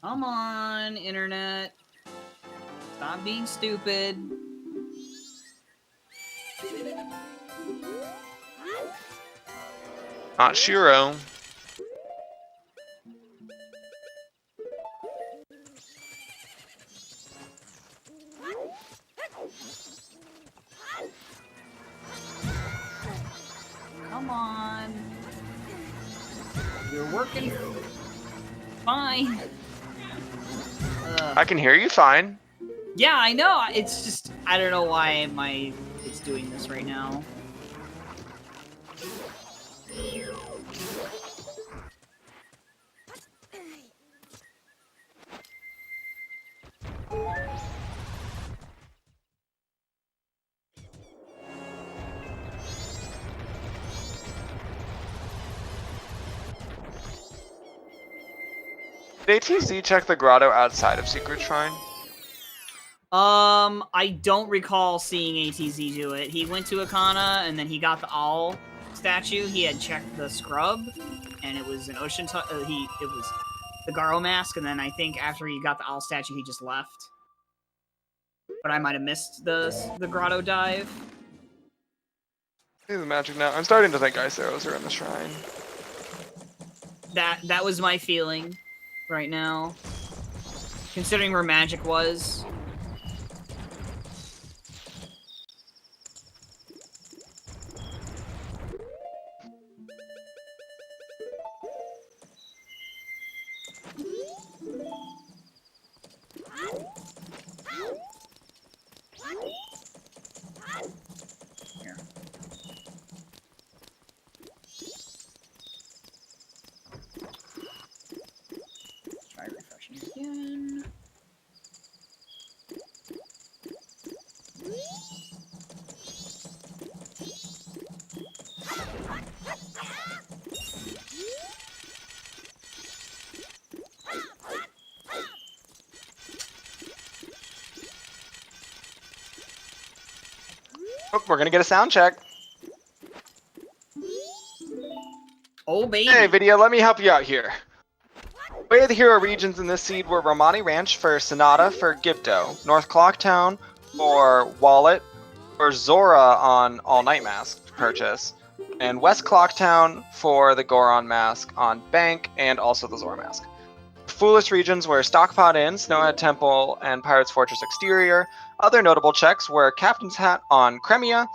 Come on, internet. Stop being stupid. Not Shiro. Come on. You're working fine. I can hear you fine. Yeah, I know. It's just I don't know why it's doing this right now. Did ATZ check the grotto outside of Secret Shrine? I don't recall seeing ATZ do it. He went to Akana, and then he got the owl statue. He had checked the scrub, and it was an ocean. It was the Garo mask, and then I think after he got the owl statue, he just left. But I might have missed the grotto dive. See the magic now. I'm starting to think ice arrows are in the shrine. That was my feeling right now, considering where magic was. Here. Try refreshing again. Oh, we're gonna get a sound check. Oh, baby. Hey, video, let me help you out here. Way of the hero regions in this seed were Romani Ranch for Sonata for Gibdo, North Clocktown for Wallet, for Zora on All Night Mask purchase, and West Clocktown for the Goron Mask on Bank and also the Zora Mask. Foolish regions were Stockpot Inn, Snowhead Temple, and Pirate's Fortress Exterior. Other notable checks were Captain's Hat on Cremia,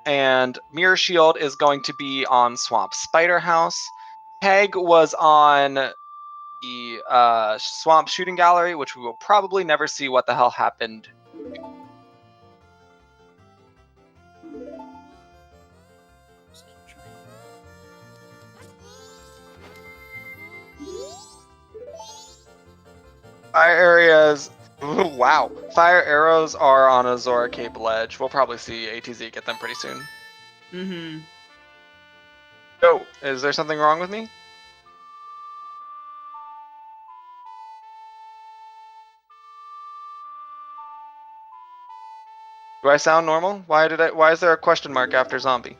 and Mirror Shield is going to be on Swamp Spider House. Peg was on the Swamp Shooting Gallery, which we will probably never see what the hell happened. Fire areas. Ooh, wow. Fire arrows are on a Zora Cape ledge. We'll probably see ATZ get them pretty soon. Mm-hmm. Oh, is there something wrong with me? Do I sound normal? Why is there a question mark after zombie?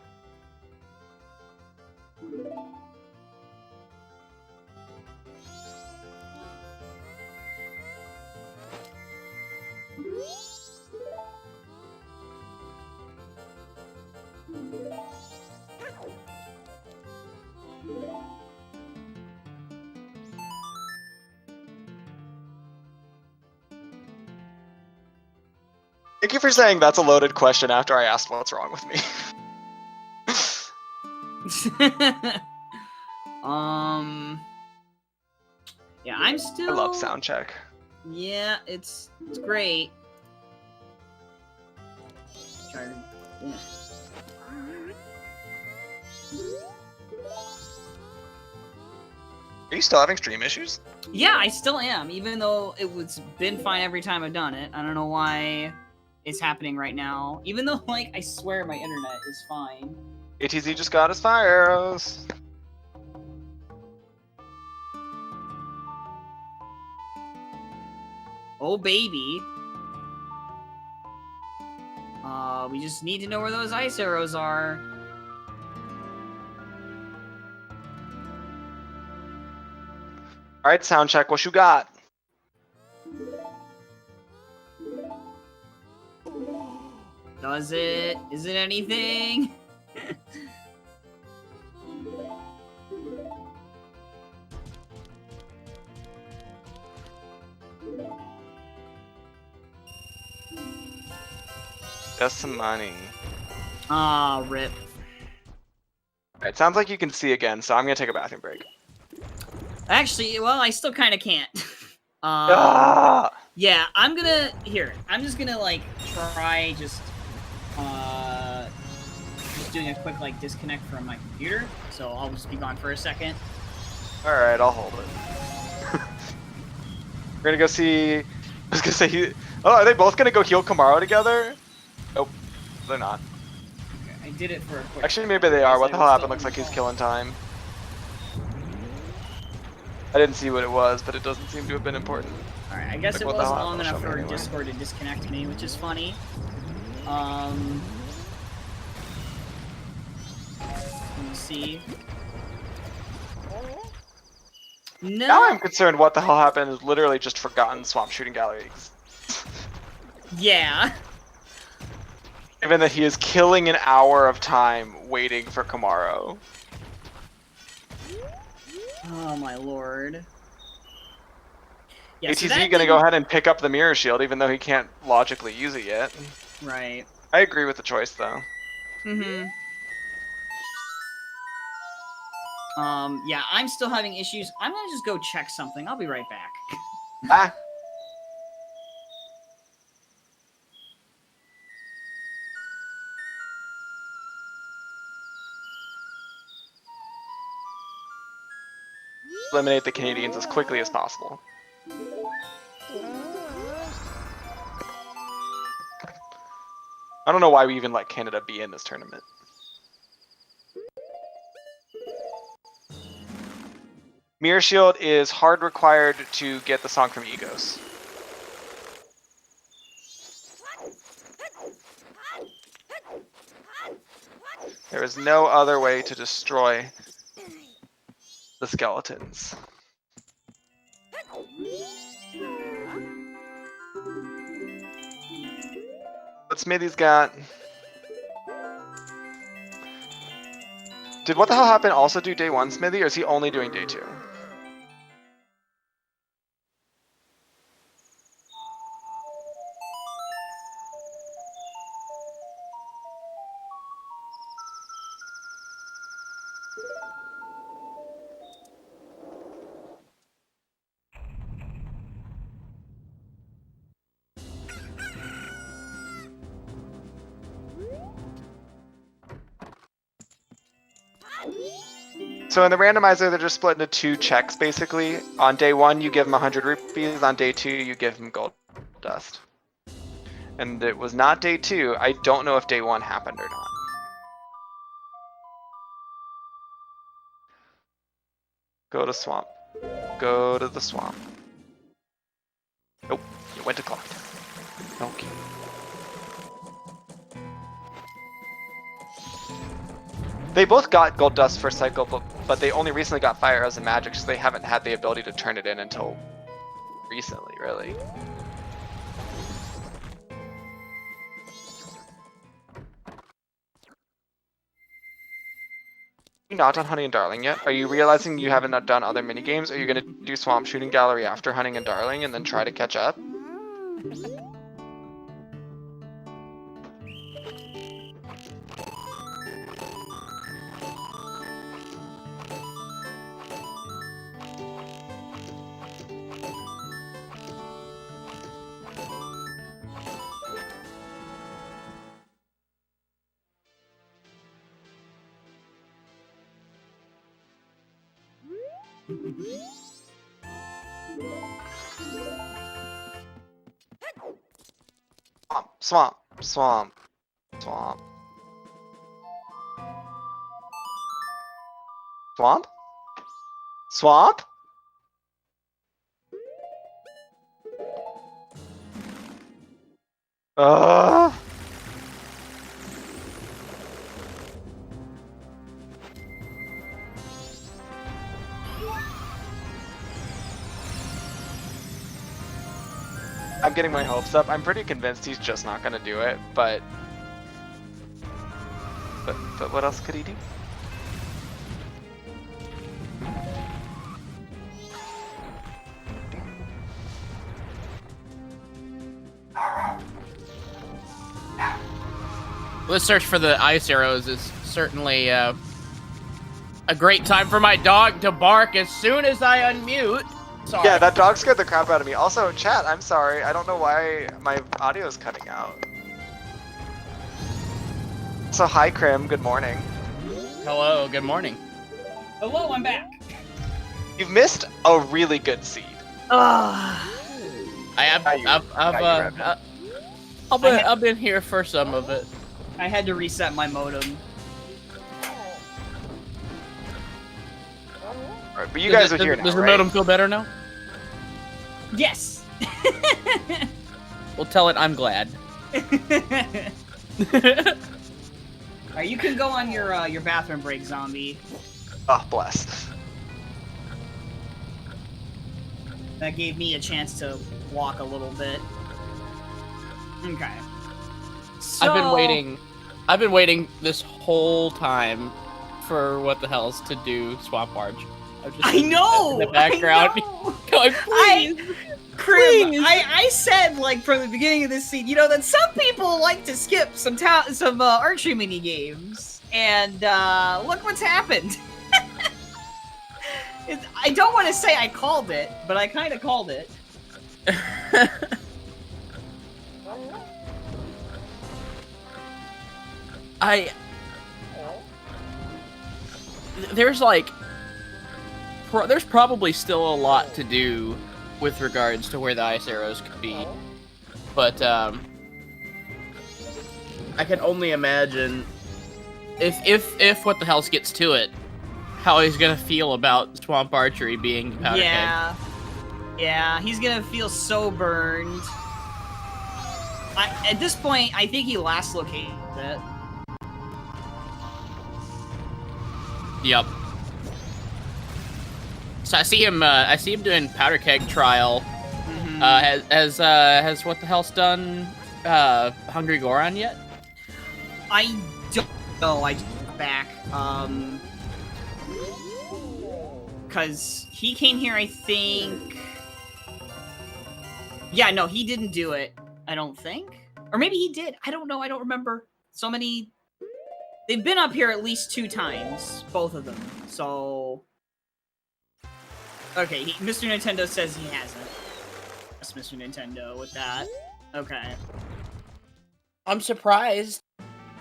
Thank you for saying that's a loaded question after I asked what's wrong with me. Yeah, I'm still... I love sound check. Yeah, it's great. Yeah. Are you still having stream issues? Yeah, I still am, even though it's been fine every time I've done it. I don't know why it's happening right now. Even though, like, I swear my internet is fine. ATZ just got his fire arrows. Oh, baby. We just need to know where those ice arrows are. Alright, sound check, what you got? Does it? Is it anything? Just some money. Ah, rip. Alright, sounds like you can see again, so I'm gonna take a bathroom break. Actually, well, I still kind of can't. Yeah, I'm just gonna, like, try just doing a quick, like, disconnect from my computer. So I'll just be gone for a second. Alright, I'll hold it. We're gonna go see... I was gonna say... Oh, are they both gonna go heal Kamaro together? Nope, they're not. Okay, I did it for a quick... Actually, maybe they are. What the hell happened? Looks like he's killing time. I didn't see what it was, but it doesn't seem to have been important. Alright, I guess like, it wasn't long enough for Discord to disconnect me, which is funny. Let me see. No. Now I'm concerned what the hell happened is literally just forgotten Swamp Shooting Gallery exists. Yeah. Given that he is killing an hour of time waiting for Kamaro. Oh my lord. Yeah, ATZ so gonna go ahead and pick up the Mirror Shield even though he can't logically use it yet. Right. I agree with the choice though. Mm-hmm. Yeah, I'm still having issues. I'm gonna just go check something. I'll be right back. Ah. Eliminate the Canadians as quickly as possible. I don't know why we even let Canada be in this tournament. Mirror Shield is hard required to get the song from Egos. There is no other way to destroy the skeletons. What Smithy's got? Did What the Hell Happened also do day 1, Smithy, or is he only doing day 2? So in the randomizer, they're just split into 2 checks, basically. On day 1, you give him 100 rupees. On day 2, you give him gold dust. And it was not day 2. I don't know if day 1 happened or not. Go to swamp. Go to the swamp. Nope, you went to clock. Okay. They both got gold dust first cycle, but they only recently got fire arrows and magic, so they haven't had the ability to turn it in until recently, really. Are you not done Hunting and Darling yet? Are you realizing you haven't done other minigames? Are you going to do Swamp Shooting Gallery after Hunting and Darling and then try to catch up? Swamp, swamp, swamp. Swamp? Swamp? I'm getting my hopes up. I'm pretty convinced he's just not gonna do it, but what else could he do? This search for the ice arrows is certainly a great time for my dog to bark as soon as I unmute. Sorry. Yeah, that dog scared the crap out of me. Also, chat, I'm sorry. I don't know why my audio is cutting out. So, hi, Krim. Good morning. Hello, good morning. Hello, I'm back. You've missed a really good seed. I've been here for some of it. I had to reset my modem. Alright, but you guys are here now, Does the right? modem feel better now? Yes. Well, tell it I'm glad. Alright, you can go on your bathroom break, zombie. Oh, bless. That gave me a chance to walk a little bit. Okay. So... I've been waiting this whole time for What the Hell's to do Swamp Arch. I know! In the background. Going, please! Krim, I said, like, from the beginning of this scene, you know, that some people like to skip some archery mini games, and look what's happened. I don't want to say I called it, but I kind of called it. There's probably still a lot to do with regards to where the ice arrows could be, but I can only imagine if What the Hell's gets to it, how he's gonna feel about Swamp Archery being the powder keg. Yeah, he's gonna feel so burned. At this point, I think he last located it. Yep. So I see him doing powder keg trial. Has what the hell's done Hungry Goron yet? I don't know. I just back. Cause he came here, I think. Yeah, no, he didn't do it. I don't think, or maybe he did. I don't know. I don't remember. So many. They've been up here at least 2 times, both of them. So. Okay, Mr. Nintendo says he hasn't. That's Mr. Nintendo with that. Okay. I'm surprised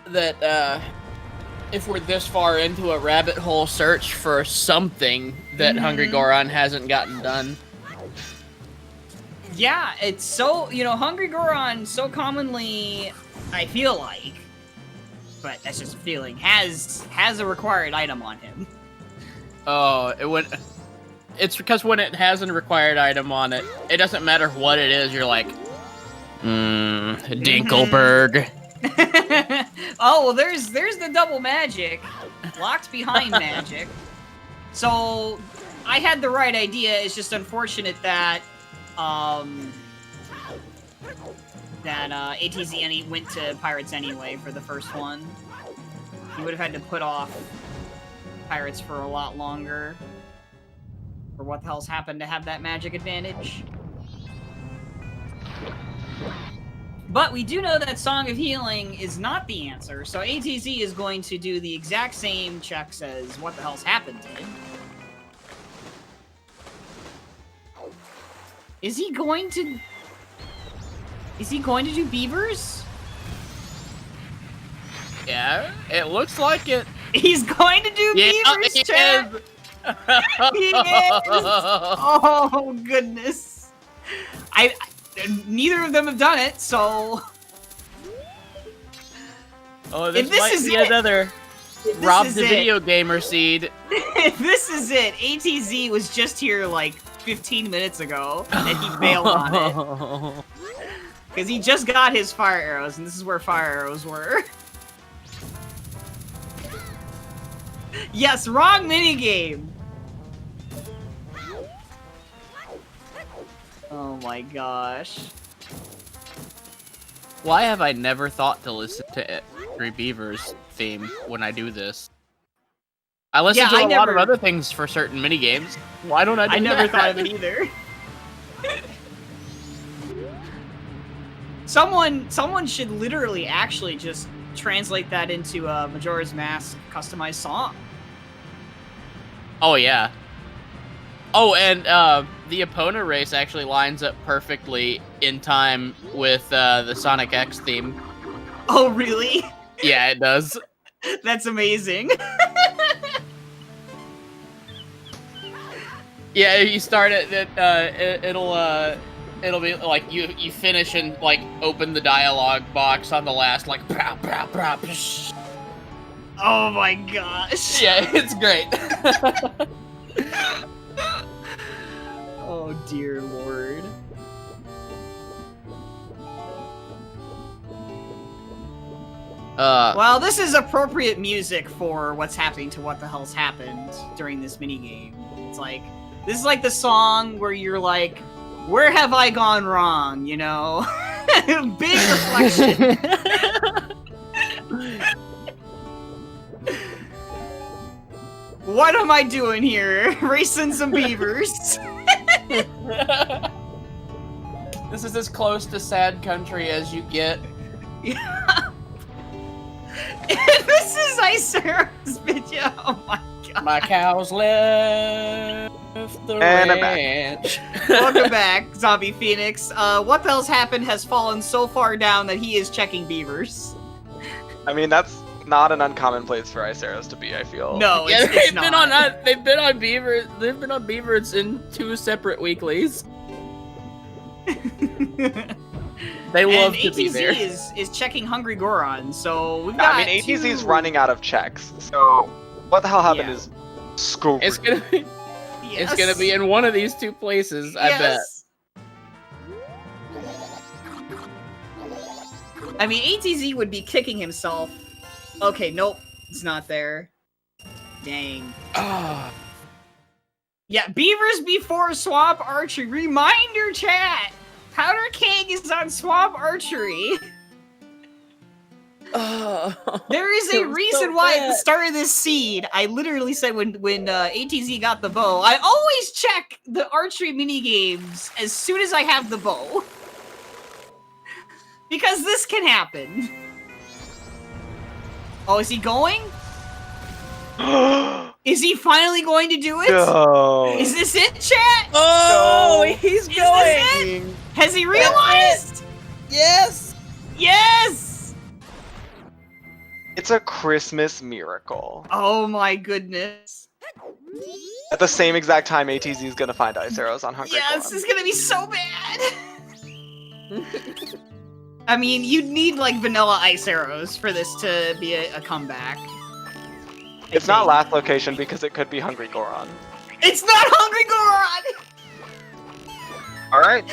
that if we're this far into a rabbit hole search for something that Hungry Goron hasn't gotten done. Yeah, it's so, Hungry Goron so commonly, I feel like, but that's just a feeling, has a required item on him. Oh, it's because when it has a required item on it, it doesn't matter what it is, you're like, Dinkelberg. Oh, well, there's the double magic, locked behind magic. So, I had the right idea, it's just unfortunate that, ATZ went to Pirates anyway for the first one. He would have had to put off Pirates for a lot longer. Or what the hell's happened to have that magic advantage. But we do know that Song of Healing is not the answer, so ATZ is going to do the exact same checks as What the Hell's Happened did. Is he going to do beavers? Yeah, it looks like it. He's going to do beavers, chat? He is! Oh, goodness. Neither of them have done it, so... Oh, this might be another Rob the Video Gamer seed. This is it. ATZ was just here like 15 minutes ago, and he bailed on it. Because he just got his fire arrows, and this is where fire arrows were. Yes, wrong minigame! Oh my gosh. Why have I never thought to listen to Angry Beaver's theme when I do this? I listen to a lot of other things for certain minigames. Why don't I do that? I never thought of it either. Someone should literally actually just translate that into a Majora's Mask customized song. Oh, yeah. Oh, and the Epona race actually lines up perfectly in time with the Sonic X theme. Oh, really? Yeah, it does. That's amazing. Yeah, you start it, it'll be like you finish and like open the dialogue box on the last like brah, brah, brah, psh. Oh my gosh. Yeah, it's great. Oh dear lord. Well, this is appropriate music for what's happening to What the Hell's Happened during this minigame. It's like, this is like the song where you're like, where have I gone wrong, you know? Big reflection. What am I doing here? Racing some beavers. This is as close to sad country as you get. Yeah. This is Icero's video. Oh my god. My cows left the ranch. Welcome back, Zombie Phoenix. What the hell's happened has fallen so far down that he is checking beavers. I mean, that's not an uncommon place for Iceros to be, I feel. No, yeah, it's not. They've been on beavers. They've been on beavers in 2 separate weeklies. They love to be there. ATZ is checking Hungry Goron, so we've got. I mean, ATZ's running out of checks. So what the hell happened is screwed. It's gonna be. Yes. It's gonna be in one of these 2 places. I bet. I mean, ATZ would be kicking himself. Okay, nope, it's not there. Dang. Yeah, beavers before swamp archery. Reminder, chat. Powder Keg is on swamp archery. There is a reason why at the start of this seed, I literally said when ATZ got the bow, I always check the archery mini games as soon as I have the bow. Because this can happen. Oh, is he going? Is he finally going to do it? No. Is this it, chat? Oh, No. he's Is going! this it? Has he realized? Yes! Yes! It's a Christmas miracle. Oh my goodness. At the same exact time, ATZ is gonna find ice arrows on Hungry Yeah, Goron. this is gonna be so bad. I mean, you'd need like vanilla ice arrows for this to be a comeback. It's not last location because it could be Hungry Goron. It's not Hungry Goron! Alright.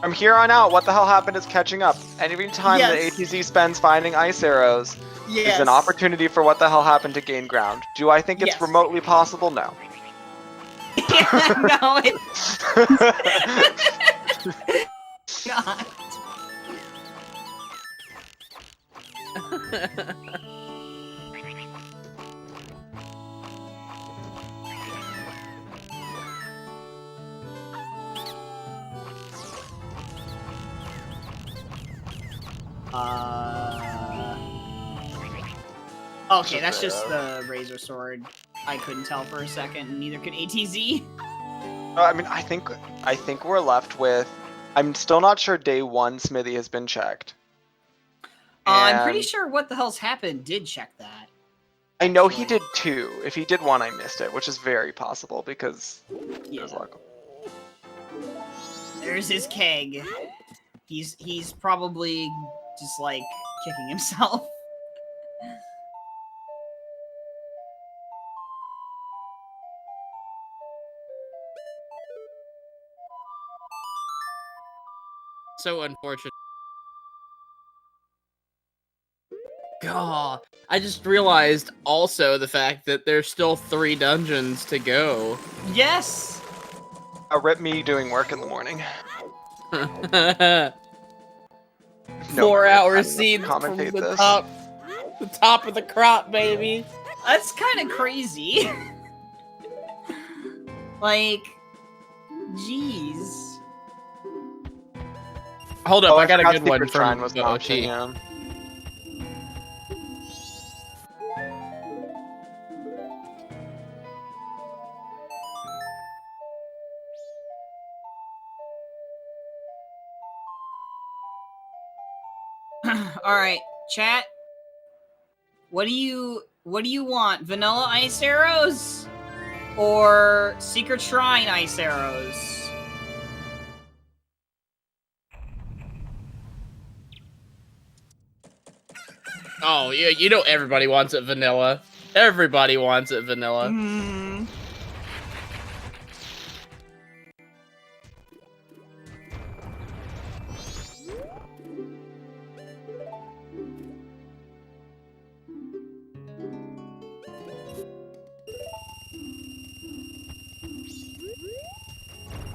From here on out, what the hell happened is catching up. Every time Yes. the ATZ spends finding ice arrows, is an opportunity for what the hell happened to gain ground. Do I think it's Yes. remotely possible? No. Yeah, no, it's not. Okay, that's just the razor sword. I couldn't tell for a second, and neither could ATZ. I mean, I think we're left with. I'm still not sure day 1 Smithy has been checked. I'm pretty sure What the Hell's Happened did check that. I know he did 2. If he did 1, I missed it, which is very possible because there's luck. There's his keg. He's probably just like kicking himself. So unfortunate. God, I just realized also the fact that there's still 3 dungeons to go. Yes. Rip me doing work in the morning. 4 hours seeds from commentate the this. top of the crop, baby. That's kind of crazy. Like, jeez. Hold up, I got a forgot good Secret one Shrine from was the an OT. option, yeah. All right, chat. What do you want? Vanilla ice arrows or Secret Shrine ice arrows? Oh, yeah, you know everybody wants it vanilla. Everybody wants it vanilla.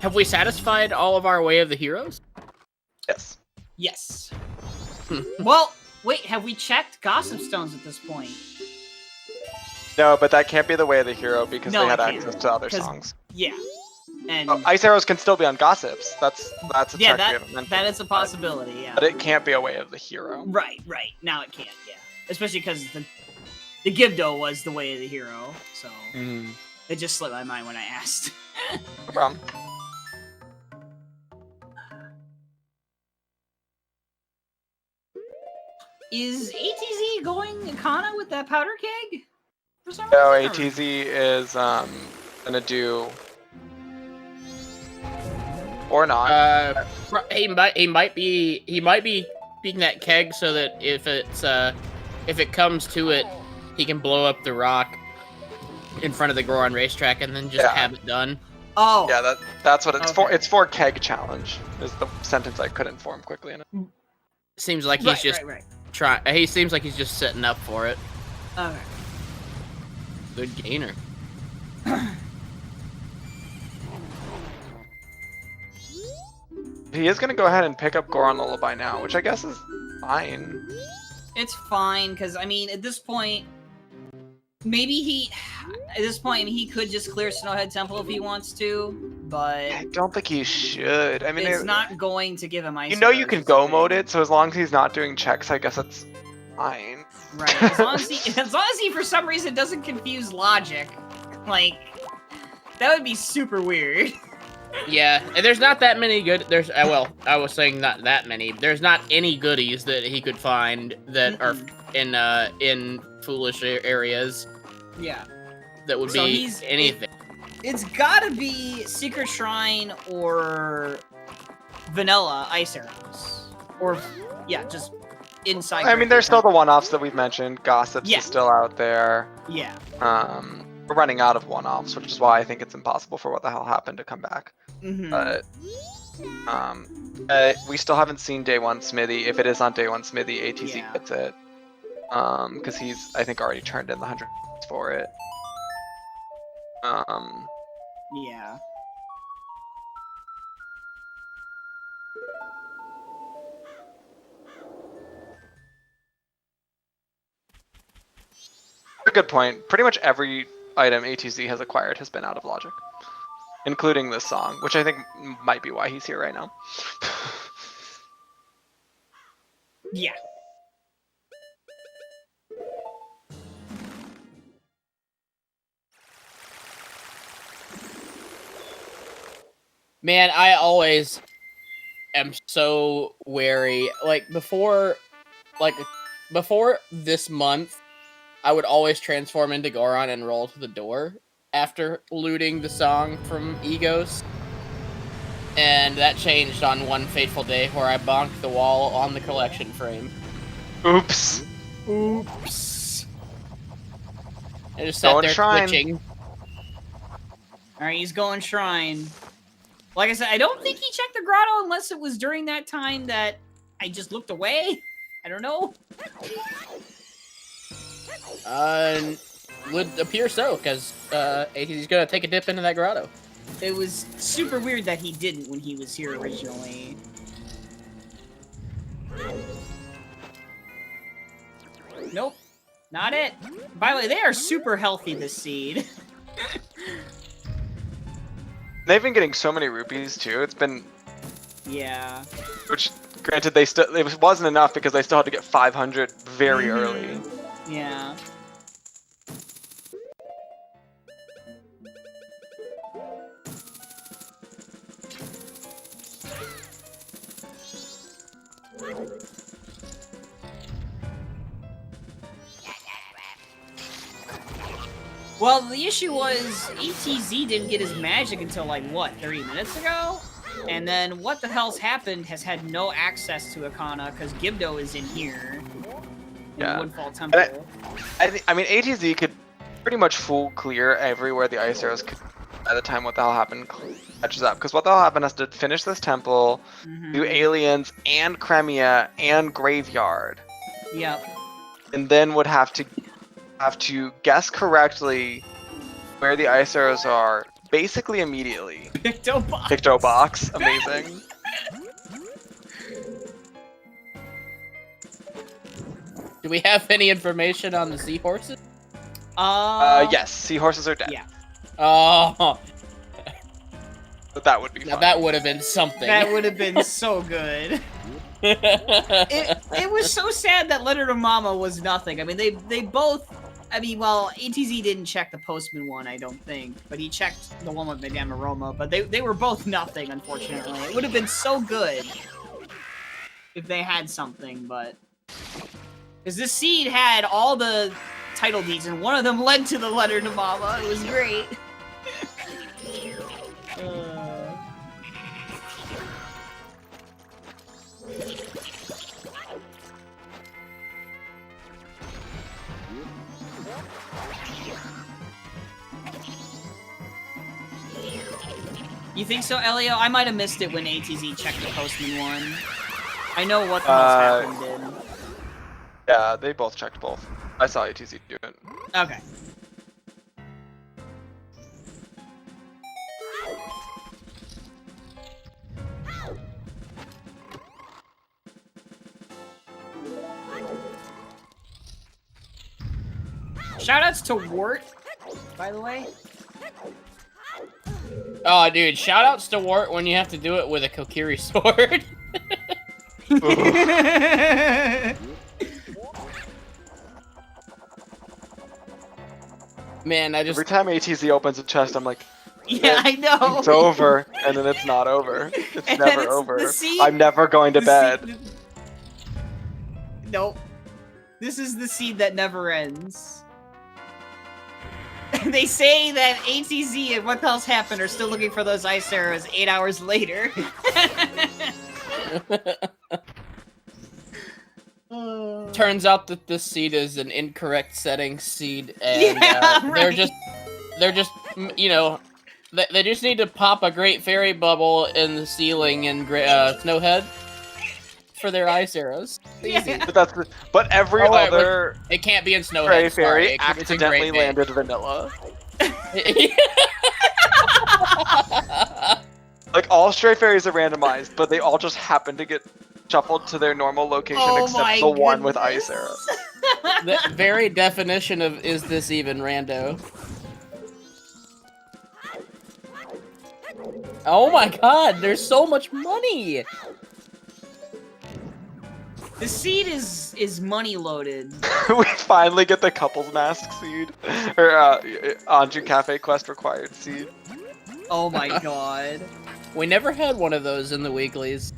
Have we satisfied all of our Way of the Heroes? Yes. Yes. Well, wait, have we checked Gossip Stones at this point? No, but that can't be the way of the hero because No, they had it can't, access to other 'cause- songs. Yeah. And Oh, ice arrows can still be on gossips. That's a yeah, check we haven't mentioned. that is a possibility, yeah. But it can't be a way of the hero. Right. Now it can't, yeah. Especially because the Gibdo was the way of the hero, so it just slipped my mind when I asked. No problem. Is ATZ going Kana with that powder keg? For some No, reason, or- ATZ is gonna do or not. He might be being that keg so that if it comes to it, he can blow up the rock in front of the Goron racetrack and then just have it done. Oh. Yeah, that's what it's for. Okay. It's for keg challenge. Is the sentence I couldn't form quickly enough. Seems like he's just right. He seems like he's just setting up for it. Okay. Good gainer. He is gonna go ahead and pick up Goron Lullaby now, which I guess is fine. It's fine, because, I mean, at this point, maybe he could just clear Snowhead Temple if he wants to, but... I don't think he should. I mean, it's not going to give him ice. You know you can go mode it, so as long as he's not doing checks, I guess it's fine. Right, as long as he for some reason doesn't confuse logic, like, that would be super weird. Yeah, and there's not that many good. Well, I was saying not that many. There's not any goodies that he could find that are in foolish areas. Yeah, that would be anything. It's gotta be Secret Shrine or Vanilla Ice Arrows, or yeah, just inside. I mean, there's still the one-offs that we've mentioned. Gossips is still out there. Yeah. We're running out of one-offs, which is why I think it's impossible for What the Hell Happened to come back. But we still haven't seen Day One Smithy. If it is on Day One Smithy, ATZ gets it. Because he's, I think, already turned in the 100 for it. Yeah. A good point. Pretty much every item ATZ has acquired has been out of logic, including this song, which I think might be why he's here right now. Yeah. Man, I always am so wary. Like before this month, I would always transform into Goron and roll to the door after looting the song from Egos. And that changed on one fateful day where I bonked the wall on the collection frame. Oops. Oops. I just sat there twitching. Alright, he's going Shrine. Like I said, I don't think he checked the grotto unless it was during that time that I just looked away. I don't know. Would appear so, because he's gonna take a dip into that grotto. It was super weird that he didn't when he was here originally. Nope, not it. By the way, they are super healthy, this seed. They've been getting so many rupees too. It's been... Yeah. Which, granted, it wasn't enough because they still had to get 500 very early. Yeah. Well, the issue was ATZ didn't get his magic until like, what, 30 minutes ago? And then What the Hell's Happened has had no access to Akana because Gibdo is in here. In Woodfall Temple. I mean, ATZ could pretty much full clear everywhere the Ice Arrows could by the time What the Hell Happened catches up. Because What the Hell Happened has to finish this temple, do Aliens, and Cremia, and Graveyard. Yep. And then would have to guess correctly where the Ice Arrows are basically immediately. Picto Box. Picto Box. Amazing. Do we have any information on the seahorses? Yes, seahorses are dead. Yeah. Oh. But that would be now fun. that would have been something. That would have been so good. It was so sad that Letter to Mama was nothing. I mean, they both... I mean, well, ATZ didn't check the Postman one, I don't think. But he checked the one with Madame Aroma. But they were both nothing, unfortunately. It would have been so good if they had something, but... Because this seed had all the title deeds, and one of them led to the Letter to Mama. It was great. You think so, Elio? I might have missed it when ATZ checked the Postman one. I know what the hell's happened in. Yeah, they both checked both. I saw ATZ do it. Okay. Shoutouts to Wart, by the way. Oh, dude, shoutouts to Wart when you have to do it with a Kokiri sword. Man, Every time ATZ opens a chest, I'm like, yeah, I know. It's over, and then it's not over. It's And never it's over. the seed- I'm never going to bed. Nope. This is the seed that never ends. They say that ATZ and What the Hell's Happened are still looking for those ice arrows 8 hours later. Turns out that this seed is an incorrect setting seed, and Yeah, they're just, you know, they just need to pop a Great Fairy bubble in the ceiling in Snowhead for their ice arrows. Easy. But every other it can't be in Snowhead. Stray Fairy Sorry, accidentally landed vanilla. Like, all Stray Fairies are randomized, but they all just happen to get shuffled to their normal location except the one with ice arrows. The very definition of is this even rando? Oh my god, there's so much money! The seed is money loaded. We finally get the couples mask seed. Or, Anju Cafe quest required seed. Oh my god. We never had one of those in the weeklies.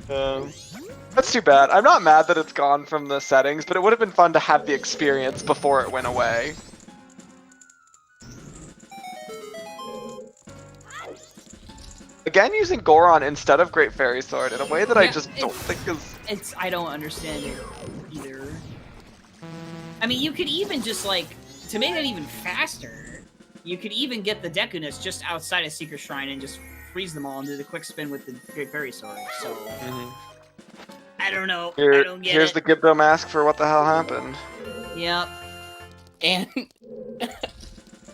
That's too bad. I'm not mad that it's gone from the settings, but it would have been fun to have the experience before it went away. Again, using Goron instead of Great Fairy Sword in a way that I just don't think is... I don't understand it either. I mean, you could even just, like, to make it even faster, you could even get the Dekunus just outside of Secret Shrine and just freeze them all and do the quick spin with the Great Fairy Sword, so... I don't know. I don't get here's it. the Gibbo mask for what the hell happened. Yep. And...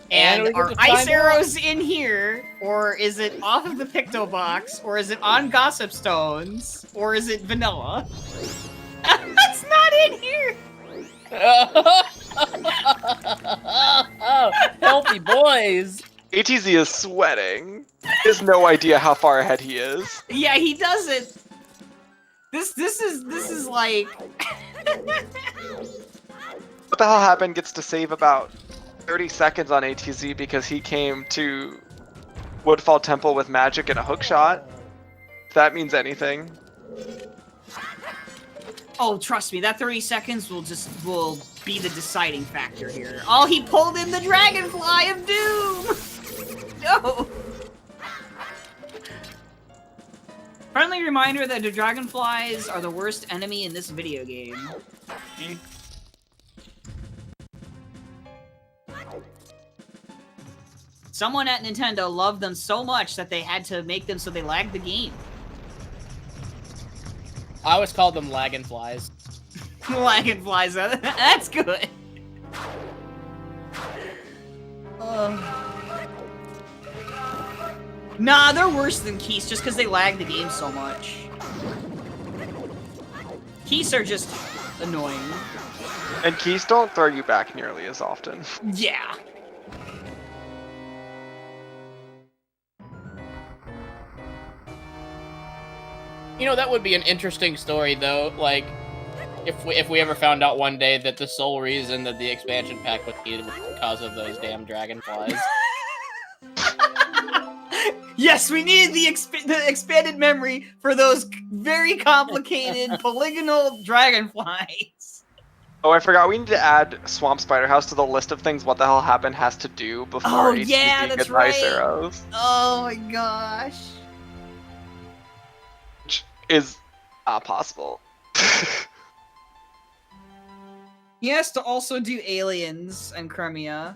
And are ice arrows in here, or is it off of the Picto box, or is it on Gossip Stones, or is it vanilla? That's not in here! Oh, healthy boys! ATZ is sweating. He has no idea how far ahead he is. Yeah, he doesn't. This is like... What the hell happened gets to save about 30 seconds on ATZ because he came to Woodfall Temple with magic and a hookshot. If that means anything. Oh, trust me, that 30 seconds will be the deciding factor here. Oh, he pulled in the Dragonfly of Doom! No! Friendly reminder that the Dragonflies are the worst enemy in this video game. Someone at Nintendo loved them so much that they had to make them so they lagged the game. I always called them Lagonflies. Lagonflies, that's good. Nah, they're worse than Keys just because they lag the game so much. Keys are just annoying. And keys don't throw you back nearly as often. Yeah. You know, that would be an interesting story, though. Like, if we ever found out one day that the sole reason that the expansion pack was needed was because of those damn dragonflies. Yes, we needed the expanded memory for those very complicated polygonal dragonflies. Oh, I forgot. We need to add Swamp Spider House to the list of things What the Hell Happened has to do before HTC gets ice arrows. Oh my gosh. Which is possible. He has to also do Aliens and Crimea.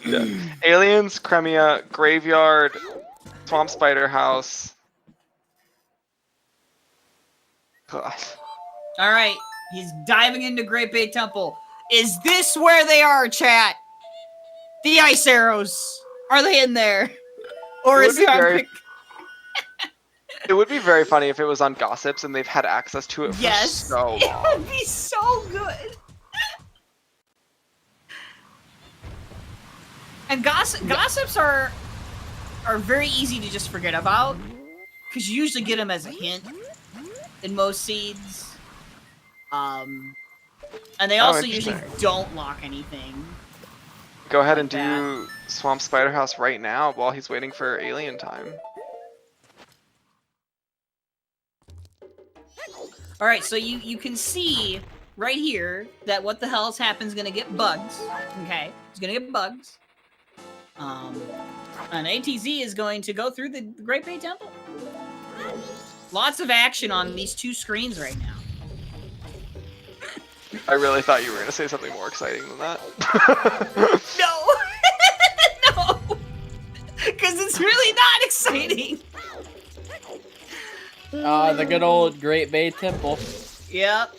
Yeah. Aliens, Crimea, Graveyard, Swamp Spider House. God. Alright, he's diving into Great Bay Temple. Is this where they are, chat? The ice arrows. Are they in there? Or is it on It would be very funny if it was on Gossips and they've had access to it for so long. It would be so good. And gossips are very easy to just forget about, because you usually get them as a hint in most seeds. And they also usually don't lock anything. Go ahead and do Swamp Spider House right now while he's waiting for alien time. Alright, so you can see right here that what the hell's happened is gonna get bugs. Okay? It's gonna get bugs. And ATZ is going to go through the Great Bay Temple. Lots of action on these two screens right now. I really thought you were going to say something more exciting than that. No! No! Because it's really not exciting. The good old Great Bay Temple. Yep.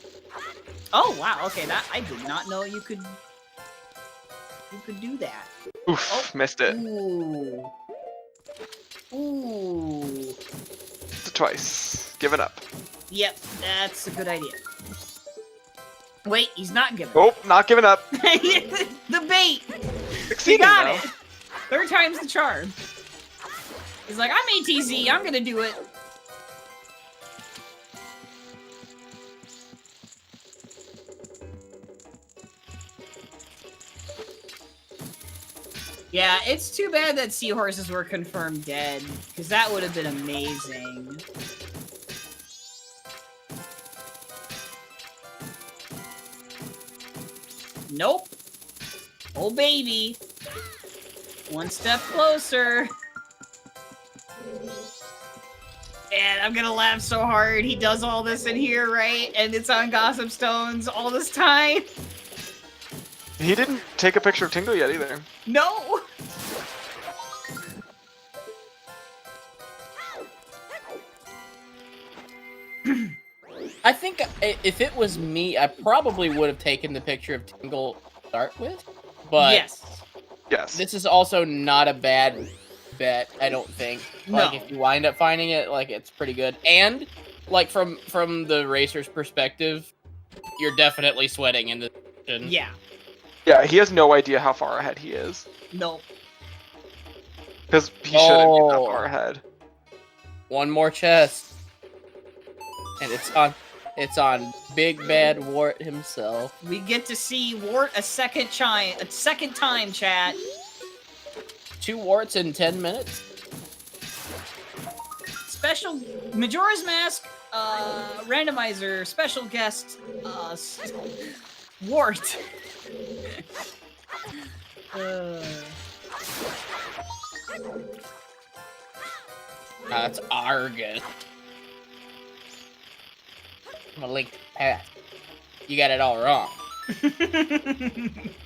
Oh, wow. Okay, that I did not know you could do that. Oof, missed it. Ooh. Ooh. Twice. Give it up. Yep, that's a good idea. Wait, he's not giving up. Oh, not giving up. The bait! Succeeding, he got though. it! Third time's the charm. He's like, I'm ATZ, I'm gonna do it. Yeah, it's too bad that seahorses were confirmed dead, because that would have been amazing. Nope. Oh, baby. One step closer. And I'm gonna laugh so hard. He does all this in here, right? And it's on Gossip Stones all this time. He didn't take a picture of Tingle yet either. No! I think if it was me, I probably would have taken the picture of Tingle to start with. But yes, this is also not a bad bet, I don't think. Like, if you wind up finding it, like, it's pretty good. And, like, from the racer's perspective, you're definitely sweating in this position. Yeah. Yeah, he has no idea how far ahead he is. Nope. Because he shouldn't be that far ahead. One more chest. And it's on Big Bad Wart himself. We get to see Wart a second time, chat. 2 warts in 10 minutes. Special Majora's Mask, randomizer, special guest, Wart. That's Argus. I'm gonna link the path. You got it all wrong.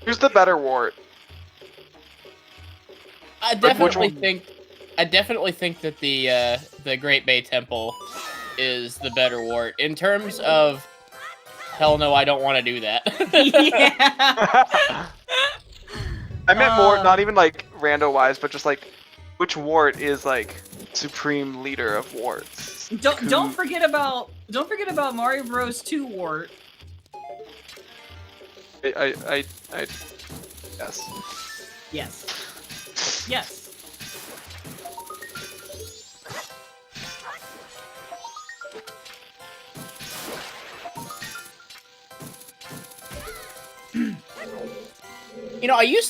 Who's the better Wart? I definitely think that the Great Bay Temple is the better Wart in terms of. Hell no, I don't want to do that. Yeah. I meant more, not even like rando-wise, but just like which Wart is like supreme leader of warts. Don't forget about Mario Bros 2 Wart. I Yes. Yes. You know, I used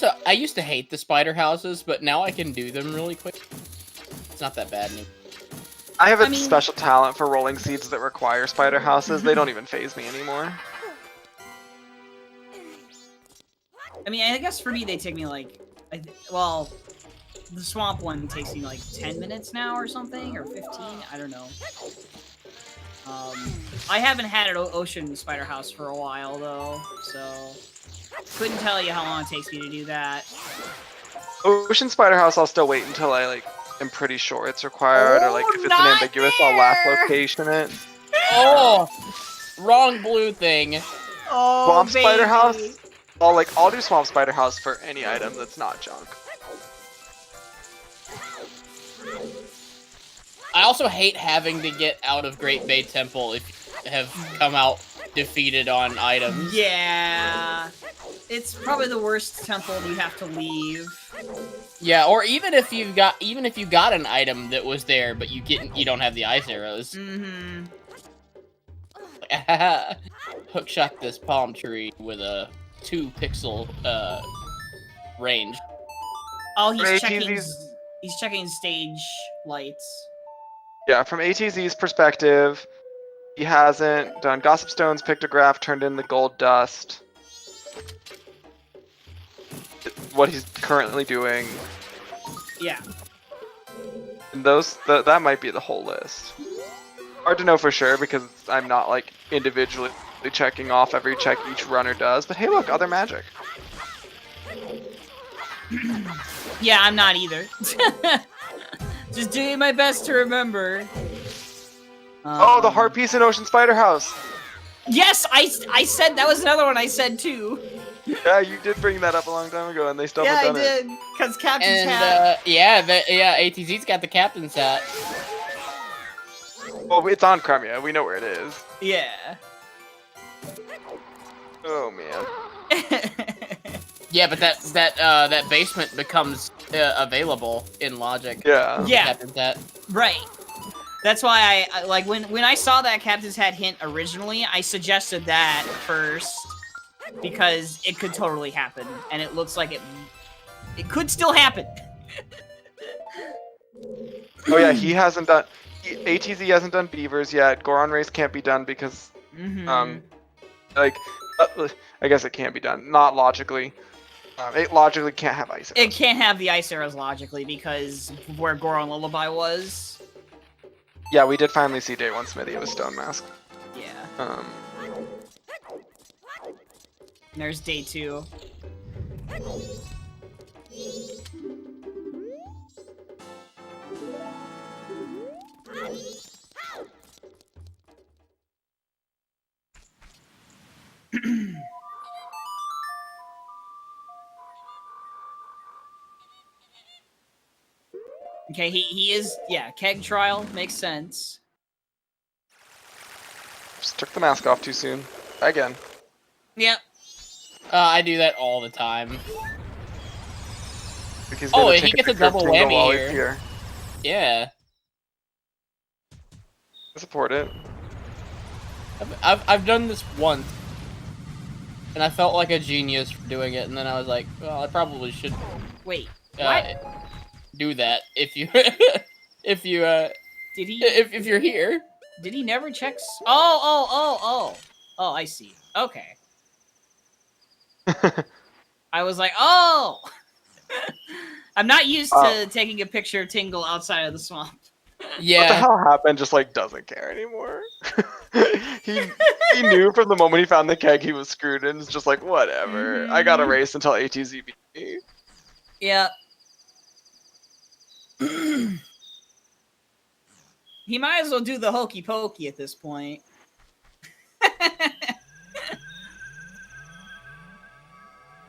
to hate the spider houses, but now I can do them really quick. It's not that bad anymore. I have a special talent for rolling seeds that require spider houses. They don't even phase me anymore. I mean, I guess for me, they take me like, well, the swamp one takes me like 10 minutes now or something, or 15, I don't know. I haven't had an ocean spider house for a while though, so couldn't tell you how long it takes me to do that. Ocean spider house, I'll still wait until I like am pretty sure it's required, or like if it's an ambiguous, I'll last location it. Oh, wrong blue thing. Oh, Swamp spider house. I'll do swamp spider house for any item that's not junk. I also hate having to get out of Great Bay Temple if you have come out defeated on items. Yeah. It's probably the worst temple you have to leave. Yeah, or even if you got an item that was there, but you don't have the ice arrows. Mm-hmm. Hookshot this palm tree with a 2-pixel range. Oh, he's From checking. ATZ's He's checking stage lights. Yeah, from ATZ's perspective, he hasn't done Gossip Stones, Pictograph, turned in the gold dust. What he's currently doing. Yeah. And that might be the whole list. Hard to know for sure because I'm not like individually checking off every check each runner does. But hey, look, other magic. Yeah, I'm not either. Just doing my best to remember. Oh, the heart piece in Ocean Spider House. Yes, I said that was another one I said too. Yeah, you did bring that up a long time ago, and they still haven't done it. Yeah, I did. Because Captain's And hat. ATZ's got the captain's hat. Well, it's on Crimea. We know where it is. Yeah. Oh man. Yeah, but that basement becomes available in Logic. Yeah. Yeah. Captain's hat. Right. That's why I like when I saw that Captain's hat hint originally, I suggested that first because it could totally happen, and it looks like it could still happen. Oh yeah, he hasn't done. ATZ hasn't done beavers yet. Goron race can't be done because like I guess it can't be done. Not logically. It logically can't have ice arrows. It can't have the ice arrows logically because where Goron Lullaby was. Yeah, we did finally see Day 1 Smithy with Stone Mask. Yeah. And there's Day 2. Okay, he is, yeah, keg trial, makes sense. Just took the mask off too soon. Again. Yep. I do that all the time. Because Oh, he gets a double whammy while here. he's here. Yeah. I support it. I've done this once. And I felt like a genius for doing it, and then I was like, well, I probably should Wait, what? do that if you if you Did he? if you're here. Did he never check? Oh, I see. Okay. I was like, oh! I'm not used to taking a picture of Tingle outside of the swamp. Yeah. What the hell happened? Just like doesn't care anymore. he knew from the moment he found the keg he was screwed and it's just like whatever. I got a race until ATZ beat me. Yeah. He might as well do the hokey pokey at this point.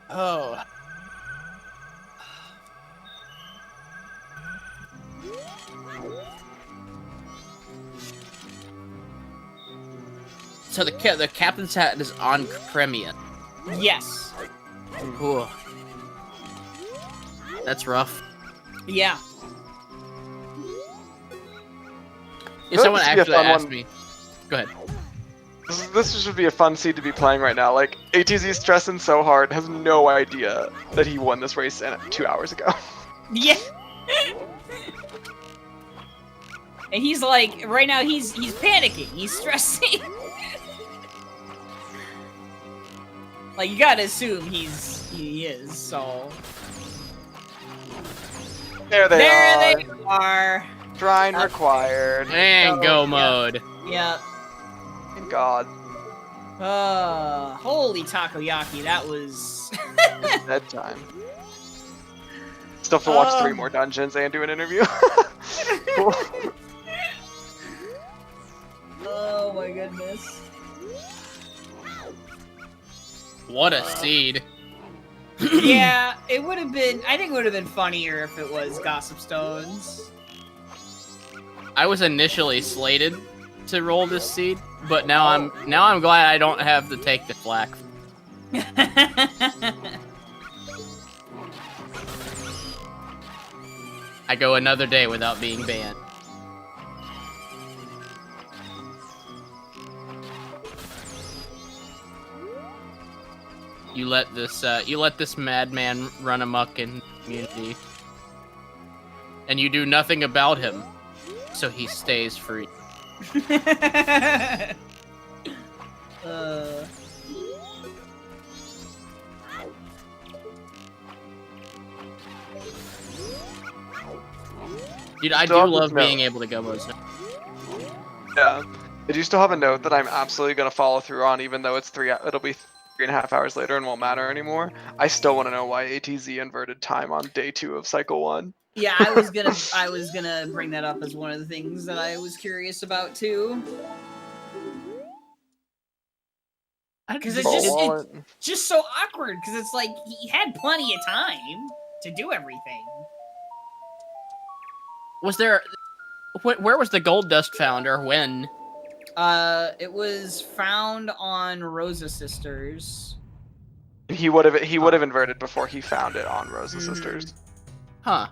Oh. So the captain's hat is on Crimea. Yes. Ooh. That's rough. Yeah. If someone actually asked me, go ahead. This should be a fun seed to be playing right now. Like ATZ's stressing so hard, has no idea that he won this race 2 hours ago. Yeah. And he's like, right now he's panicking. He's stressing. Like you gotta assume he is. So There they are. Shrine required. And go yeah. mode. Yeah. Thank God. Holy takoyaki, that was Dead time. Still have to watch 3 more dungeons and do an interview. Oh my goodness. What a seed. Yeah, it would have been. I think it would have been funnier if it was Gossip Stones. I was initially slated to roll this seed, but now I'm glad I don't have to take the flak. I go another day without being banned. You let this madman run amok in the community, and you do nothing about him, so he stays free. Dude, I do love being able to go most. Yeah. I do still have a note that I'm absolutely gonna follow through on, even though it'll be 3.5 hours later and won't matter anymore. I still want to know why ATZ inverted time on day 2 of cycle 1. Yeah, I was gonna bring that up as one of the things that I was curious about too. Because it's just so awkward. Because it's like he had plenty of time to do everything. Was there? Where was the gold dust found, or when? It was found on Rosa Sisters. He would have inverted before he found it on Rosa Sisters. Huh.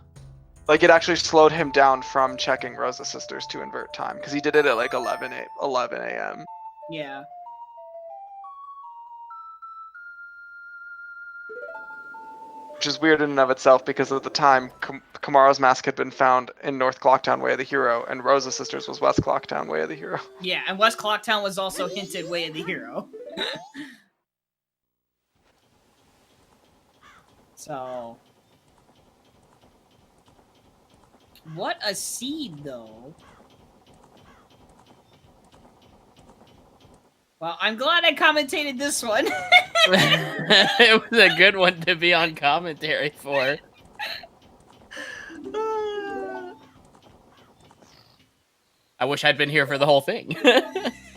Like, it actually slowed him down from checking Rosa Sisters to invert time, because he did it at like 11 a.m. Yeah. Which is weird in and of itself, because at the time, Kamaro's mask had been found in North Clocktown, Way of the Hero, and Rosa Sisters was West Clocktown, Way of the Hero. Yeah, and West Clocktown was also hinted Way of the Hero. So... What a seed, though. Well, I'm glad I commentated this one. It was a good one to be on commentary for. I wish I'd been here for the whole thing.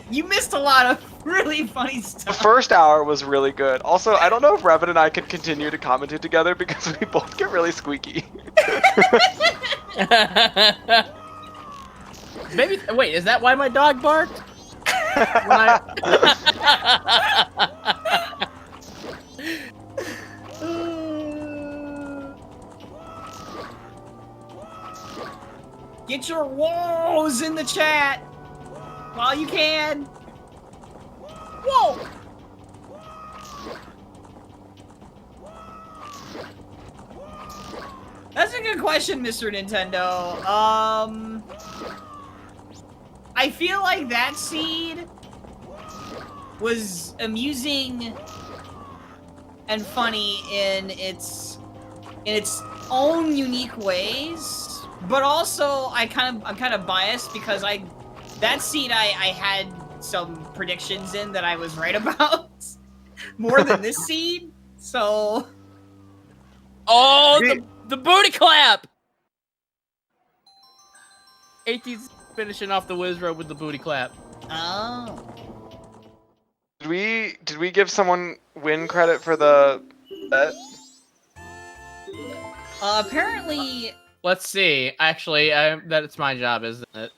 You missed a lot of really funny stuff. The first hour was really good. Also, I don't know if Revit and I could continue to commentate together because we both get really squeaky. Maybe. Wait, is that why my dog barked? Get your woes in the chat while you can. Whoa! That's a good question, Mr. Nintendo. I feel like that seed was amusing and funny in its own unique ways, but also I'm kind of biased because that seed I had some predictions in that I was right about more than this seed. So, the booty clap. AT's finishing off the whiz road with the booty clap. Oh. Did we give someone win credit for the bet? Apparently. Let's see. Actually, that it's my job, isn't it?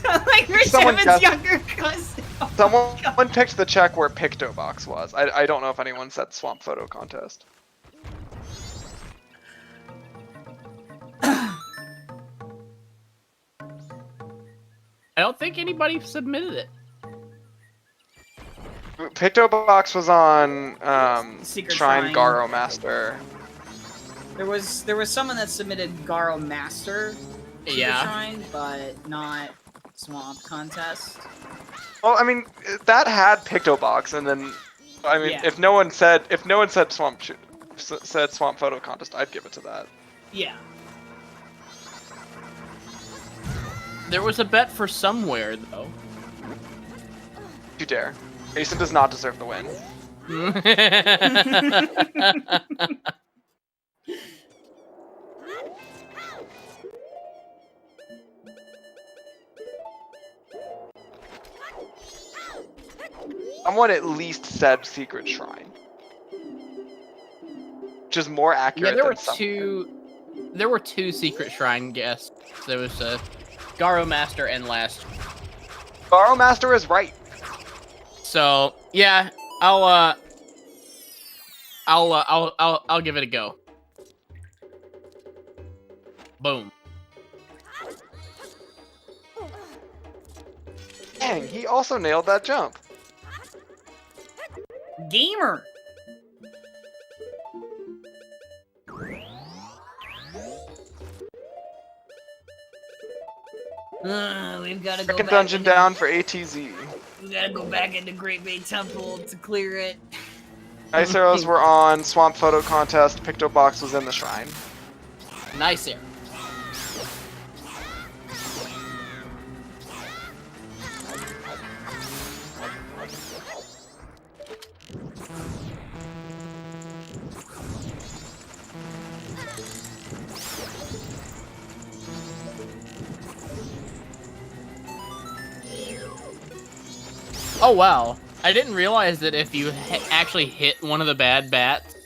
Like Seven's younger cousin. Someone picked the check where Pictobox was. I don't know if anyone said Swamp Photo Contest. I don't think anybody submitted it. Pictobox was on Secret Shrine Garo Master. There was someone that submitted Garo Master to the Shrine, but not Swamp Contest. Well, I mean, that had Pictobox, and then I mean, if no one said Swamp Photo Contest, I'd give it to that. Yeah. There was a bet for somewhere, though. You dare. Jason does not deserve the win. Someone at least said Secret Shrine. Which is more accurate there than were There were two Secret Shrine guests. There was Garo Master and Last. Garo Master is right. So yeah, I'll give it a go. Boom. Dang, he also nailed that jump. Gamer. We've got to go Second back dungeon into, down for ATZ. We gotta go back into Great Bay Temple to clear it. Ice arrows were on, swamp photo contest, Picto Box was in the shrine. Nice arrow. Oh wow, I didn't realize that if you actually hit one of the bad bats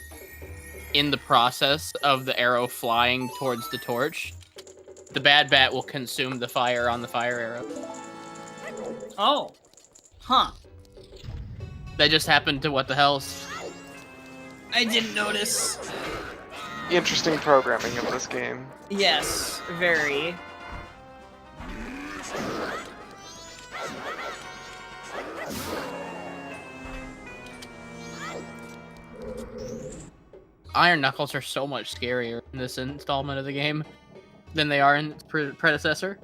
in the process of the arrow flying towards the torch, the bad bat will consume the fire on the fire arrow. Oh. Huh. That just happened to What the Hells. I didn't notice. Interesting programming of this game. Yes, very. Iron Knuckles are so much scarier in this installment of the game than they are in its predecessor.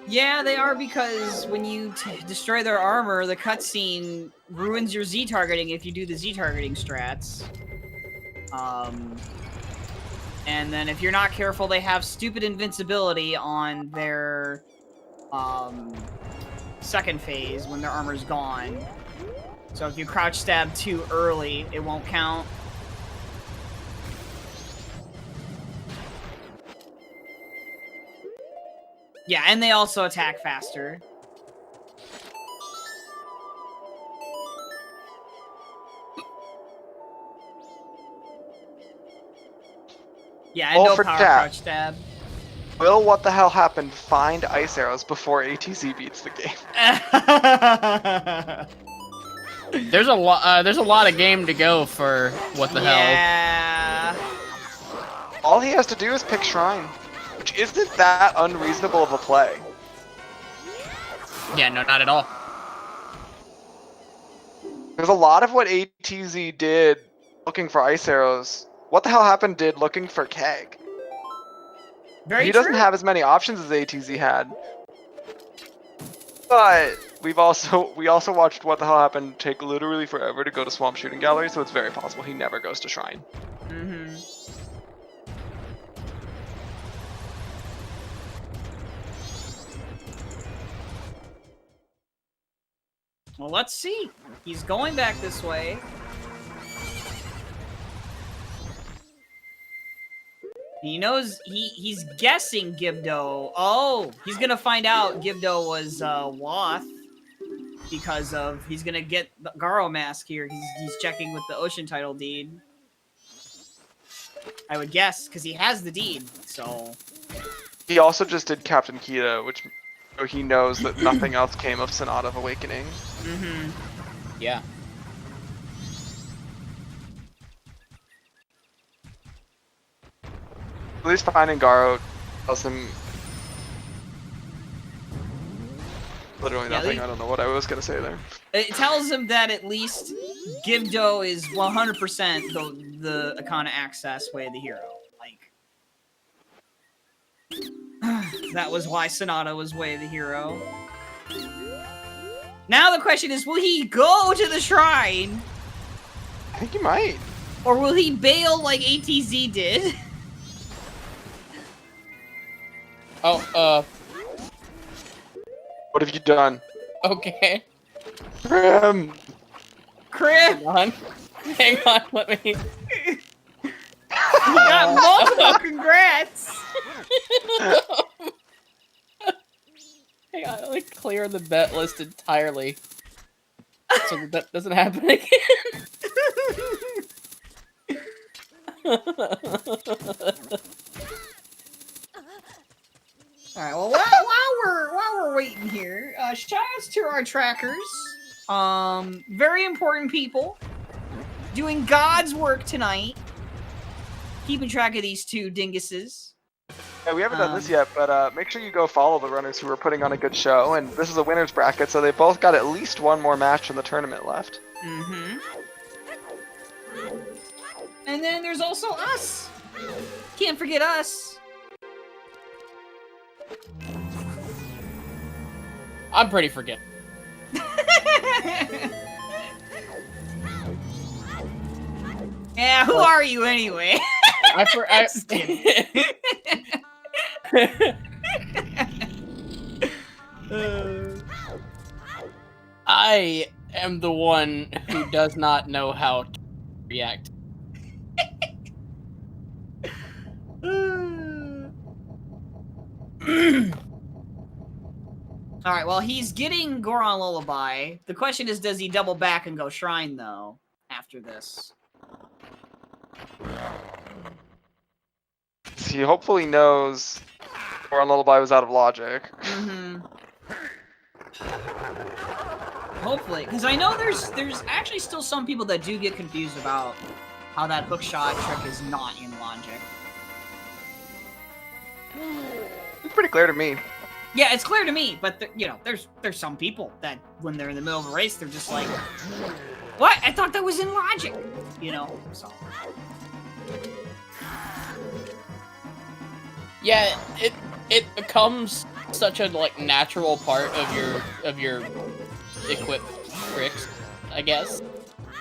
Yeah, they are, because when you destroy their armor, the cutscene ruins your Z-targeting if you do the Z-targeting strats. And then if you're not careful, they have stupid invincibility on their second phase when their armor's gone. So if you crouch stab too early, it won't count. Yeah, and they also attack faster. Yeah, and no power crouch stab. Will What the Hell Happened find ice arrows before ATZ beats the game? There's a lot of game to go for What the Hell. Yeah. All he has to do is pick Shrine, which isn't that unreasonable of a play. Yeah, no, not at all. There's a lot of what ATZ did looking for ice arrows. What the Hell Happened did looking for keg. He doesn't have as many options as ATZ had. But we also watched What the Hell Happened take literally forever to go to Swamp Shooting Gallery, so it's very possible he never goes to Shrine. Mm-hmm. Well, let's see. He's going back this way. He knows he's guessing Gibdo. Oh, he's gonna find out Gibdo was Wath because of he's gonna get the Garo mask here. He's checking with the ocean title deed. I would guess because he has the deed. So he also just did Captain Kita, which he knows that nothing else came of Sonata of Awakening. Mm-hmm. Yeah. At least finding Garo tells him literally nothing. I don't know what I was gonna say there. It tells him that at least Gibdo is 100% the Akana Access way of the hero. Like, that was why Sonata was way of the hero. Now the question is, will he go to the shrine? I think he might. Or will he bail like ATZ did? Oh, What have you done? okay. Grim! Crib! Hang on, let me... You got multiple congrats! Hang on, let me clear the bet list entirely. So that doesn't happen again. Alright, well, while we're waiting here, shoutouts to our trackers. Very important people. Doing God's work tonight. keeping track of these two dinguses. Yeah, we haven't done this yet, but make sure you go follow the runners who are putting on a good show. And this is a winner's bracket, so they both got at least one more match in the tournament left. Mm-hmm. And then there's also us. Can't forget us. I'm pretty forgetful. Yeah, who are you anyway? Just kidding. I am the one who does not know how to react. Alright, well, he's getting Goron Lullaby. The question is, does he double back and go Shrine, though, after this? He hopefully knows Goron Lullaby was out of logic. Mm-hmm. Hopefully, because I know there's actually still some people that do get confused about how that hookshot trick is not in logic. It's pretty clear to me. Yeah, it's clear to me, but you know, there's some people that when they're in the middle of a race, they're just like, "What? I thought that was in logic," you know. So. Yeah, it becomes such a like natural part of your equip tricks, I guess,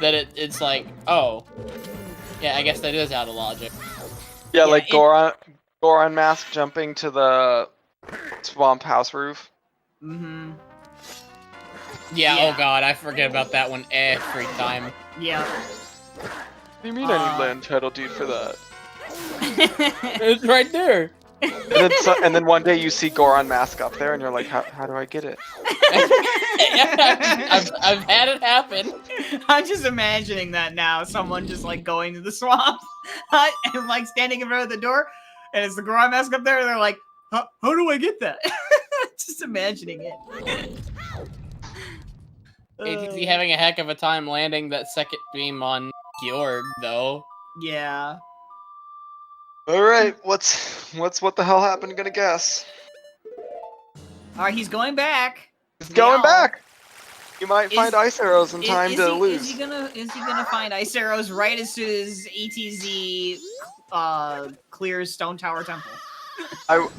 that it's like, oh, yeah, I guess that is out of logic. Yeah, like Goron mask jumping to the swamp house roof. Mm-hmm. Yeah, oh god, I forget about that one every time. Yeah. What do you mean I need land title deed for that? It's right there. And then one day you see Goron mask up there and you're like, how do I get it? I've had it happen. I'm just imagining that now. Someone just like going to the swamp hut and like standing in front of the door, and it's the Goron mask up there, and they're like, how do I get that? Just imagining it. ATT having a heck of a time landing that second beam on Georg, though. Yeah. All right, what's what the hell happened? Gonna guess. All right, he's going back. He's going back. You might find ice arrows in time to lose. Is he gonna find ice arrows right as soon as ATZ clears Stone Tower Temple?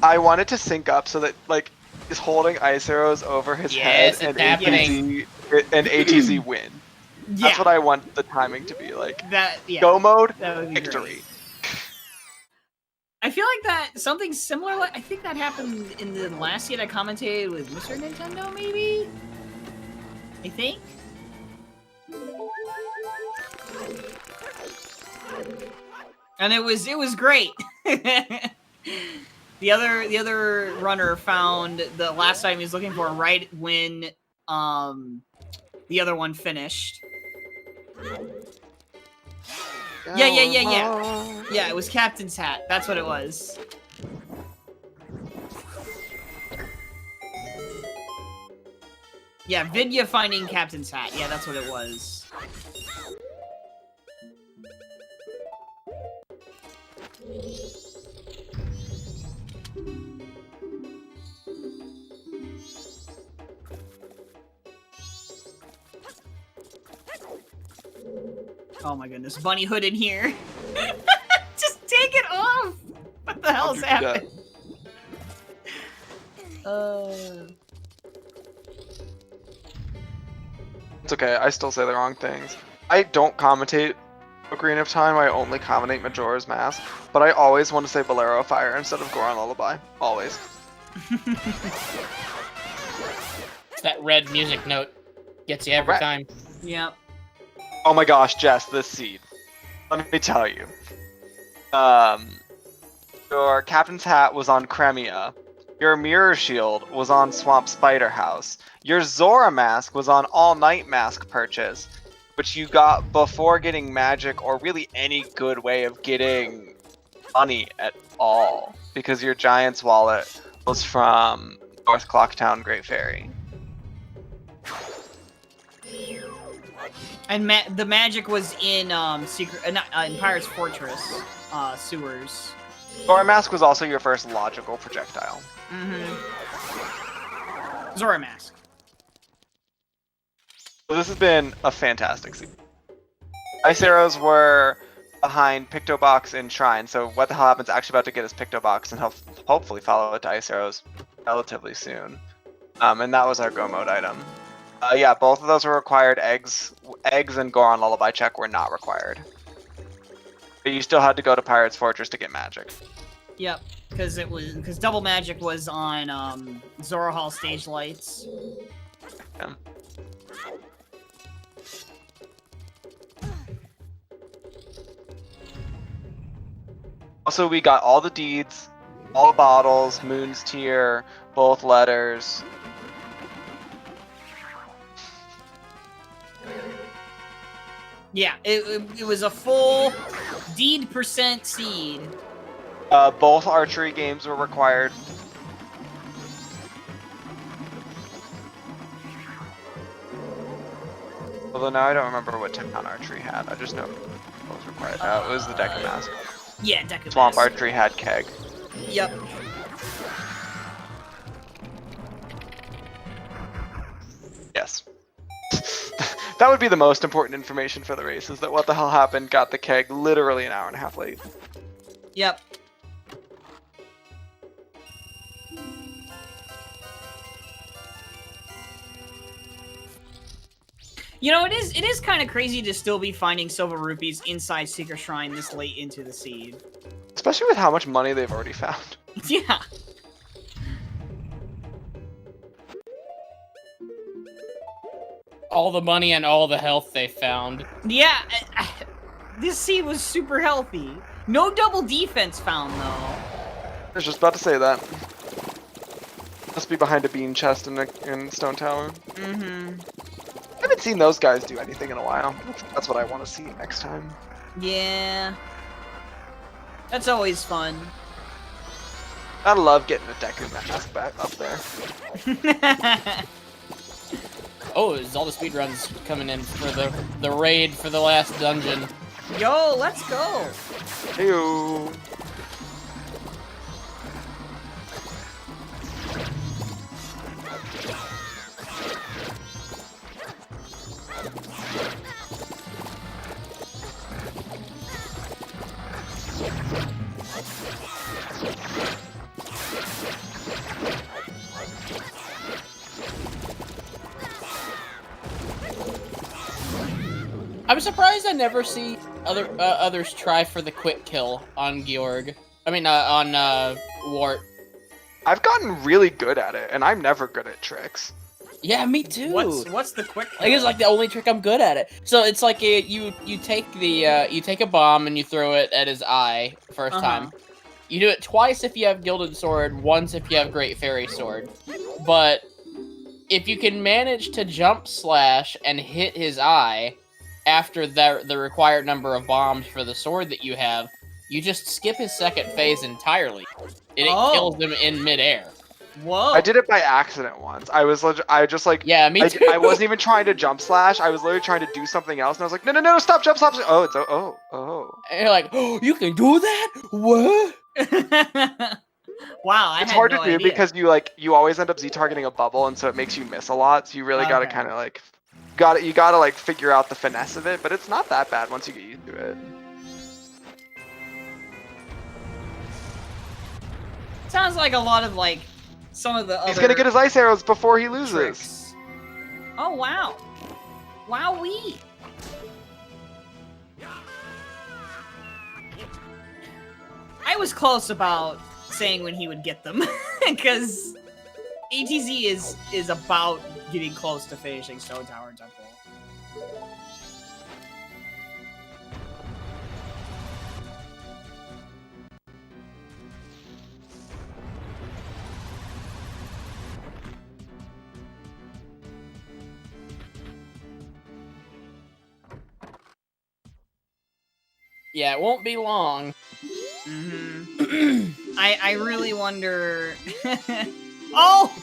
I wanted to sync up so that like he's holding ice arrows over his head and ATZ win. Yeah. That's what I want the timing to be like. Go mode, victory. great. I feel like that something similar. I think that happened in the last seed I commentated with Mr. Nintendo, maybe. I think. And it was great. The other runner found the last item he was looking for right when the other one finished. Yeah. Yeah, it was Captain's Hat. That's what it was. Yeah, Vidya finding Captain's Hat. Yeah, that's what it was. Oh my goodness, bunny hood in here. Just take it off! What the hell's happening? It's okay, I still say the wrong things. I don't commentate Ocarina of Time, I only commentate Majora's Mask, but I always want to say Bolero of Fire instead of Goron Lullaby. Always. That red music note gets you every time. Yep. Oh my gosh, Jess, this seed. Let me tell you. Your Captain's Hat was on Cremia. Your Mirror Shield was on Swamp Spider House. Your Zora Mask was on All Night Mask purchase, which you got before getting magic or really any good way of getting money at all, because your Giant's Wallet was from North Clocktown Great Fairy. And the magic was in in Pirate's Fortress. sewers. Zora Mask was also your first logical projectile. Zora Mask. So this has been a fantastic season. Ice arrows were behind Pictobox and Shrine, so what the hell happens actually about to get us Pictobox and hopefully follow it to Ice arrows relatively soon. And that was our Go Mode item. Yeah, both of those were required. Eggs and Goron Lullaby Check were not required. But you still had to go to Pirate's Fortress to get magic. Yep, because double magic was on Zora Hall stage lights. Yeah. Also, we got all the deeds, all bottles, Moon's Tear, both letters. Yeah, it was a full deed percent seed. Both archery games were required. Although now I don't remember what town archery had. I just know it was required. It was the Deca Mask. Yeah, Deca Swamp Mask. archery had keg. Yep. Yes. That would be the most important information for the race, is that what the hell happened got the keg literally an hour and a half late. Yep. You know, it is kind of crazy to still be finding silver rupees inside Secret Shrine this late into the seed. Especially with how much money they've already found. Yeah. All the money and all the health they found. Yeah, this seed was super healthy. No double defense found, though. I was just about to say that. Must be behind a bean chest in Stone Tower. I haven't seen those guys do anything in a while. That's what I want to see next time. Yeah. That's always fun. I love getting a Deku Mask back up there. Oh, ZeldaSpeedRuns coming in for the raid for the last dungeon. Yo, let's go! Ew. I'm surprised I never see others try for the quick kill on Georg. I mean, on Wart. I've gotten really good at it, and I'm never good at tricks. Yeah, me too. What's the quick kill? I guess like the only trick I'm good at it. So it's like you take a bomb and you throw it at his eye first time. You do it twice if you have Gilded Sword, once if you have Great Fairy Sword. But if you can manage to jump slash and hit his eye after the required number of bombs for the sword that you have, you just skip his second phase entirely. And it kills him in midair. Whoa! I did it by accident once. I just like, yeah, me too. I wasn't even trying to jump slash. I was literally trying to do something else, and I was like, no, stop, jump, stop. Oh, it's oh. And you're like, oh, you can do that? What? Wow, it's hard to do because you always end up Z-targeting a bubble, and so it makes you miss a lot. So you really gotta kind of like, you gotta like figure out the finesse of it. But it's not that bad once you get used to it. Sounds like a lot of like some of the other. He's gonna get his ice arrows before he loses. Tricks. Oh wow! Wowee! I was close about saying when he would get them, because ATZ is about getting close to finishing Stone Tower Temple. Yeah, it won't be long. I really wonder. Oh, he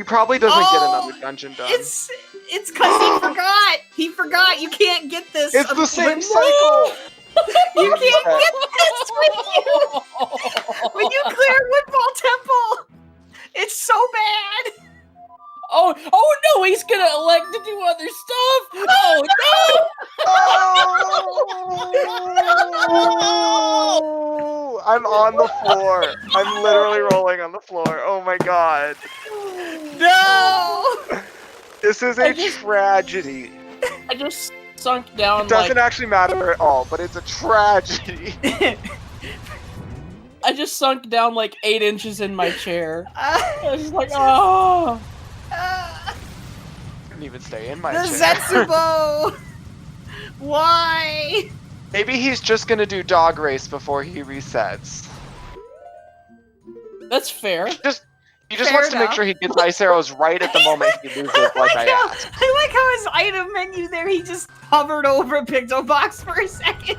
probably doesn't get another dungeon done. It's because he forgot. He forgot. You can't get this. It's the same cycle. You can't get this when you clear Woodball Temple. It's so bad. Oh no, he's gonna elect to do other stuff. Oh Oh! I'm on the floor. I'm literally rolling on the floor. Oh my god. No. This is a tragedy. I just sunk down. It doesn't actually matter at all, but it's a tragedy. I just sunk down like 8 inches in my chair. I was just like, oh. Couldn't even stay in my The chair. Zetsubo. Why? Maybe he's just gonna do dog race before he resets. That's fair. He just Fair wants to make enough. sure he gets ice arrows right at the moment he loses, like I asked. I like how his item menu there, he just hovered over a Picto Box for a second.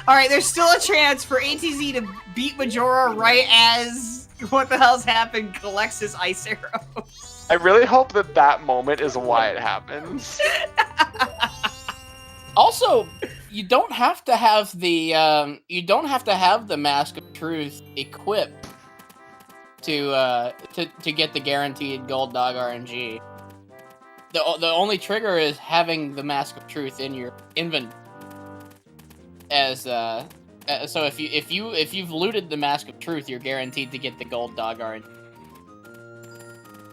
Alright, there's still a chance for ATZ to beat Majora right as what the hell's happened collects his ice arrows. I really hope that that moment is why it happens. Also, you don't have to have the Mask of Truth equipped to get the guaranteed Gold Dog RNG. The only trigger is having the Mask of Truth in your inventory. So if you've looted the Mask of Truth, you're guaranteed to get the Gold Dog RNG.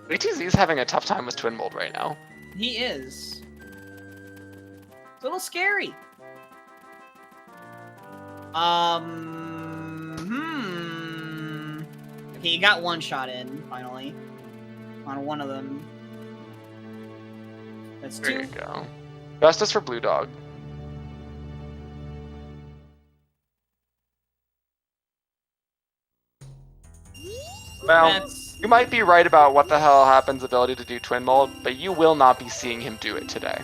ATZ's having a tough time with Twin Mold right now. He is. It's a little scary. Okay, you got one shot in, finally. On one of them. That's There two. you go. Justice for Blue Dog. Well, That's... you might be right about what the hell happens ability to do Twin Mold, but you will not be seeing him do it today.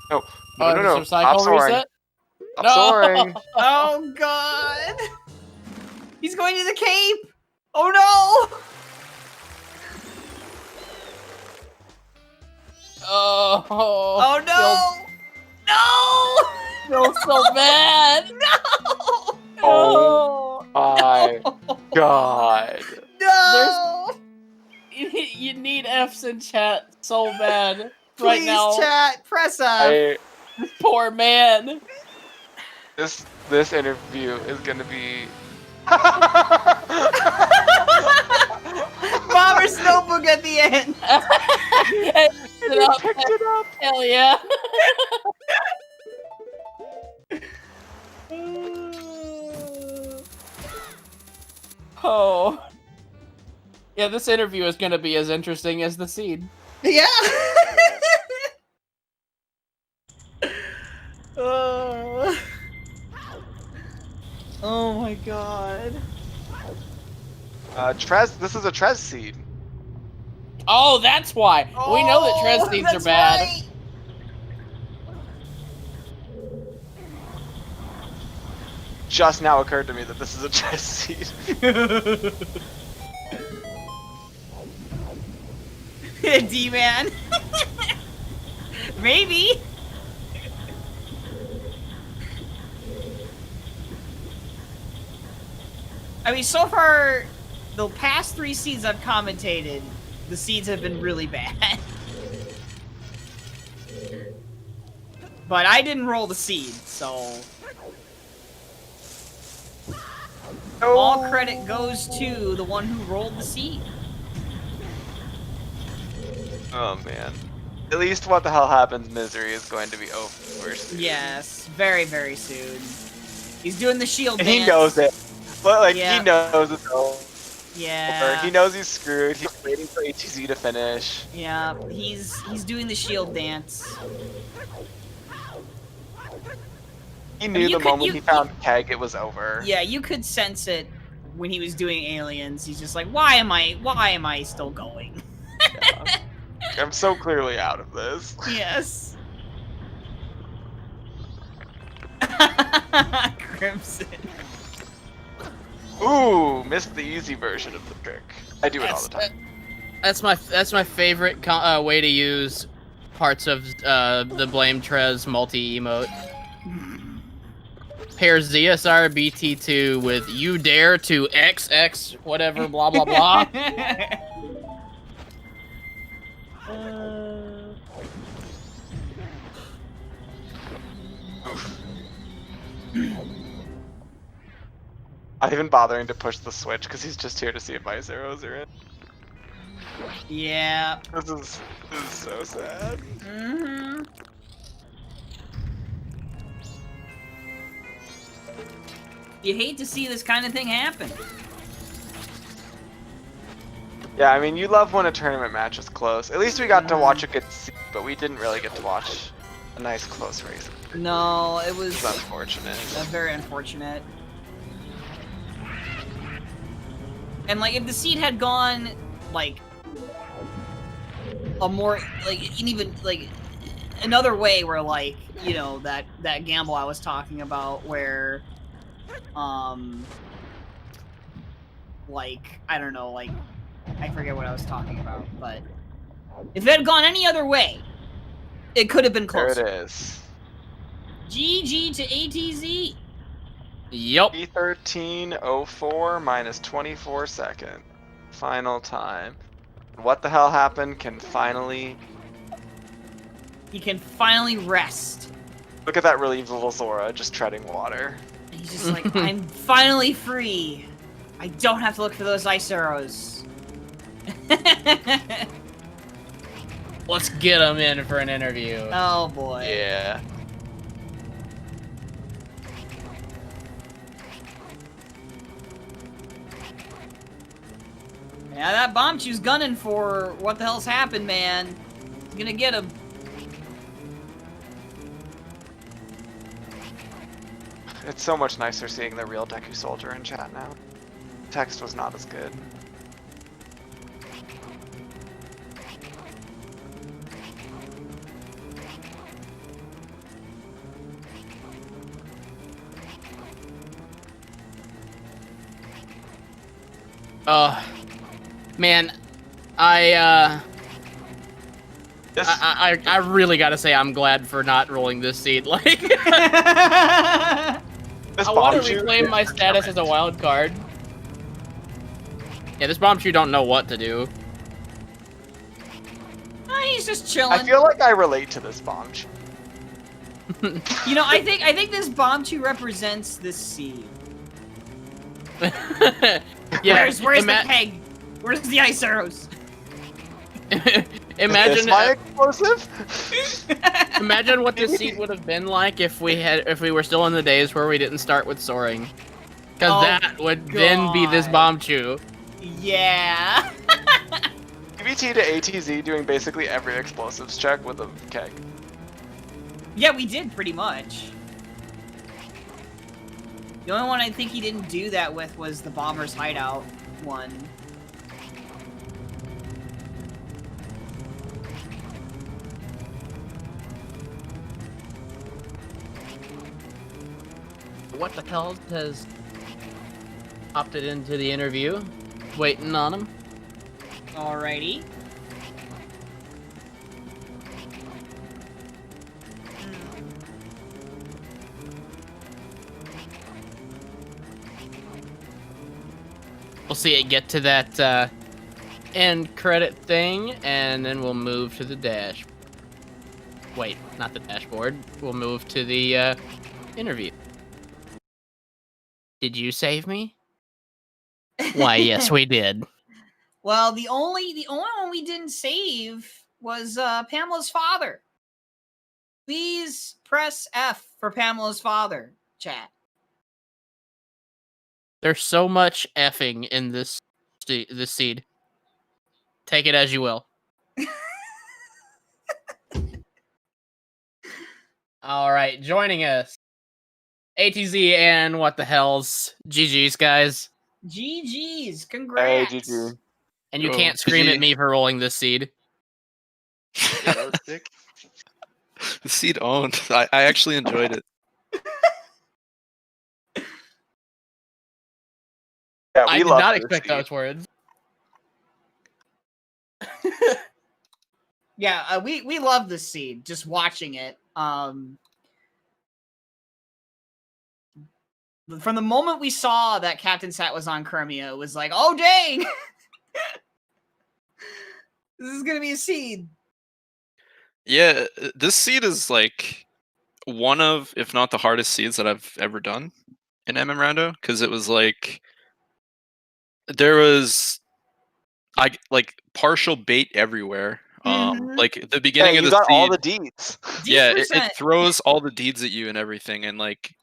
No, no. Stop soaring. Stop soaring. Oh god! He's going to the cape! Oh no! Oh no! No! Feels so bad. No! Oh my god. No! You need F's in chat so bad Please, right now. chat, press F. Poor man. This interview is gonna be. Bomber's notebook at the end. Hey, picked it up. Hell yeah. Oh. Yeah, this interview is gonna be as interesting as the scene. Yeah. Oh my god. Trez, this is a Trez seed. Oh, that's why. We know that Trez seeds are bad. Right. Just now occurred to me that this is a Trez seed. D-man. Maybe. I mean, so far, the past 3 seeds I've commentated, the seeds have been really bad. But I didn't roll the seed, so... No. All credit goes to the one who rolled the seed. Oh man. At least what the hell happens misery is going to be over soon. Yes, very, very soon. He's doing the shield And dance. he knows it. But like, Yeah. he knows it's over. Yeah. He knows he's screwed. He's waiting for HTZ to finish. Yeah, he's doing the shield dance. He knew the moment he found Keg, it was over. Yeah, you could sense it when he was doing aliens. He's just like, why am I still going? Yeah. I'm so clearly out of this. Yes. Crimson. Ooh, missed the easy version of the trick. I do it all the time. That's my favorite way to use parts of the Blame Trez multi-emote. Pair ZSR BT2 with you dare to XX whatever blah blah blah. Not even bothering to push the switch because he's just here to see if my zeros are in. Yeah. This is so sad. Mm-hmm. You hate to see this kind of thing happen. Yeah, I mean, you love when a tournament match is close. At least we got to watch a good seed, but we didn't really get to watch a nice close race. No, it was It's unfortunate. very unfortunate. And like, if the seed had gone like a more like even like another way, where like that gamble I was talking about, where like I don't know, like I forget what I was talking about, but if it had gone any other way, it could have been closer. There it is. GG to ATZ. Yep. E13.04 minus 24 seconds. Final time. What the hell happened can finally... He can finally rest. Look at that relieved little Zora just treading water. And he's just like, I'm finally free. I don't have to look for those ice arrows. Let's get him in for an interview. Oh boy. Yeah. Yeah, that Bombchew's gunning for what the hell's happened, man. He's gonna get him. It's so much nicer seeing the real Deku Soldier in chat now. Text was not as good. Man, I really gotta say I'm glad for not rolling this seed. Like, I want to reclaim my status as a wild card. Yeah, this Bombchu don't know what to do. He's just chilling. I feel like I relate to this Bombchu. I think this Bombchu represents this seed. Yeah. Where's the keg? Where's the ice arrows? Is my explosive? Imagine what this seed would have been like if we were still in the days where we didn't start with soaring. Because that would then be this Bombchu. Yeah. PBT to ATZ doing basically every explosives check with a keg. Yeah, we did pretty much. The only one I think he didn't do that with was the Bomber's Hideout one. What the hell has opted into the interview? Waiting on him. Alrighty. We'll see it get to that end credit thing, and then we'll move to the dash. Wait, not the dashboard. We'll move to the interview. Did you save me? Why, yes, we did. Well, the only one we didn't save was Pamela's father. Please press F for Pamela's father, chat. There's so much effing in this seed. Take it as you will. All right, joining us, ATZ and what the hell's GG's, guys. GG's, congrats. Hey, GG. And you can't scream at me for rolling this seed. Yeah, that was sick. The seed owned. I actually enjoyed it. Yeah, I we did love not this expect seed. those words. Yeah, we love this seed. Just watching it. From the moment we saw that Captain Sat was on Crimea, it was like, oh dang, this is gonna be a seed. Yeah, this seed is like one of, if not the hardest seeds that I've ever done in MM Rando, because it was like there was like partial bait everywhere. Like the beginning of you the got all seed, the deeds. yeah, it 10%. throws all the deeds at you and everything, and like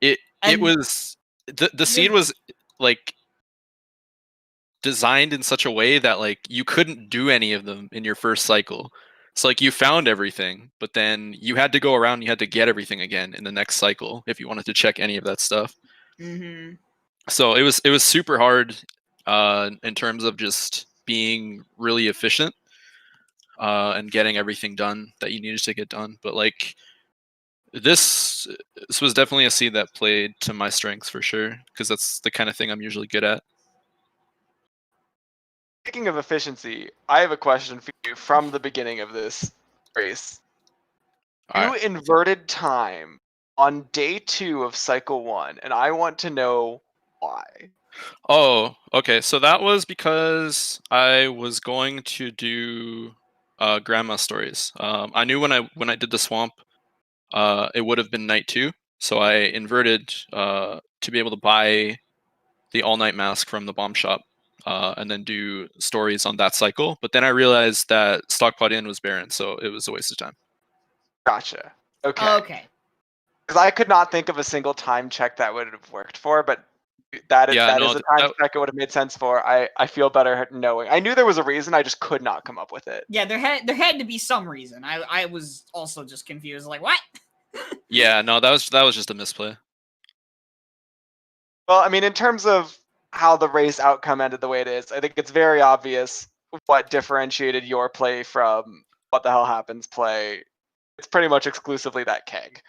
it And- was the seed was like designed in such a way that like you couldn't do any of them in your first cycle. So like you found everything, but then you had to go around and you had to get everything again in the next cycle if you wanted to check any of that stuff. So it was super hard in terms of just being really efficient and getting everything done that you needed to get done. But like this was definitely a seed that played to my strengths for sure, because that's the kind of thing I'm usually good at. Speaking of efficiency, I have a question for you from the beginning of this race. All You right. inverted time on day 2 of cycle 1, and I want to know why. Oh, okay. So that was because I was going to do grandma stories. I knew when I did the swamp, it would have been night 2, so I inverted to be able to buy the all night mask from the bomb shop, and then do stories on that cycle. But then I realized that Stockpot Inn was barren, so it was a waste of time. Gotcha. Okay. Okay. Because I could not think of a single time check that would have worked for, but that is a time check it would have made sense for. I feel better knowing. I knew there was a reason, I just could not come up with it. Yeah, there had to be some reason. I was also just confused, like, what? Yeah, no, that was just a misplay. Well, I mean, in terms of how the race outcome ended the way it is, I think it's very obvious what differentiated your play from what the hell happens play. It's pretty much exclusively that keg.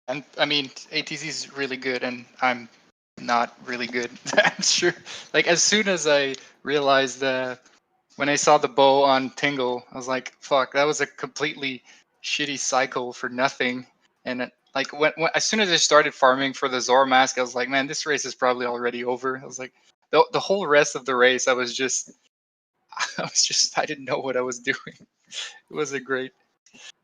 And I mean, ATZ is really good, and I'm not really good. I'm sure. Like as soon as I realized when I saw the bow on Tingle, I was like, "Fuck, that was a completely shitty cycle for nothing." And like when as soon as I started farming for the Zora mask, I was like, "Man, this race is probably already over." I was like, the whole rest of the race, I didn't know what I was doing. It wasn't great.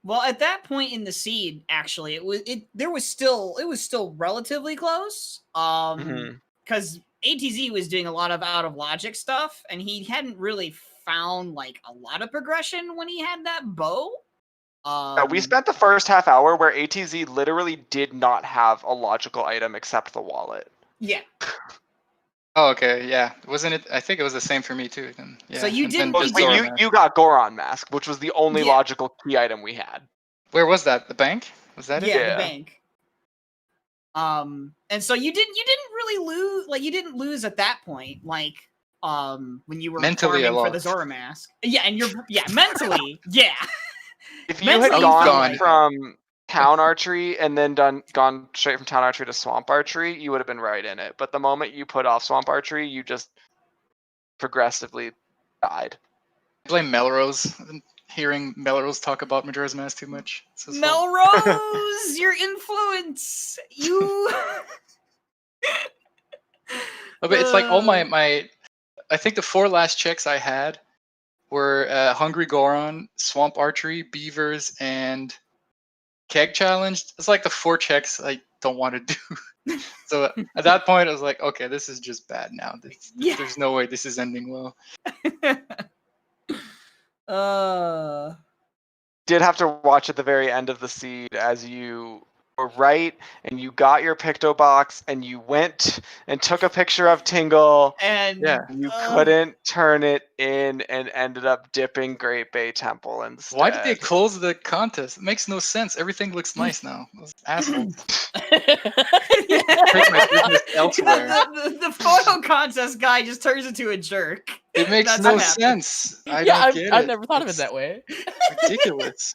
Well, at that point in the seed, actually, it was still relatively close. Because ATZ was doing a lot of out of logic stuff, and he hadn't really found like a lot of progression when he had that bow. We spent the first half hour where ATZ literally did not have a logical item except the wallet. Yeah. Oh, okay, yeah. Wasn't it? I think it was the same for me too. Then, yeah. So you didn't. You got Goron mask, which was the only logical key item we had. Where was that? The bank? Was that it? Yeah, the bank. And so you didn't really lose. Like you didn't lose at that point. Like when you were mentally farming for the Zora mask. Yeah, and mentally, yeah. If you had gone from town archery and then gone straight from town archery to swamp archery, you would have been right in it. But the moment you put off swamp archery, you just progressively died. I blame Melrose. I'm hearing Melrose talk about Majora's Mask too much. Melrose, your influence. You. But it's like all my. I think the 4 last checks I had were Hungry Goron, Swamp Archery, Beavers, and Keg Challenge. It's like the 4 checks I don't want to do. So at that point, I was like, okay, this is just bad now. There's no way this is ending well. Did have to watch at the very end of the seed as you were right and you got your Picto box and you went and took a picture of Tingle and you couldn't turn it in and ended up dipping Great Bay Temple instead. Why did they close the contest? It makes no sense. Everything looks nice now. Those assholes. Take my business elsewhere. The photo contest guy just turns into a jerk. It makes no sense. I've never thought of it that way. Ridiculous.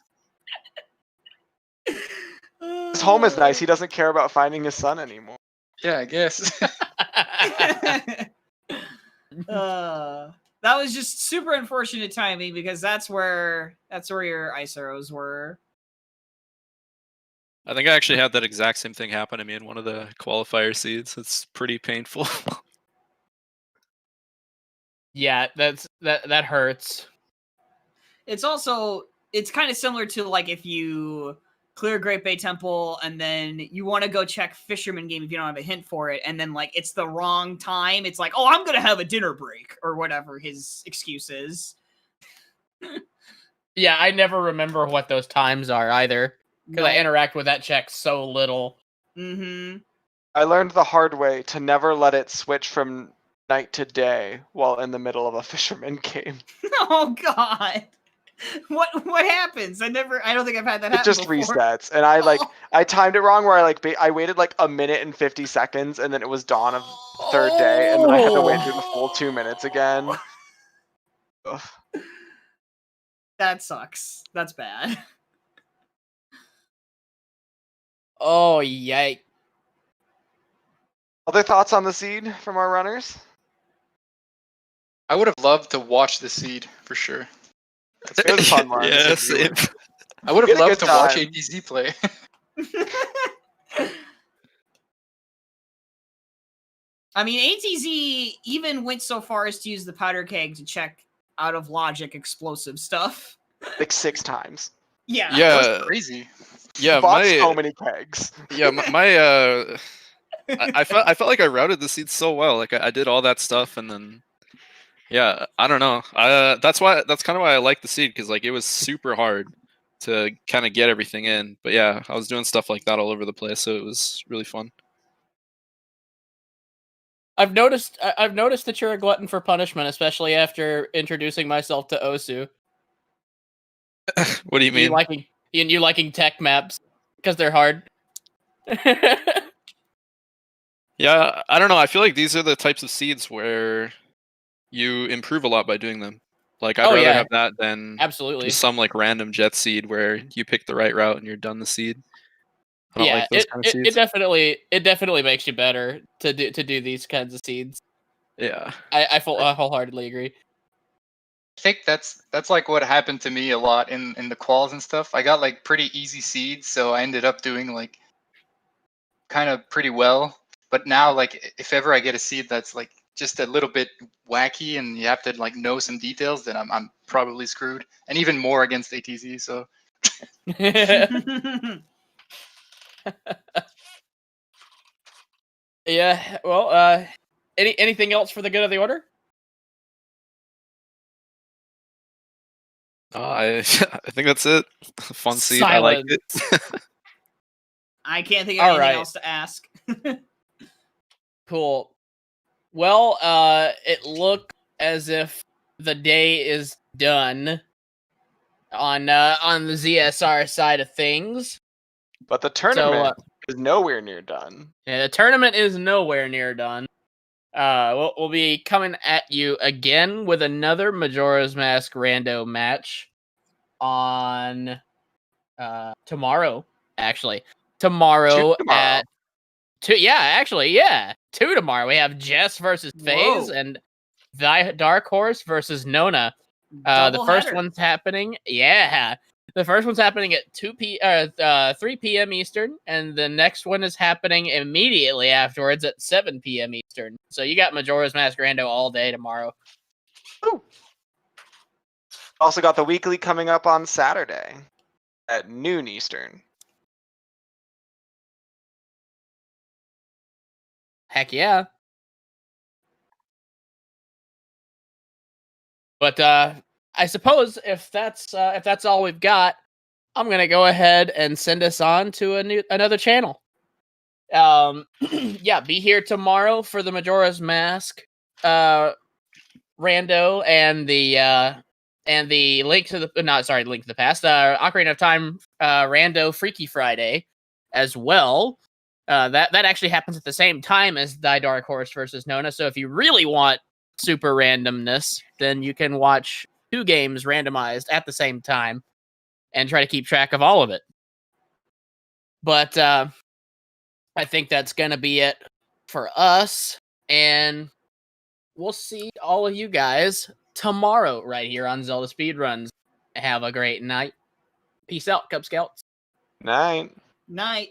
His home is nice. He doesn't care about finding his son anymore. Yeah, I guess. That was just super unfortunate timing because that's where your ice arrows were. I think I actually had that exact same thing happen to me in one of the qualifier seeds. It's pretty painful. Yeah, that hurts. It's kind of similar to like if you clear Great Bay Temple and then you want to go check Fisherman Game if you don't have a hint for it, and then like it's the wrong time. It's like, oh, I'm gonna have a dinner break or whatever his excuse is. Yeah, I never remember what those times are either because I interact with that check so little. Mm-hmm. I learned the hard way to never let it switch from night to day while in the middle of a fisherman game. Oh God. What happens? I don't think I've had that happen. It just before. resets, and I timed it wrong where I waited like a minute and 50 seconds, and then it was dawn of the third day, and then I had to wait through the full 2 minutes again. Ugh. That sucks. That's bad. Oh yike! Other thoughts on the seed from our runners? I would have loved to watch the seed for sure. It was a fun one. Yeah, as a viewer. same. I would We have had a loved good to watch time. ATZ play. I mean, ATZ even went so far as to use the powder keg to check out of logic explosive stuff. Like 6 times. Yeah. That's crazy. Yeah, Bought so many kegs. Yeah, I felt like I routed the seeds so well. Like I did all that stuff, and then yeah, I don't know. That's kind of why I like the seed, because like it was super hard to kind of get everything in. But yeah, I was doing stuff like that all over the place, so it was really fun. I've noticed that you're a glutton for punishment, especially after introducing myself to Osu. What do you mean? You liking tech maps because they're hard. Yeah, I don't know. I feel like these are the types of seeds where you improve a lot by doing them. Like I'd rather have that than absolutely just some like random jet seed where you pick the right route and you're done the seed. I don't like those kind of seeds. It definitely makes you better to do these kinds of seeds. Yeah, I wholeheartedly agree. I think that's like what happened to me a lot in the quals and stuff. I got like pretty easy seeds, so I ended up doing like kind of pretty well. But now, like, if ever I get a seed that's like just a little bit wacky and you have to like know some details, then I'm probably screwed. And even more against ATZ. So. Yeah. Well, anything else for the good of the order? I think that's it. Fun seed. Silence. I like it. I can't think of anything else to ask. Cool. Well, it looks as if the day is done on the ZSR side of things. But the tournament is nowhere near done. Yeah, the tournament is nowhere near done. We'll be coming at you again with another Majora's Mask rando match on tomorrow. Actually, tomorrow at 2. Yeah, actually, 2 tomorrow. We have Jess versus FaZe and the Dark Horse versus Nona. The first one's happening. Yeah. The first one's happening at 3 p.m. Eastern, and the next one is happening immediately afterwards at 7 p.m. Eastern. So you got Majora's Mask Rando all day tomorrow. Ooh. Also got the weekly coming up on Saturday at noon Eastern. Heck yeah. But I suppose if that's all we've got, I'm gonna go ahead and send us on to another channel. Yeah, be here tomorrow for the Majora's Mask rando and the link to the link to the past Ocarina of Time rando Freaky Friday as well. That actually happens at the same time as the Dark Horse versus Nona. So if you really want super randomness, then you can watch 2 games randomized at the same time and try to keep track of all of it. But I think that's gonna be it for us. And we'll see all of you guys tomorrow right here on Zelda Speedruns. Have a great night. Peace out, Cub Scouts. Night. Night.